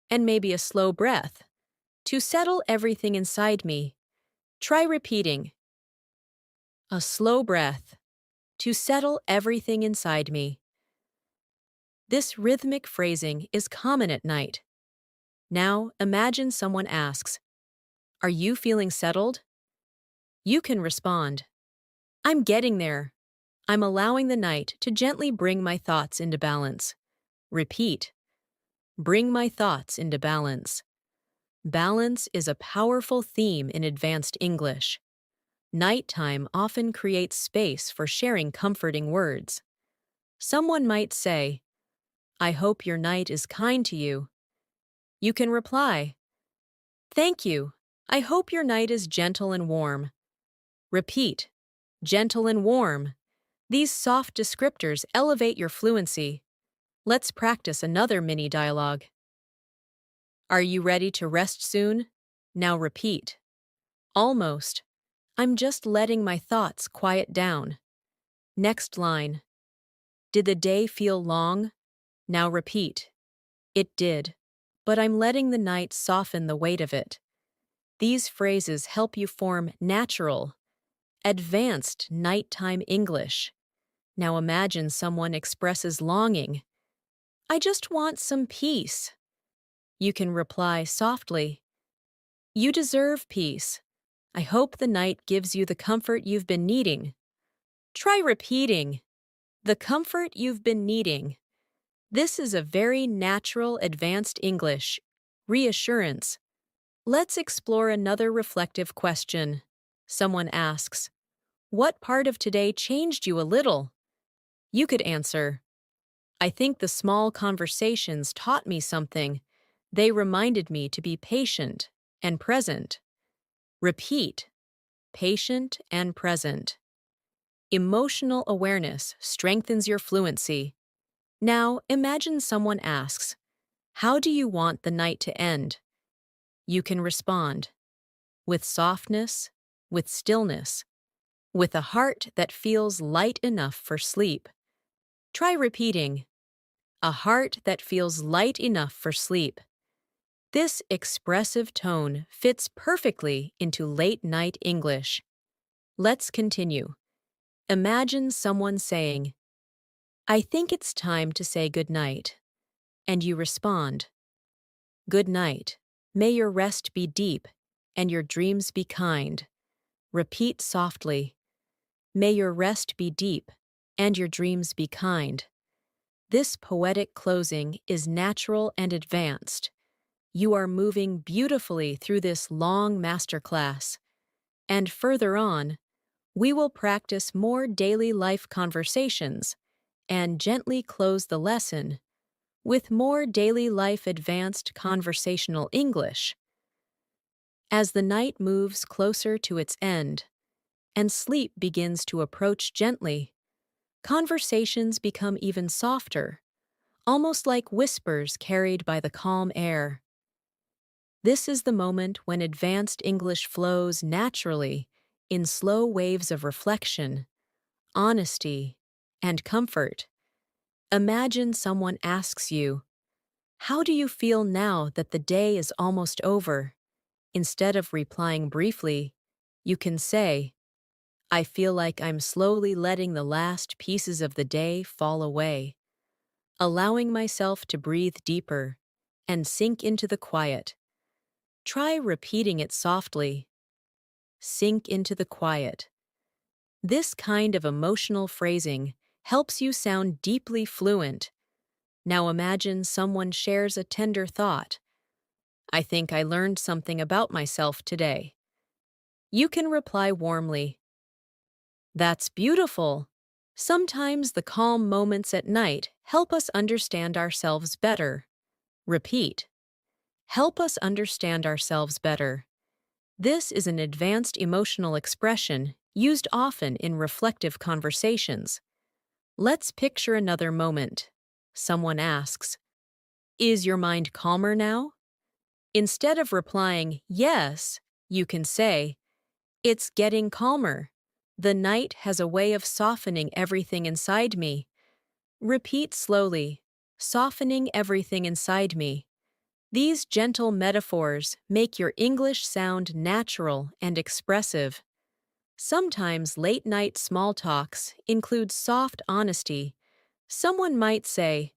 and maybe a slow breath. To settle everything inside me, try repeating, a slow breath, to settle everything inside me. This rhythmic phrasing is common at night. Now imagine someone asks, "Are you feeling settled?" You can respond, "I'm getting there. I'm allowing the night to gently bring my thoughts into balance." Repeat, bring my thoughts into balance. Balance is a powerful theme in advanced English. Nighttime often creates space for sharing comforting words. Someone might say, "I hope your night is kind to you." You can reply, "Thank you. I hope your night is gentle and warm." Repeat, gentle and warm. These soft descriptors elevate your fluency. Let's practice another mini dialogue. "Are you ready to rest soon?" Now repeat. "Almost. I'm just letting my thoughts quiet down." Next line. "Did the day feel long?" Now repeat. "It did, but I'm letting the night soften the weight of it." These phrases help you form natural, advanced nighttime English. Now imagine someone expresses longing. "I just want some peace." You can reply softly, "You deserve peace. I hope the night gives you the comfort you've been needing." Try repeating, "the comfort you've been needing." This is a very natural advanced English reassurance. Let's explore another reflective question. Someone asks, "What part of today changed you a little?" You could answer, "I think the small conversations taught me something. They reminded me to be patient and present." Repeat, patient and present. Emotional awareness strengthens your fluency. Now imagine someone asks, "How do you want the night to end?" You can respond, "With softness, with stillness, with a heart that feels light enough for sleep." Try repeating, "A heart that feels light enough for sleep." This expressive tone fits perfectly into late-night English. Let's continue. Imagine someone saying, "I think it's time to say goodnight." And you respond, "Good night. May your rest be deep and your dreams be kind." Repeat softly, "May your rest be deep and your dreams be kind." This poetic closing is natural and advanced. You are moving beautifully through this long masterclass. And further on, we will practice more daily life conversations and gently close the lesson with more daily life advanced conversational English. As the night moves closer to its end and sleep begins to approach gently, conversations become even softer, almost like whispers carried by the calm air. This is the moment when advanced English flows naturally in slow waves of reflection, honesty, and comfort. Imagine someone asks you, "How do you feel now that the day is almost over?" Instead of replying briefly, you can say, "I feel like I'm slowly letting the last pieces of the day fall away, allowing myself to breathe deeper and sink into the quiet." Try repeating it softly. Sink into the quiet. This kind of emotional phrasing helps you sound deeply fluent. Now imagine someone shares a tender thought. "I think I learned something about myself today." You can reply warmly, "That's beautiful." Sometimes the calm moments at night help us understand ourselves better. Repeat, "Help us understand ourselves better." This is an advanced emotional expression used often in reflective conversations. Let's picture another moment. Someone asks, "Is your mind calmer now?" Instead of replying, "Yes," you can say, "It's getting calmer. The night has a way of softening everything inside me." Repeat slowly, softening everything inside me. These gentle metaphors make your English sound natural and expressive. Sometimes late-night small talks include soft honesty. Someone might say,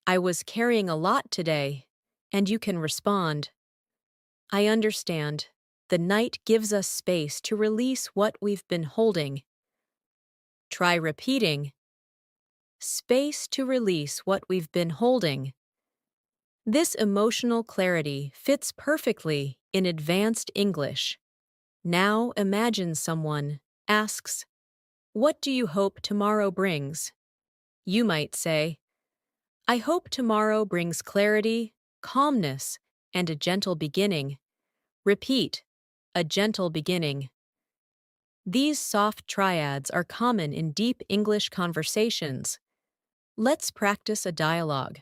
"I was carrying a lot today," and you can respond, "I understand. The night gives us space to release what we've been holding." Try repeating, "Space to release what we've been holding." This emotional clarity fits perfectly in advanced English. Now imagine someone asks, "What do you hope tomorrow brings?" You might say, "I hope tomorrow brings clarity, calmness, and a gentle beginning." Repeat, "A gentle beginning." These soft triads are common in deep English conversations. Let's practice a dialogue.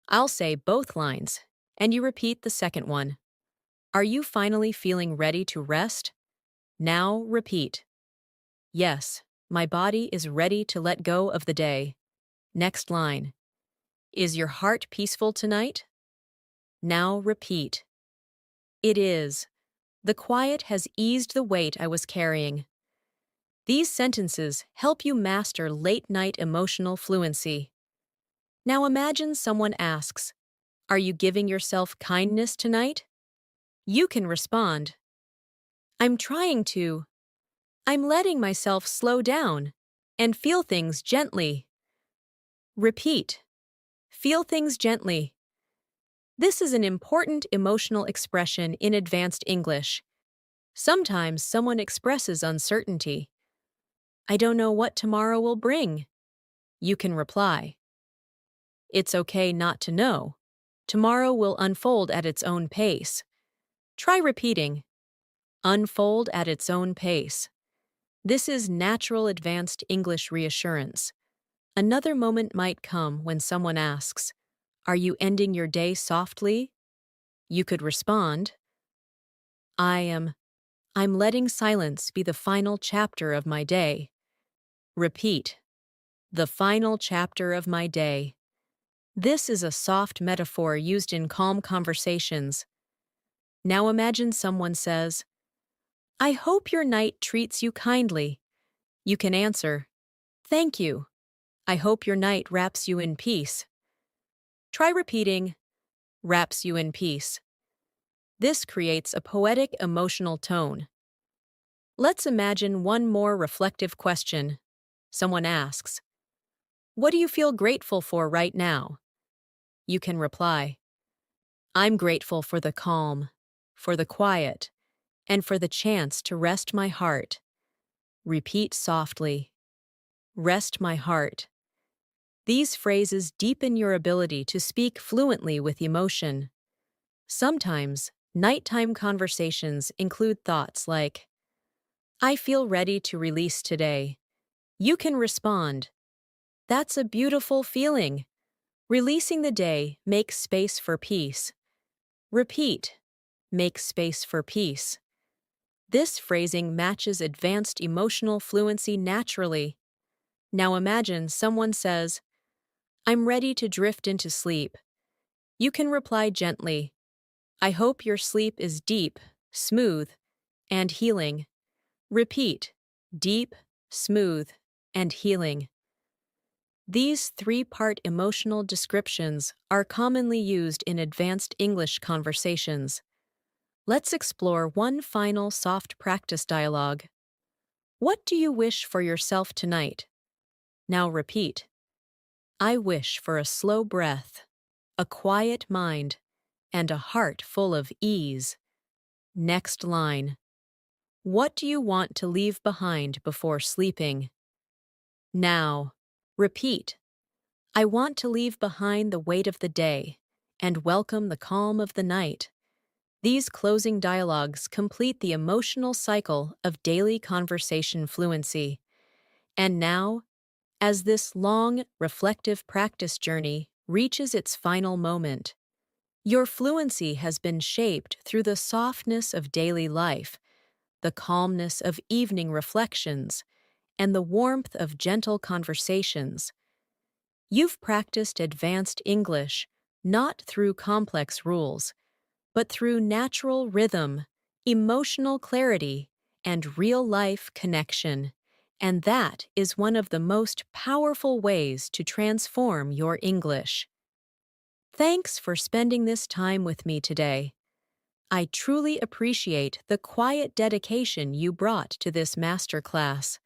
I'll say both lines, and you repeat the second one. Are you finally feeling ready to rest? Now repeat. Yes, my body is ready to let go of the day. Next line. Is your heart peaceful tonight? Now repeat. It is. The quiet has eased the weight I was carrying. These sentences help you master late-night emotional fluency. Now imagine someone asks, "Are you giving yourself kindness tonight?" You can respond, "I'm trying to. I'm letting myself slow down and feel things gently." Repeat, "Feel things gently." This is an important emotional expression in advanced English. Sometimes someone expresses uncertainty. "I don't know what tomorrow will bring." You can reply, "It's okay not to know. Tomorrow will unfold at its own pace." Try repeating, "Unfold at its own pace." This is natural advanced English reassurance. Another moment might come when someone asks, "Are you ending your day softly?" You could respond, "I am. I'm letting silence be the final chapter of my day." Repeat, "The final chapter of my day." This is a soft metaphor used in calm conversations. Now imagine someone says, "I hope your night treats you kindly." You can answer, "Thank you. I hope your night wraps you in peace." Try repeating, "Wraps you in peace." This creates a poetic emotional tone. Let's imagine one more reflective question. Someone asks, "What do you feel grateful for right now?" You can reply, "I'm grateful for the calm, for the quiet, and for the chance to rest my heart." Repeat softly, "Rest my heart." These phrases deepen your ability to speak fluently with emotion. Sometimes, nighttime conversations include thoughts like, "I feel ready to release today." You can respond, "That's a beautiful feeling." Releasing the day makes space for peace. Repeat, "Make space for peace." This phrasing matches advanced emotional fluency naturally. Now imagine someone says, "I'm ready to drift into sleep." You can reply gently, "I hope your sleep is deep, smooth, and healing." Repeat, "Deep, smooth, and healing." These three-part emotional descriptions are commonly used in advanced English conversations. Let's explore one final soft practice dialogue. What do you wish for yourself tonight? Now repeat. I wish for a slow breath, a quiet mind, and a heart full of ease. Next line. What do you want to leave behind before sleeping? Now, repeat. I want to leave behind the weight of the day and welcome the calm of the night. These closing dialogues complete the emotional cycle of daily conversation fluency. And now, as this long, reflective practice journey reaches its final moment. Your fluency has been shaped through the softness of daily life, the calmness of evening reflections, and the warmth of gentle conversations. You've practiced advanced English not through complex rules, but through natural rhythm, emotional clarity, and real-life connection. And that is one of the most powerful ways to transform your English. Thanks for spending this time with me today. I truly appreciate the quiet dedication you brought to this masterclass.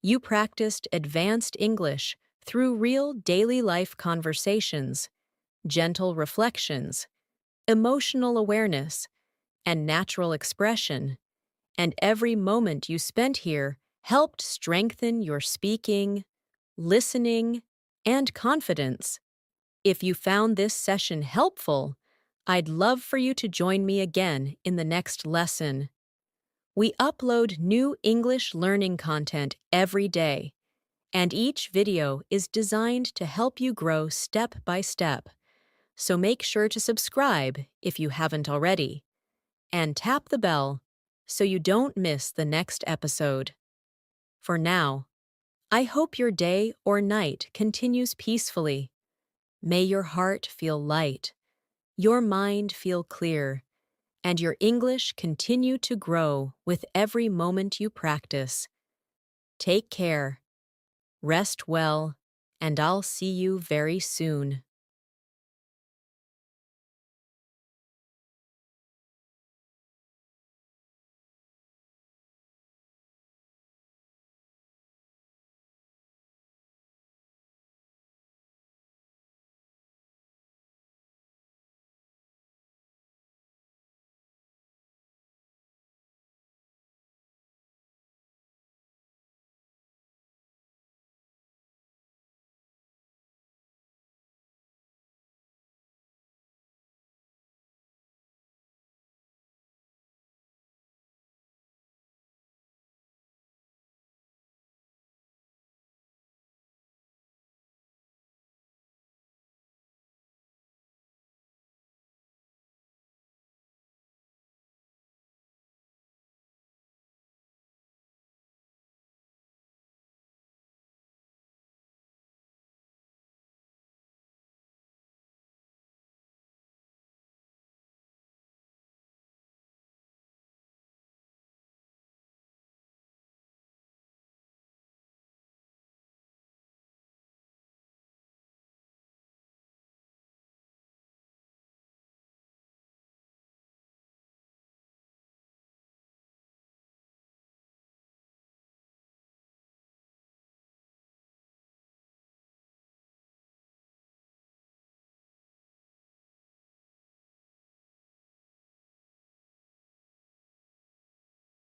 You practiced advanced English through real daily life conversations, gentle reflections, emotional awareness, and natural expression, and every moment you spent here helped strengthen your speaking, listening, and confidence. If you found this session helpful, I'd love for you to join me again in the next lesson. We upload new English learning content every day, and each video is designed to help you grow step by step. So make sure to subscribe if you haven't already, and tap the bell so you don't miss the next episode. For now, I hope your day or night continues peacefully. May your heart feel light, your mind feel clear, and your English continue to grow with every moment you practice. Take care, rest well, and I'll see you very soon.